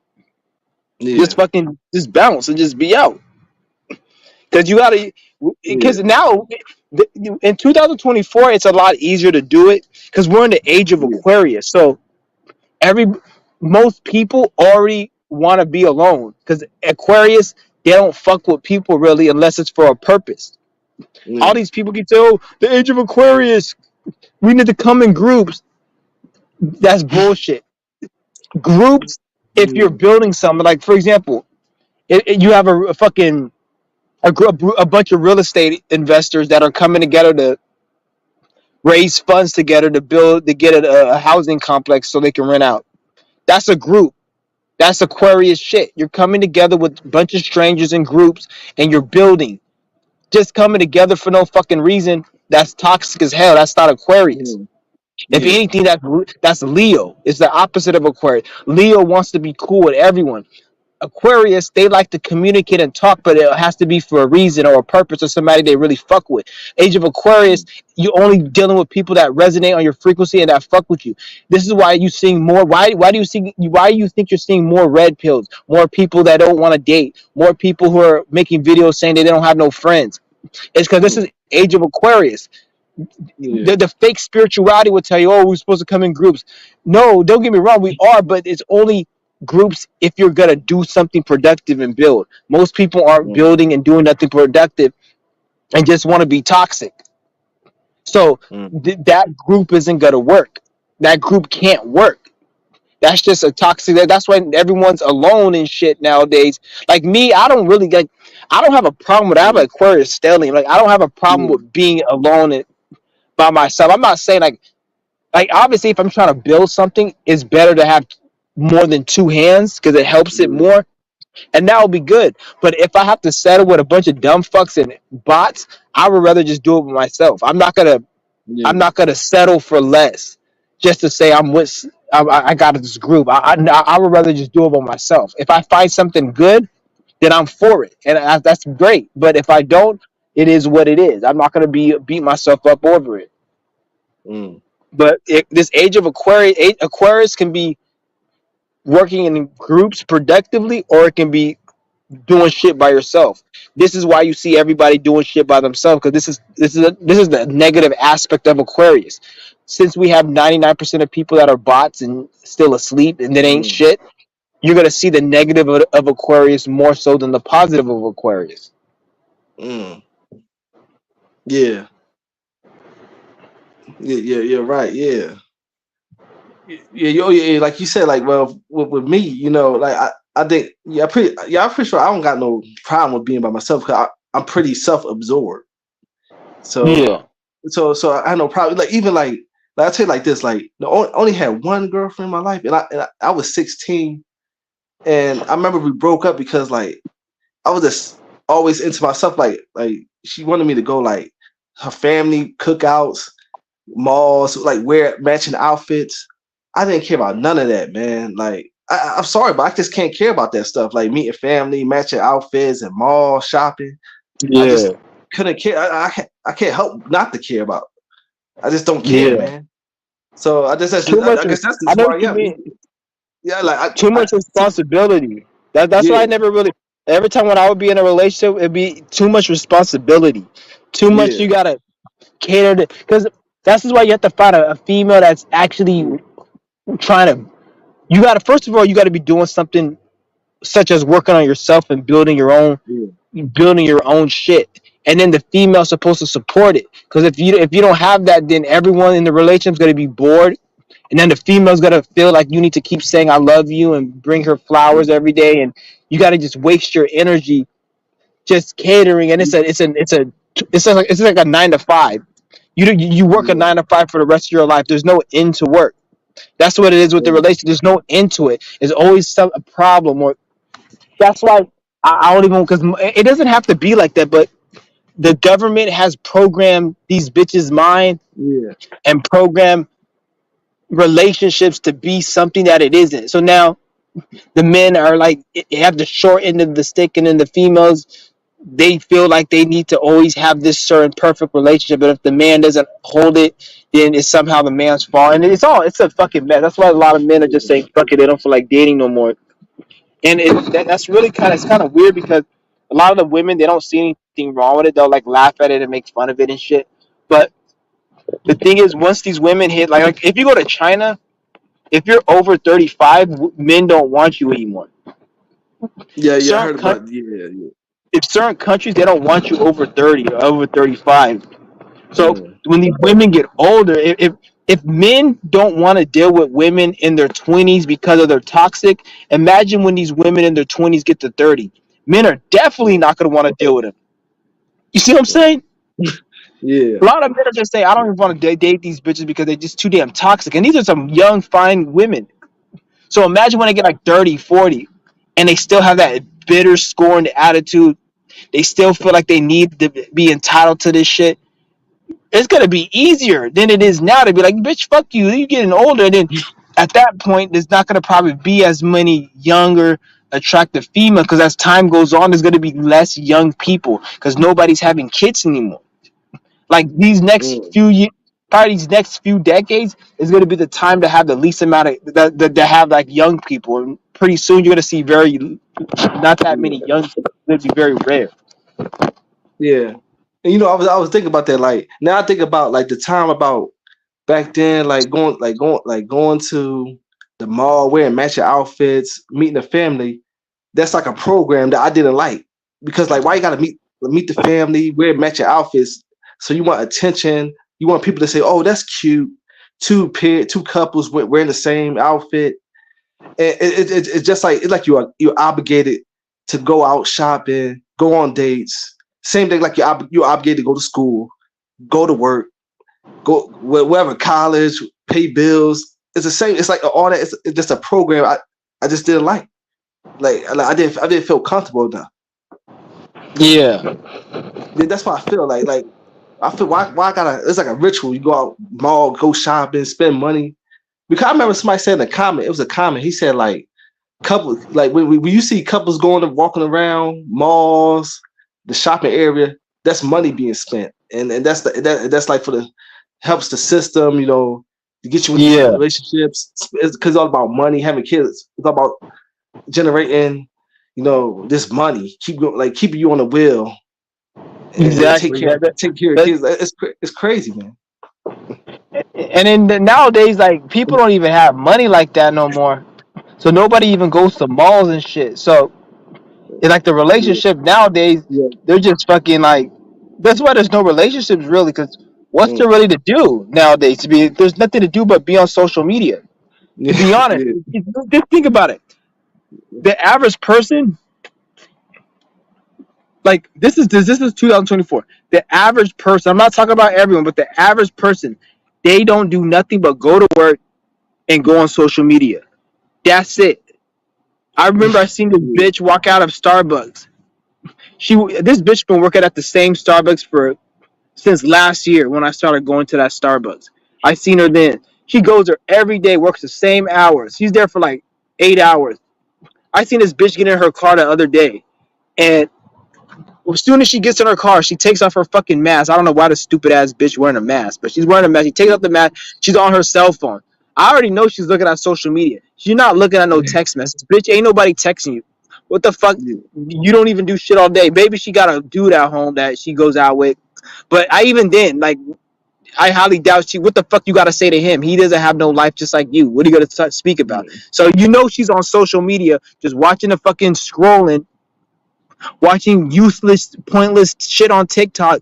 Just yeah, fucking just bounce and just be out. Because you gotta, because yeah, now in 2024, it's a lot easier to do it because we're in the age of yeah, Aquarius. So every most people already want to be alone because Aquarius they don't fuck with people really unless it's for a purpose. All yeah, these people can tell the age of Aquarius. We need to come in groups. That's bullshit. Groups. If you're yeah, building something, like for example, you have a fucking a bunch of real estate investors that are coming together to raise funds together to build to get a housing complex so they can rent out. That's a group. That's Aquarius shit. You're coming together with a bunch of strangers in groups and you're building. Just coming together for no fucking reason. That's toxic as hell. That's not Aquarius. yeah, If yeah, anything, that's Leo. It's the opposite of Aquarius. Leo wants to be cool with everyone. Aquarius, they like to communicate and talk, but it has to be for a reason or a purpose or somebody they really fuck with. Age of Aquarius, you only dealing with people that resonate on your frequency and that fuck with you. This is why you seeing more. Why do you think you're seeing more red pills, more people that don't want to date, more people who are making videos saying they don't have no friends? It's because this is Age of Aquarius. yeah, The fake spirituality would tell you, oh, we're supposed to come in groups. No, don't get me wrong, we are, but it's only groups if you're gonna do something productive and build. Most people aren't mm, building and doing nothing productive and just want to be toxic. So mm, that group isn't gonna work. That group can't work. That's just a toxic. That's why everyone's alone and shit nowadays. Like me, I don't really like. I don't have a problem with. I have an mm, Aquarius stellium. Like I don't have a problem yeah, with being alone and by myself. I'm not saying like obviously if I'm trying to build something, it's better to have more than two hands because it helps it yeah, more. and that will be good. But if I have to settle with a bunch of dumb fucks and bots, I would rather just do it with myself. I'm Yeah. not gonna settle for less just to say I'm with. I got this group. I would rather just do it by myself. If I find something good, then I'm for it, and that's great. But if I don't, it is what it is. I'm not gonna beat myself up over it. Mm. But this age of Aquarius can be working in groups productively, or it can be doing shit by yourself. This is why you see everybody doing shit by themselves, because this is the negative aspect of Aquarius. Since we have 99% of people that are bots and still asleep and that ain't Mm. shit, you're gonna see the negative of Aquarius more so than the positive of Aquarius. Mm. Yeah. Yeah. Yeah. You're right. Yeah. Yeah, yeah, like you said, like well, with me, like I think, I'm pretty sure I don't got no problem with being by myself because I'm pretty self-absorbed. So, Yeah, so I had no problem. Like even like I tell you like this, like only had one girlfriend in my life, and I was 16, and I remember we broke up because like I was just always into myself. Like she wanted me to go like her family cookouts, malls, like wear matching outfits. I didn't care about none of that, man. Like I'm sorry, but I just can't care about that stuff. Like meeting family, matching outfits, and mall shopping. I yeah, just couldn't care. I can't help not to care about. I just don't care, yeah. man. So Too much. I guess that's I just know who what I you am. mean. Yeah, like Too I much see. responsibility. That's why I Yeah, never really. Every time when I would be in a relationship, it'd be too much responsibility. Too much yeah, you gotta cater to, because that's just why you have to find a female that's actually yeah, trying to. You gotta, first of all, you gotta be doing something such as working on yourself and yeah, building your own shit. And then the female's supposed to support it. Because if you don't have that, then everyone in the relationship's gonna be bored, and then the female's gonna feel like you need to keep saying "I love you" and bring her flowers yeah, every day, and you gotta just waste your energy just catering. And it's like a 9 to 5. You work a yeah, 9 to 5 for the rest of your life. There's no end to work. That's what it is with the yeah, relationship. There's no end to it. There's always a problem, or that's why I don't even, because it doesn't have to be like that. But the government has programmed these bitches' mind yeah, and programmed relationships to be something that it isn't. So now the men are like, have the short end of the stick, and then the females, they feel like they need to always have this certain perfect relationship. But if the man doesn't hold it, then it's somehow the man's fault, and it's a fucking mess. That's why a lot of men are just saying fuck it, they don't feel like dating no more. And that's really kind of weird, because a lot of the women, they don't see anything wrong with it. They'll like laugh at it and make fun of it and shit. But the thing is, once these women hit, like if you go to China, if you're over 35, men don't want you anymore. yeah, yeah. I Certain heard coun- about yeah, yeah, if certain countries, they don't want you over 30 or over 35. So mm, when these women get older, if men don't want to deal with women in their 20s because of their toxic, imagine when these women in their 20s get to 30. Men are definitely mm, not going to want to deal with them. You see what I'm mm. saying? Yeah, A lot of men are just saying, I don't even want to date these bitches because they're just too damn toxic. And these are some young, fine women. So imagine when they get like 30, 40, and they still have that bitter, scorned attitude. They still feel like they need to be entitled to this shit. It's gonna be easier than it is now to be like, bitch, fuck you. You're getting older. And then at that point, there's not gonna probably be as many younger, attractive females, because as time goes on, there's gonna be less young people because nobody's having kids anymore. Like these next mm, few years, probably these next few decades is gonna be the time to have the least amount of that have like young people. And pretty soon, you're gonna see very not that many yeah, young people. It's gonna be very rare. yeah. And I was thinking about that. Like now, I think about like the time about back then, like going to the mall, wearing matching outfits, meeting the family. That's like a program that I didn't like because like why you gotta meet the family, wear matching outfits. So you want attention. You want people to say, "Oh, that's cute." Two couples wearing the same outfit. And it's just like it's like you're obligated to go out shopping, go on dates. Same thing like you're obligated to go to school, go to work, go wherever college, pay bills. It's the same. It's like all that. It's just a program I just didn't like. like I didn't feel comfortable enough. Yeah. Yeah, that's why I feel like I feel why I gotta it's like a ritual. You go out mall, go shopping, spend money. Because I remember somebody said in a comment, it was a comment. He said like couple like when you see couples going and walking around malls, the shopping area, that's money being spent, and that's like for the helps the system, to get you into Yeah. relationships. It's because it's all about money, having kids. It's all about generating, this money, keeping you on the wheel, and take Exactly. care Yeah. take care of That- kids. It's crazy, man. and then nowadays, like people don't even have money like that no more. So nobody even goes to malls and shit. So it's like the Yeah, relationship nowadays, yeah, they're just fucking like. That's why there's no relationships really, because what's there mm, really to do nowadays? There's nothing to do but be on social media. To yeah, be honest, yeah, just think about it. The average person, like this is 2024. The average person, I'm not talking about everyone, but the average person, they don't do nothing but go to work and go on social media. That's it. I remember I seen this yeah, bitch walk out of Starbucks. This bitch been working at the same Starbucks for since last year when I started going to that Starbucks. I seen her then. She goes there every day, works the same hours. She's there for like 8 hours. I seen this bitch get in her car the other day, and as soon as she gets in her car, she takes off her fucking mask. I don't know why the stupid ass bitch wearing a mask, but she's wearing a mask. She takes off the mask. She's on her cell phone. I already know she's looking at social media. She's not looking at no text message. Bitch, ain't nobody texting you. What the fuck? yeah, You don't even do shit all day. Maybe she got a dude at home that she goes out with. But I even then, like, I highly doubt she. What the fuck you got to say to him? He doesn't have no life just like you. What are you gonna speak about? yeah, So you know she's on social media, just watching the fucking scrolling, watching useless, pointless shit on TikTok,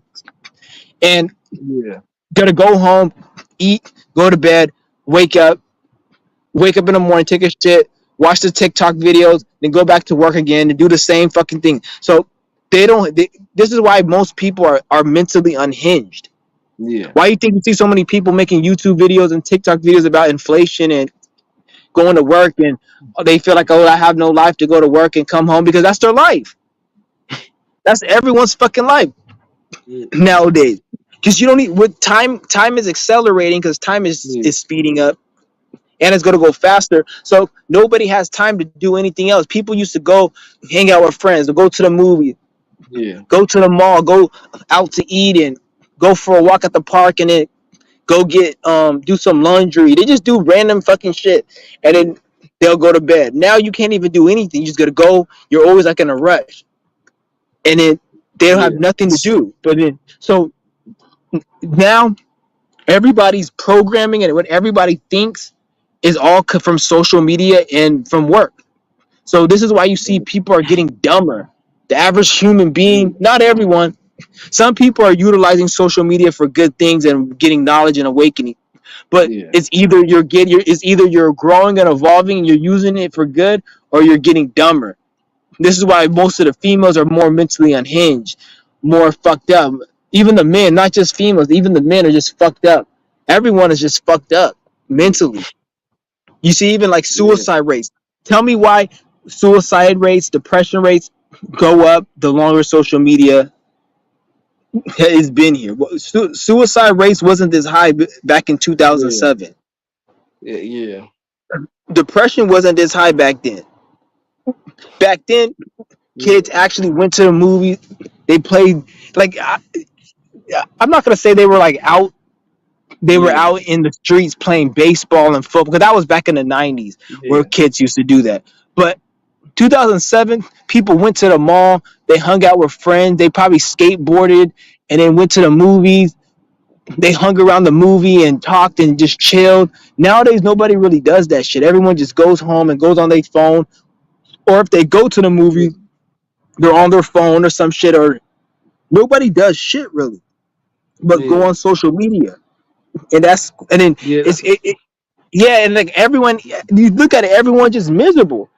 and yeah, gonna go home, eat, go to bed, wake up, wake up in the morning, take a shit, watch the TikTok videos, then go back to work again and do the same fucking thing. So they don't. This is why most people are mentally unhinged. yeah, Why do you think you see so many people making YouTube videos and TikTok videos about inflation and going to work and they feel like, oh, I have no life to go to work and come home because that's their life. That's everyone's fucking life yeah, nowadays. Because you don't need with time. Time is accelerating because time yeah, is speeding up and it's going to go faster. So nobody has time to do anything else. People used to go hang out with friends, or go to the movie, yeah, go to the mall, go out to eat, and go for a walk at the park, and then go get do some laundry. They just do random fucking shit, and then they'll go to bed. Now you can't even do anything. You just gotta go. You're always like in a rush, and then they don't have yeah, nothing to do. But then so now everybody's programming and what everybody thinks is all from social media and from work. So this is why you see people are getting dumber. The average human being, not everyone, some people are utilizing social media for good things and getting knowledge and awakening. But yeah, it's either you're growing and evolving and you're using it for good, or you're getting dumber. This is why most of the females are more mentally unhinged, more fucked up. Even the men, not just females, even the men are just fucked up. Everyone is just fucked up mentally. You see, even like yeah, suicide rates. Tell me why suicide rates, depression rates go up the longer social media has been here. Suicide rates wasn't this high back in yeah, 2007. yeah, yeah, Depression wasn't this high back then. Back then, yeah, kids actually went to the movies. They played like I'm not gonna say they were like out. They were yeah, out in the streets playing baseball and football because that was back in the 90s where yeah, kids used to do that. But 2007, people went to the mall. They hung out with friends. They probably skateboarded and then went to the movies. They hung around the movie and talked and just chilled. Nowadays, nobody really does that shit. Everyone just goes home and goes on their phone. Or if they go to the movie, they're on their phone or some shit. Or nobody does shit really, but go yeah, on social media. And then yeah. it's yeah, and like everyone, you look at it, everyone just miserable.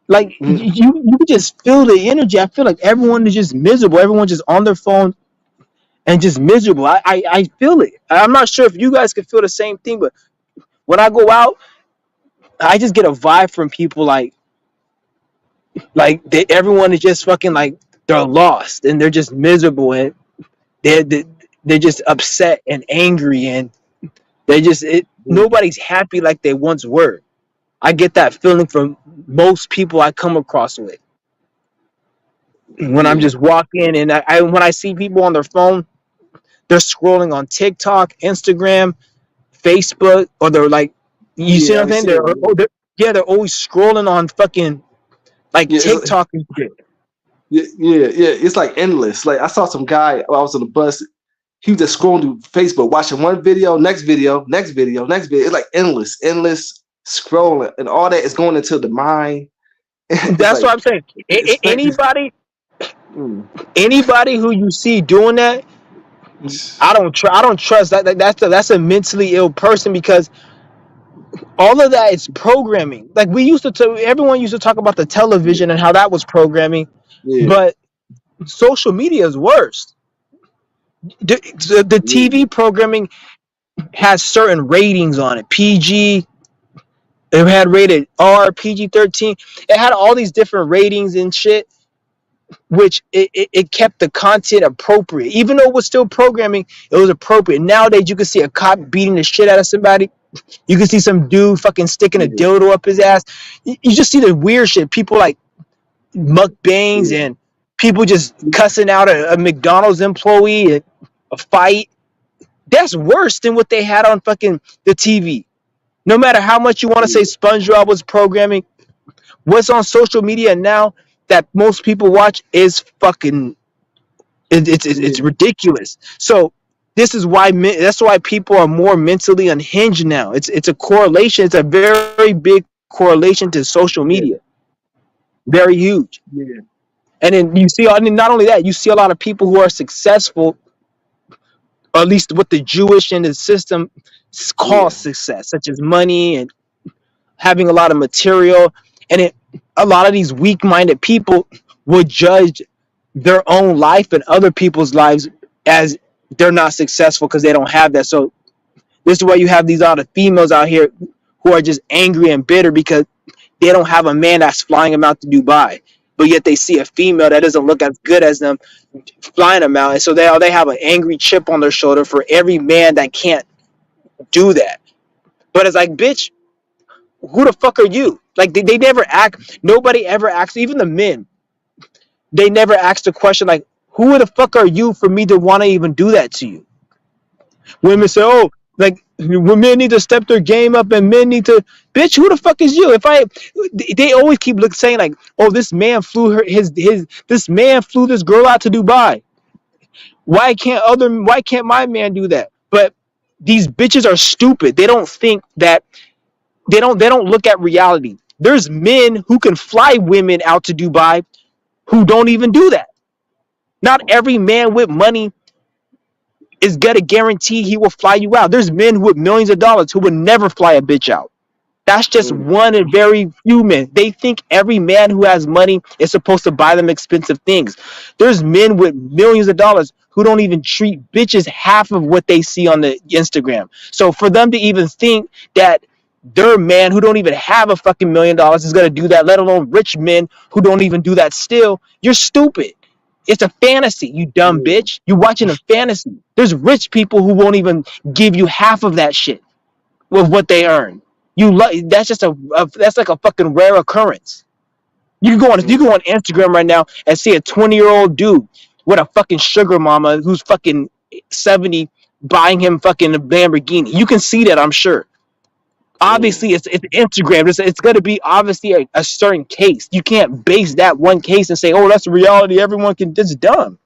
Like Mm, you could just feel the energy. I feel like everyone is just miserable. Everyone just on their phone and just miserable. I feel it. I'm not sure if you guys can feel the same thing, but when I go out, I just get a vibe from people like Like everyone is just fucking like they're lost and they're just miserable and they're they're just upset and angry and they just Yeah, nobody's happy like they once were. I get that feeling from most people I come across with when I'm yeah, just walking and I when I see people on their phone, they're scrolling on TikTok, Instagram, Facebook, or they're like, you see yeah. what I I'm be saying? seeing it. Yeah, they're always scrolling on fucking like Yeah, TikTok and shit. yeah, yeah, yeah. It's like endless. Like I saw some guy while I was on the bus. He was just scrolling through Facebook, watching one video, next video, next video, next video. It's like endless, endless scrolling, and all that is going into the mind. It's That's what like I'm saying. it's Anybody, mm, anybody who you see doing that, I don't trust that. That's a mentally ill person because all of that is programming. Like we used to, everyone used to talk about the yeah, television and how that was programming, yeah, but social media is worse. The yeah, TV programming has certain ratings on it. PG, it had rated R, PG-13. It had all these different ratings and shit, which it kept the content appropriate. Even though it was still programming, it was appropriate. Nowadays, you can see a cop beating the shit out of somebody. You can see some dude fucking sticking a yeah, dildo up his ass. You just see the weird shit. People like mukbangs yeah, and people just cussing out a McDonald's employee, a fight. That's worse than what they had on fucking the TV. No matter how much you want to say yeah, SpongeBob was programming, what's on social media now that most people watch is fucking it's yeah, ridiculous. So this is why that's why people are more mentally unhinged now. It's a correlation. It's a very big correlation to social media. yeah, Very huge. yeah, And then you see, I mean, not only that, you see a lot of people who are successful, or at least what the Jewish and the system call yeah, success, such as money and having a lot of material. And a lot of these weak-minded people would judge their own life and other people's lives as they're not successful because they don't have that. So this is why you have these other females out here who are just angry and bitter because they don't have a man that's flying them out to Dubai, but yet they see a female that doesn't look as good as them flying them out, and so they have an angry chip on their shoulder for every man that can't do that. But it's like, bitch, who the fuck are you? Like they never act. Nobody ever asks. Even the men, they never ask the question like, who the fuck are you for me to want to even do that to you? Women say, oh, like women need to step their game up and men need to. Bitch, who the fuck is you? If I, they always keep saying like, oh, this man flew this man flew this girl out to Dubai. Why can't my man do that? But these bitches are stupid. They don't think that they don't look at reality. There's men who can fly women out to Dubai who don't even do that. Not every man with money is gonna guarantee he will fly you out. There's men with millions of dollars who would never fly a bitch out. That's just mm, one in very few men. They think every man who has money is supposed to buy them expensive things. There's men with millions of dollars who don't even treat bitches half of what they see on the Instagram. So for them to even think that their man who don't even have a fucking $1 million is gonna do that, let alone rich men who don't even do that still, you're stupid. It's a fantasy, you dumb yeah, bitch. You're watching a fantasy. There's rich people who won't even give you half of that shit with what they earn. That's just that's like a fucking rare occurrence. You mm, go on Instagram right now and see a 20-year-old dude with a fucking sugar mama who's fucking 70 buying him fucking a Lamborghini. You can see that, I'm sure. mm, Obviously, it's Instagram. It's going to be obviously a certain case. You can't base that one case and say, "Oh, that's the reality. Everyone can." That's dumb.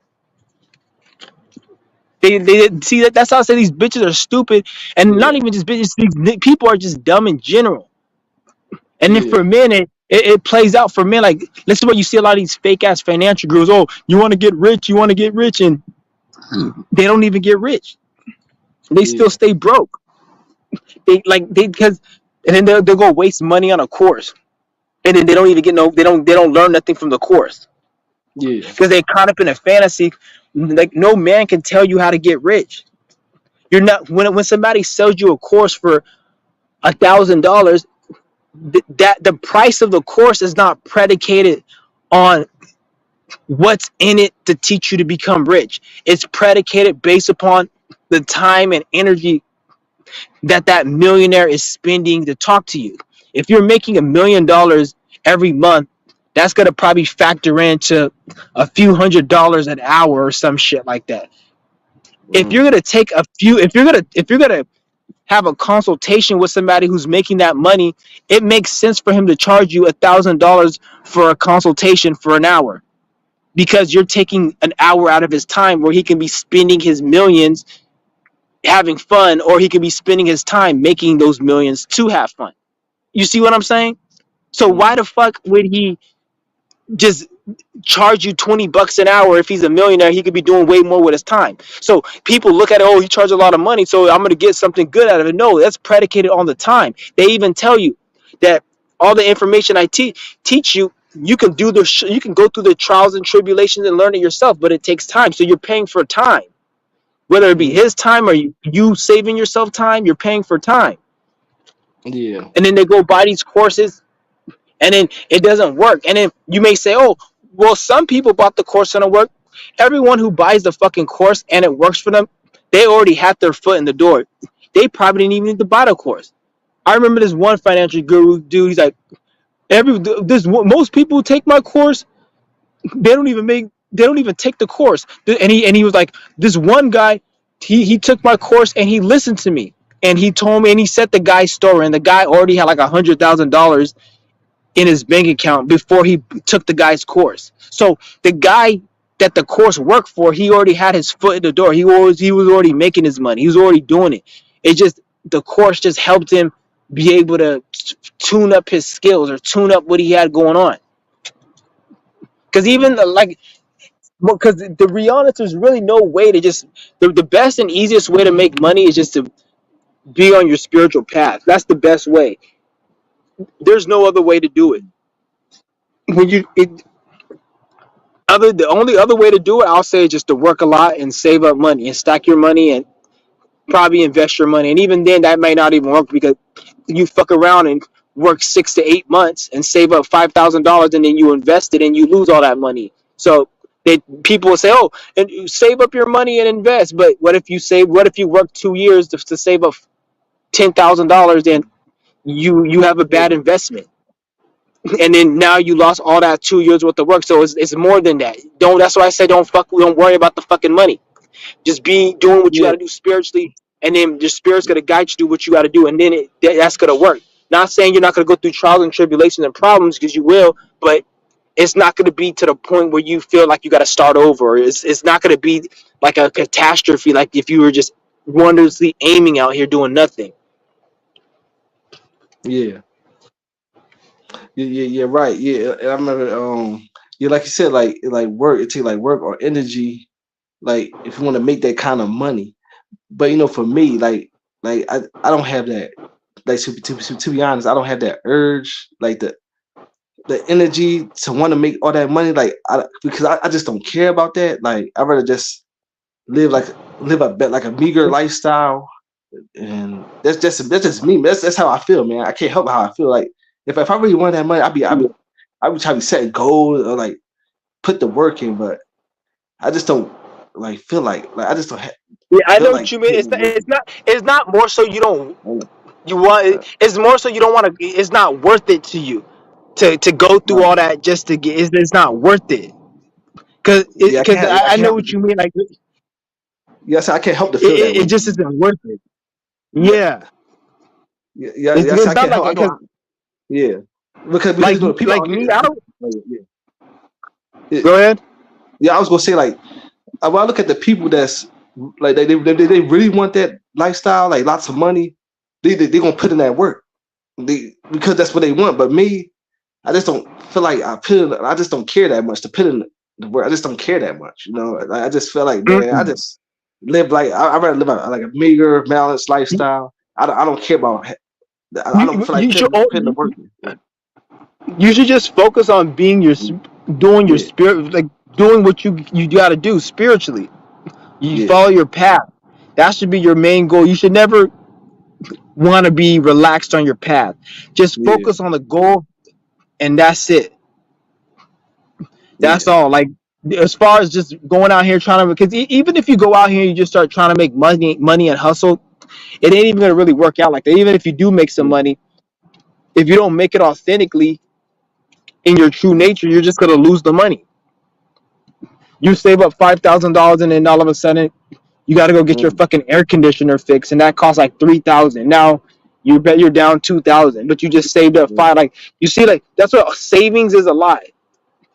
They see that. That's how I say these bitches are stupid, and not yeah, even just bitches. These people are just dumb in general. And then yeah, for men, it plays out for men. Like, this is what you see a lot of these fake ass financial gurus. Oh, you want to get rich, and they don't even get rich. They still yeah, stay broke. They because, and then they'll go waste money on a course, and then they don't even get no. They don't learn nothing from the course yeah, because they caught up in a fantasy. Like no man can tell you how to get rich. You're not when somebody sells you a course for $1,000. That the price of the course is not predicated on what's in it to teach you to become rich. It's predicated based upon the time and energy that that millionaire is spending to talk to you. If you're making $1 million every month, that's gonna probably factor into a few $100s an hour or some shit like that. If Mm. you're gonna take a few, if you're gonna have a consultation with somebody who's making that money, it makes sense for him to charge you $1,000 for a consultation for an hour because you're taking an hour out of his time where he can be spending his millions having fun, or he could be spending his time making those millions to have fun. You see what I'm saying? So why Mm. the fuck would he just charge you $20 an hour? If he's a millionaire, he could be doing way more with his time. So people look at it, oh, he charges a lot of money, so I'm gonna get something good out of it. No, that's predicated on the time. They even tell you that all the information I teach you, you can do you can go through the trials and tribulations and learn it yourself, but it takes time. So you're paying for time, whether it be Mm. his time or you saving yourself time. You're paying for time. Yeah. And then they go buy these courses, and then it doesn't work. And then you may say, oh, well, some people bought the course and it worked. Everyone who buys the fucking course and it works for them, they already had their foot in the door. They probably didn't even need to buy the course. I remember this one financial guru dude. He's like, most people who take my course, they don't even take the course. And he was like, this one guy, he took my course and he listened to me, and he told me, and he said the guy's story, and the guy already had like $100,000 in his bank account before he took the guy's course. So the guy that the course worked for, he already had his foot in the door. He was already making his money. He was already doing it. It just the course just helped him be able to tune up his skills or tune up what he had going on. Because even like, because the reality, there's really no way to just the best and easiest way to make money is just to be on your spiritual path. That's the best way. There's no other way to do it. When you it, the only other way to do it, I'll say, is just to work a lot and save up money and stack your money and probably invest your money. And even then, that may not even work because you fuck around and work 6 to 8 months and save up $5,000, and then you invest it and you lose all that money. So people will say, "Oh, and save up your money and invest." But what if you save? What if you work 2 years to save up $10,000? Then you have a bad investment, and then now you lost all that 2 years worth of work. So it's more than that. Don't. That's why I say don't worry about the fucking money. Just be doing what you got Yeah. to do spiritually, and then your spirit's gonna guide you to do what you got to do, and then that's gonna work. Not saying you're not gonna go through trials and tribulations and problems, because you will, but it's not gonna be to the point where you feel like you got to start over. It's not gonna be like a catastrophe, like if you were just wondrously aiming out here doing nothing. Yeah. Yeah. Yeah. Yeah. Right. Yeah. And I remember. Yeah. Like you said, like work. It take like work or energy. Like if you want to make that kind of money. But for me, I don't have that. Like to be honest, I don't have that urge. Like the energy to want to make all that money. Because I just don't care about that. Like I rather just live live a bit like a meager lifestyle, and that's just me. That's how I feel, man. I can't help how I feel. Like if I really want that money, I would try to set goals or like put the work in, but I just don't like feel like I just don't Yeah, I feel know like what you mean. putting It's the not. work It's not. It's not more so you don't. in. You want. It's more so you don't want to. It's not worth it to you to go through Right. all that just to get. It's not worth it. Cause, Yeah, cause I I can't know help what you mean. Like yes, I can't help to feel that it way, just man. isn't worth it. Yeah. Yeah, Yeah, yeah, yes, it's I not can't like help. I it. Cause know. Yeah, because like people like out me, here. I don't. Yeah, Go ahead. yeah, I was gonna say like when I look at the people that's like they really want that lifestyle, like lots of money. They gonna put in that work. Because that's what they want. But me, I just don't feel like I just don't care that much to put in the work. I just don't care that much. Like, I just feel like, man, I Mm-mm. just live like I rather live like a meager, balanced lifestyle. I don't care about. I don't feel like You should putting the work in. Yeah, you should just focus on being doing your yeah, spirit, like doing what you got to do spiritually. You yeah, follow your path. That should be your main goal. You should never want to be relaxed on your path. Just yeah, focus on the goal, and that's it. That's Yeah. all. Like as far as just going out here trying to, because even if you go out here and you just start trying to make money and hustle, it ain't even gonna really work out like that. Even if you do make some Yeah. money, if you don't make it authentically in your true nature, you're just gonna lose the money. You save up $5,000 and then all of a sudden you got to go get your Mm. fucking air conditioner fixed, and that costs like 3,000. Now you bet you're down 2,000, but you just saved up Yeah. five. Like you see, like that's what savings is a lot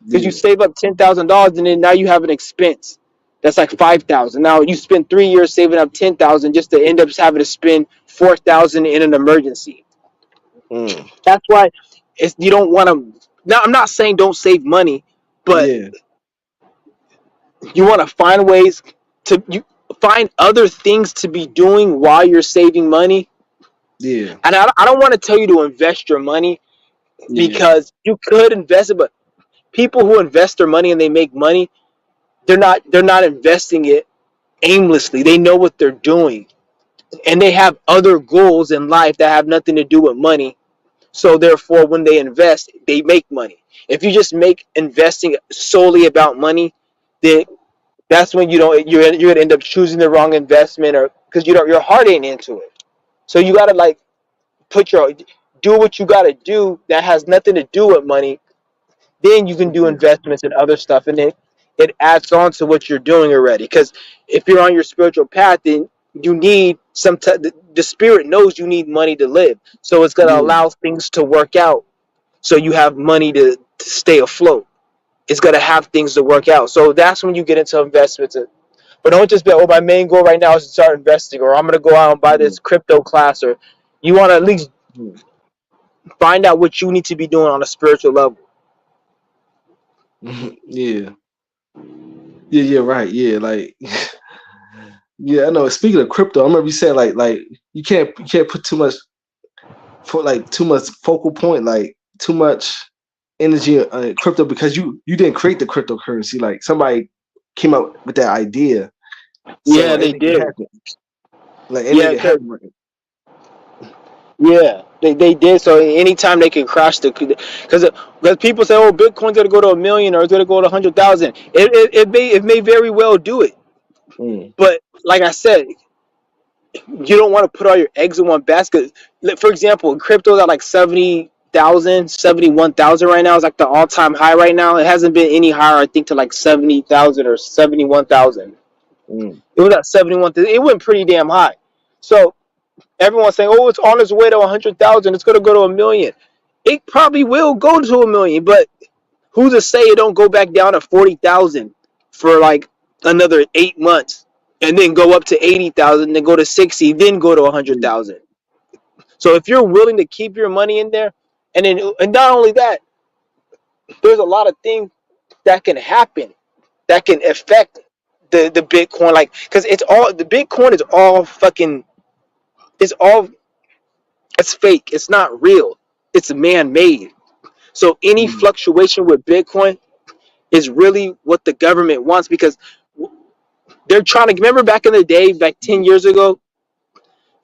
because you Yeah. save up $10,000 and then now you have an expense that's like 5,000. Now you spend 3 years saving up 10,000 just to end up having to spend 4,000 in an emergency. Mm. That's why you don't want to. Now I'm not saying don't save money, but Yeah. you want to find ways to you find other things to be doing while you're saving money. Yeah. And I don't want to tell you to invest your money Yeah. because you could invest it, but people who invest their money and they make money, they're not investing it aimlessly. They know what they're doing, and they have other goals in life that have nothing to do with money. So therefore, when they invest, they make money. If you just make investing solely about money, then that's when you're gonna end up choosing the wrong investment, or because your heart ain't into it. So you gotta like put your do what you gotta do that has nothing to do with money. Then you can do Yeah. investments and other stuff, and it adds on to what you're doing already. Because if you're on your spiritual path, then you need the spirit knows you need money to live, so it's gonna Yeah. allow things to work out. So you have money to stay afloat. It's gonna have things to work out. So that's when you get into investments. But don't just be, oh, my main goal right now is to start investing, or I'm going to go out and buy Yeah. this crypto class, or you want to at least Yeah. find out what you need to be doing on a spiritual level. Yeah. Yeah. Yeah. Right. Yeah. Like. Yeah. I know. Speaking of crypto, I remember you said like you can't put too much for like too much focal point, like too much energy on crypto because you didn't create the cryptocurrency. Like somebody came up with that idea, so Yeah, they anything can did. happen. Like Yeah, anything can cause happen. Right? yeah, they did. So anytime they can crash because people say, oh, Bitcoin's gonna go to 1 million or it's gonna go to 100,000. It may very well do it. Mm. But like I said, you don't want to put all your eggs in one basket. For example, crypto's at like 70,000, 71,000 right now. It's like the all-time high right now. It hasn't been any higher, I think, to like 70,000 or 71,000. Mm. It was at 71,000. It went pretty damn high. So everyone's saying, oh, it's on its way to 100,000. It's going to go to 1 million. It probably will go to 1 million, but who's to say it don't go back down to 40,000 for like another 8 months, and then go up to 80,000, then go to 60, then go to Yeah. 100,000. So if you're willing to keep your money in there, and not only that, there's a lot of things that can happen that can affect the Bitcoin, like because it's all the Bitcoin is all fucking it's all it's fake. It's not real. It's man made. So any Mm. fluctuation with Bitcoin is really what the government wants because they're trying to remember back in the day, like 10 years ago,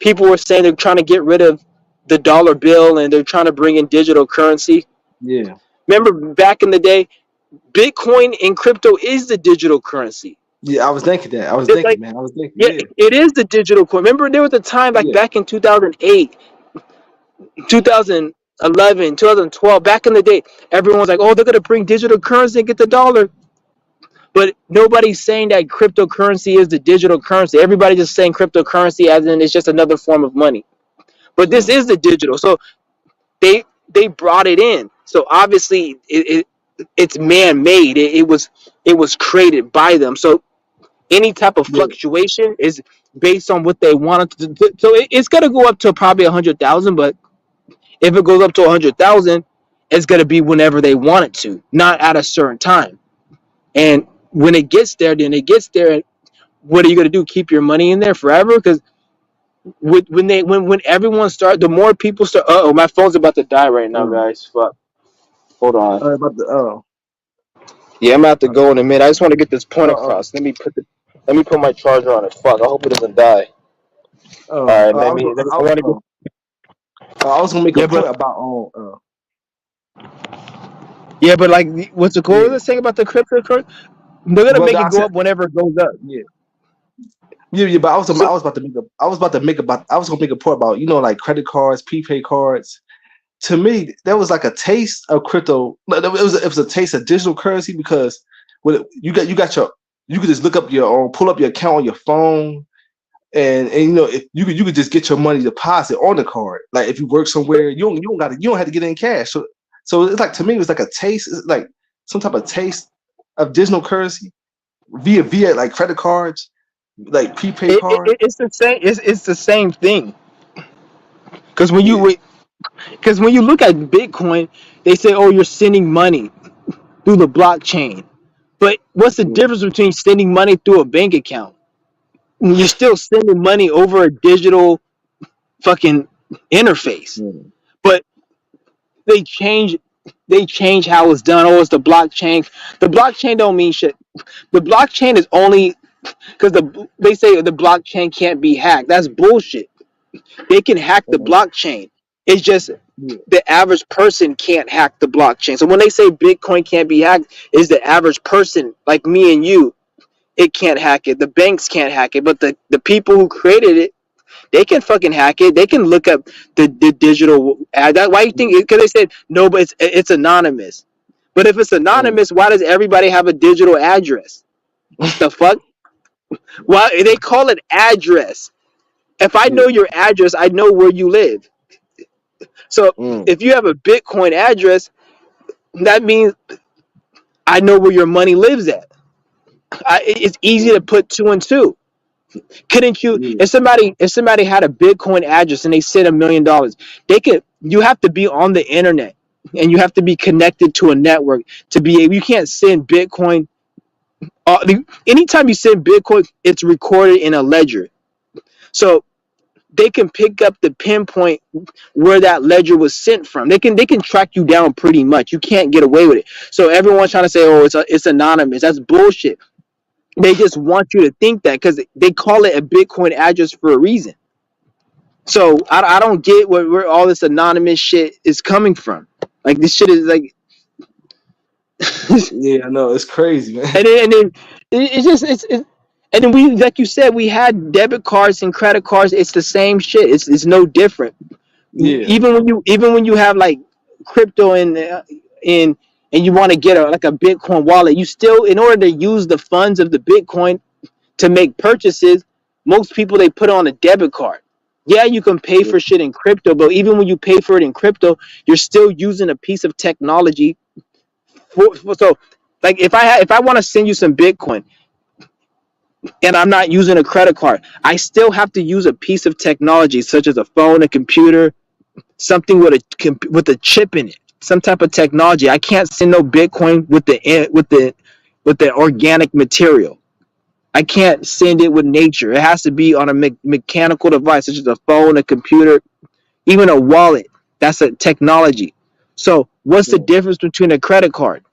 people were saying they're trying to get rid of the dollar bill and they're trying to bring in digital currency. Yeah. Remember back in the day, Bitcoin and crypto is the digital currency. Yeah. I was thinking that. I was It's thinking, like, man. I was thinking. yeah, Yeah. it is the digital coin. Remember, there was a time like Yeah. back in 2008, 2011, 2012, back in the day, everyone was like, oh, they're going to bring digital currency and get the dollar. But nobody's saying that cryptocurrency is the digital currency. Everybody's just saying cryptocurrency as in it's just another form of money. But this Mm. is the digital. So they brought it in. So obviously it's man made. It was created by them. So any type of Yeah. fluctuation is based on what they wanted to do. So it's gonna go up to probably 100,000. But if it goes up to 100,000, it's gonna be whenever they want it to, not at a certain time. And when it gets there, then it gets there. What are you gonna do? Keep your money in there forever? Because when everyone start, the more people start. Oh, my phone's about to die right now, Mm. guys. Fuck. Hold on. About the Yeah, I'm about to uh, go in a minute. I just want to get this point uh, across. Let me put my charger on it. Fuck. I hope it doesn't die. All right. I was gonna, I want to get. I was gonna make a Yeah, but point about Yeah, but like, what's the cool Yeah. thing about the cryptocurrency? They're gonna Well, make no, it I go said up whenever it goes up. yeah. Yeah, but So I was gonna make a point about like credit cards, prepaid cards. To me, that was like a taste of crypto. Like, it was a taste of digital currency because you got your you could just look up your own pull up your account on your phone and if you could just get your money deposit on the card. Like if you work somewhere, you don't have to get it in cash. So it's like to me it was like a taste, it's like some type of taste of digital currency via like credit cards, like prepaid cards. it's the same. It's the same thing. Because Yeah. when you look at Bitcoin, they say, "Oh, you're sending money through the blockchain." But what's the Mm, difference between sending money through a bank account? You're still sending money over a digital fucking interface. mm, But they change they change how it's done. Oh, it's the blockchain. The blockchain don't mean shit. The blockchain is only because they say the blockchain can't be hacked. That's bullshit. They can hack the mm, blockchain. It's just yeah, the average person can't hack the blockchain. So when they say Bitcoin can't be hacked, is the average person like me and you, it can't hack it. The banks can't hack it, but the people who created it, they can fucking hack it. They can look up the digital ad. Why do you think? mm, Because they said no, but it's anonymous. But if it's mm, anonymous, why does everybody have a digital address? The fuck? Why they call it address? If I know yeah, your address, I know where you live. So mm, if you have a Bitcoin address, that means I know where your money lives at. It's easy to mm, put two and two. Couldn't you? yeah, If somebody had a Bitcoin address and they said $1 million, they could. You have to be on the internet and you have to be connected to a network to be able. You can't send Bitcoin. Anytime you send Bitcoin, it's recorded in a ledger. So they can pick up the pinpoint where that ledger was sent from. They can track you down pretty much. You can't get away with it. So everyone's trying to say, "Oh, it's anonymous." That's bullshit. They just want you to think that because they call it a Bitcoin address for a reason. So I don't get where all this anonymous shit is coming from. Like this shit is like, yeah. I know it's crazy, man. and then it's just and then we like you said we had debit cards and credit cards. It's the same shit. It's no different. Yeah, Even when you have like crypto in and you want to get like a Bitcoin wallet, you still in order to use the funds of the Bitcoin to make purchases, most people they put on a debit card. Yeah, you can pay yeah, for shit in crypto, but even when you pay for it in crypto, you're still using a piece of technology. So, like if I want to send you some Bitcoin and I'm not using a credit card, I still have to use a piece of technology such as a phone, a computer, something with a chip in it, some type of technology. I can't send no Bitcoin with the organic material. I can't send it with nature. It has to be on a mechanical device, such as a phone, a computer, even a wallet. That's a technology. So, what's the yeah, difference between a credit card?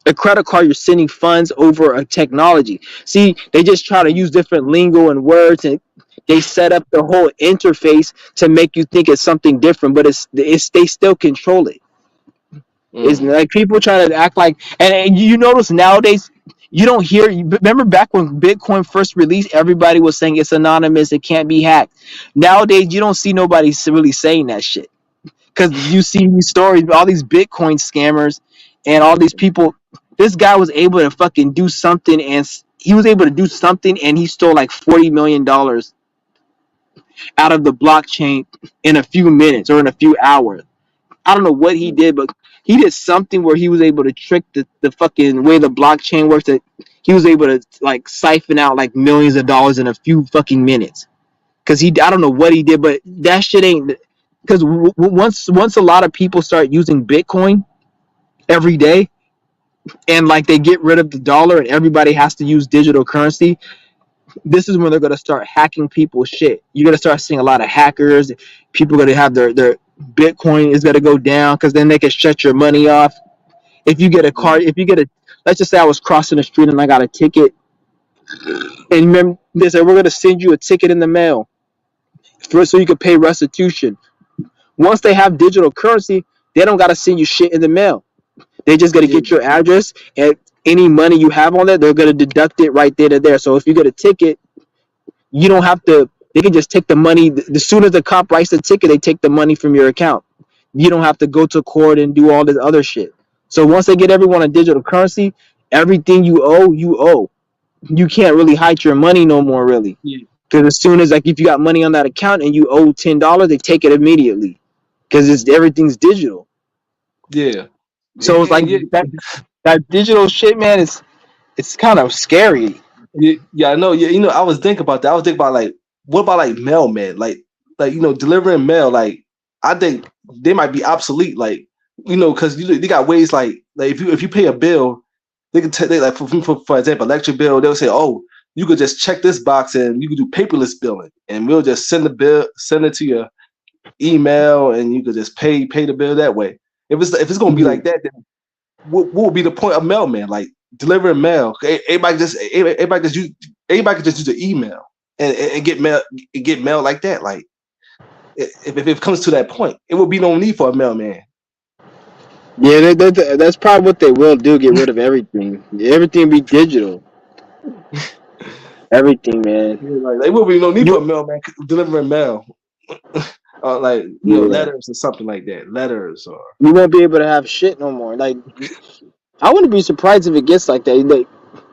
A credit card, you're sending funds over a technology. See, they just try to use different lingo and words, and they set up the whole interface to make you think it's something different, but it's they still control it. It's mm, like people try to act like, and you notice nowadays you don't hear. Remember back when Bitcoin first released, everybody was saying it's anonymous, it can't be hacked. Nowadays, you don't see nobody really saying that shit because you see these stories, all these Bitcoin scammers, and all these people. This guy was able to fucking do something, and he was able to do something, and he stole like $40 million out of the blockchain in a few minutes or in a few hours. I don't know what he mm, did, but he did something where he was able to trick the fucking way the blockchain works. That he was able to like siphon out like millions of dollars in a few fucking minutes. Cause I don't know what he did, but that shit ain't. Because once a lot of people start using Bitcoin every day, and like they get rid of the dollar, and everybody has to use digital currency, this is when they're gonna start hacking people's shit. You're gonna start seeing a lot of hackers. People are gonna have their Bitcoin is gonna go down because then they can shut your money off. If you get a card, mm, if you get a, let's just say I was crossing the street and I got a ticket, and remember they said we're gonna send you a ticket in the mail so you can pay restitution. Once they have digital currency, they don't gotta send you shit in the mail. They just gotta Yeah, get your address, and any money you have on that, they're gonna deduct it right there to there. So if you get a ticket, you don't have to. They can just take the money. The sooner the cop writes the ticket, they take the money from your account. You don't have to go to court and do all this other shit. So once they get everyone a digital currency, everything you owe, you owe. You can't really hide your money no more, really. yeah, Because as soon as like if you got money on that account and you owe $10, they take it immediately. Because it's everything's digital. yeah, So it's like yeah. that digital shit, man. It's kind of scary. Yeah, I know. Yeah, I was thinking about that. I was thinking about like, what about like mailman? Like delivering mail. Like, I think they might be obsolete. Like, because they got ways like if you pay a bill, they can take like for example, electric bill. They'll say, oh, you could just check this box and you could do paperless billing, and we'll just send it to your email, and you could just pay the bill that way. If it's gonna be Yeah. like that, then what would be the point of mailman? Like delivering mail. Everybody could just use the email and get mail like that. Like if it comes to that point, it would be no need for a mailman. Yeah, that's probably what they will do. Get rid of everything. Everything be digital. Everything, man. Yeah, like there would be no need for You, a mailman delivering mail, like yeah. letters or something like that. Letters or You won't be able to have shit no more. Like, I wouldn't be surprised if it gets like that. Like,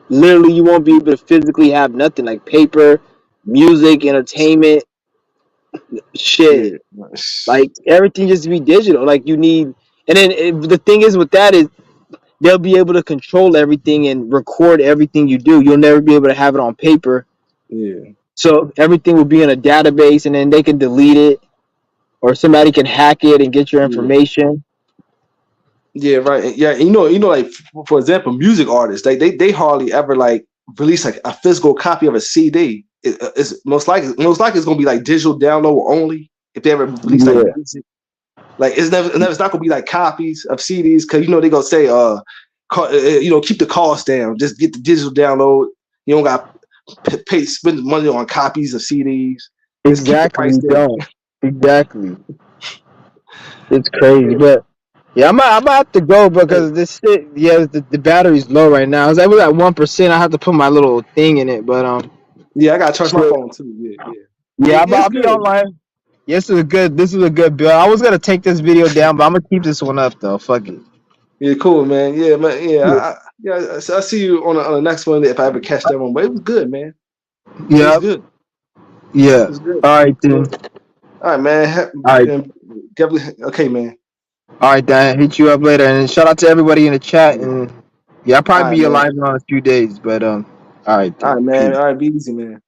literally, you won't be able to physically have nothing like paper, music, entertainment, shit. yeah, Like everything just be digital. Like you need, and then the thing is with that is they'll be able to control everything and record everything you do. You'll never be able to have it on paper. yeah, So everything will be in a database, and then they can delete it, or somebody can hack it and get your yeah. information. Yeah, right. Yeah, like for example, music artists, they hardly ever like release like a physical copy of a CD. It's most likely it's gonna be like digital download only if they ever release like Yeah, music. Like it's not gonna be like copies of CDs because they gonna say keep the cost down, just get the digital download. You don't got pay spend money on copies of CDs. Just keep the exactly. price You down. don't. Exactly. It's crazy, but yeah, I'm about to go Hey, because this shit. Yeah, the battery's low right now. I was at 1%. I have to put my little thing in it, but yeah, I gotta charge my shit. phone too. Yeah, yeah, Yeah, yeah. It's I'll be good. online. Yes, this is a good. This is a good build. I was gonna take this video down, but I'm gonna keep this one up though. Fuck it. Yeah, cool, man. Yeah, man. Yeah, Yeah. I see you on the next one if I ever catch that one. But it was good, man. It was Yep. good. Yeah. It was good. All right, Yeah. then. All right, man. All right. Definitely. Okay, man. All right, Dan. Hit you up later, and shout out to everybody in the chat. Yeah. And yeah, I'll All probably right, be man. alive in a few days, but all right, All then. right, man. Peace. All right, be easy, man.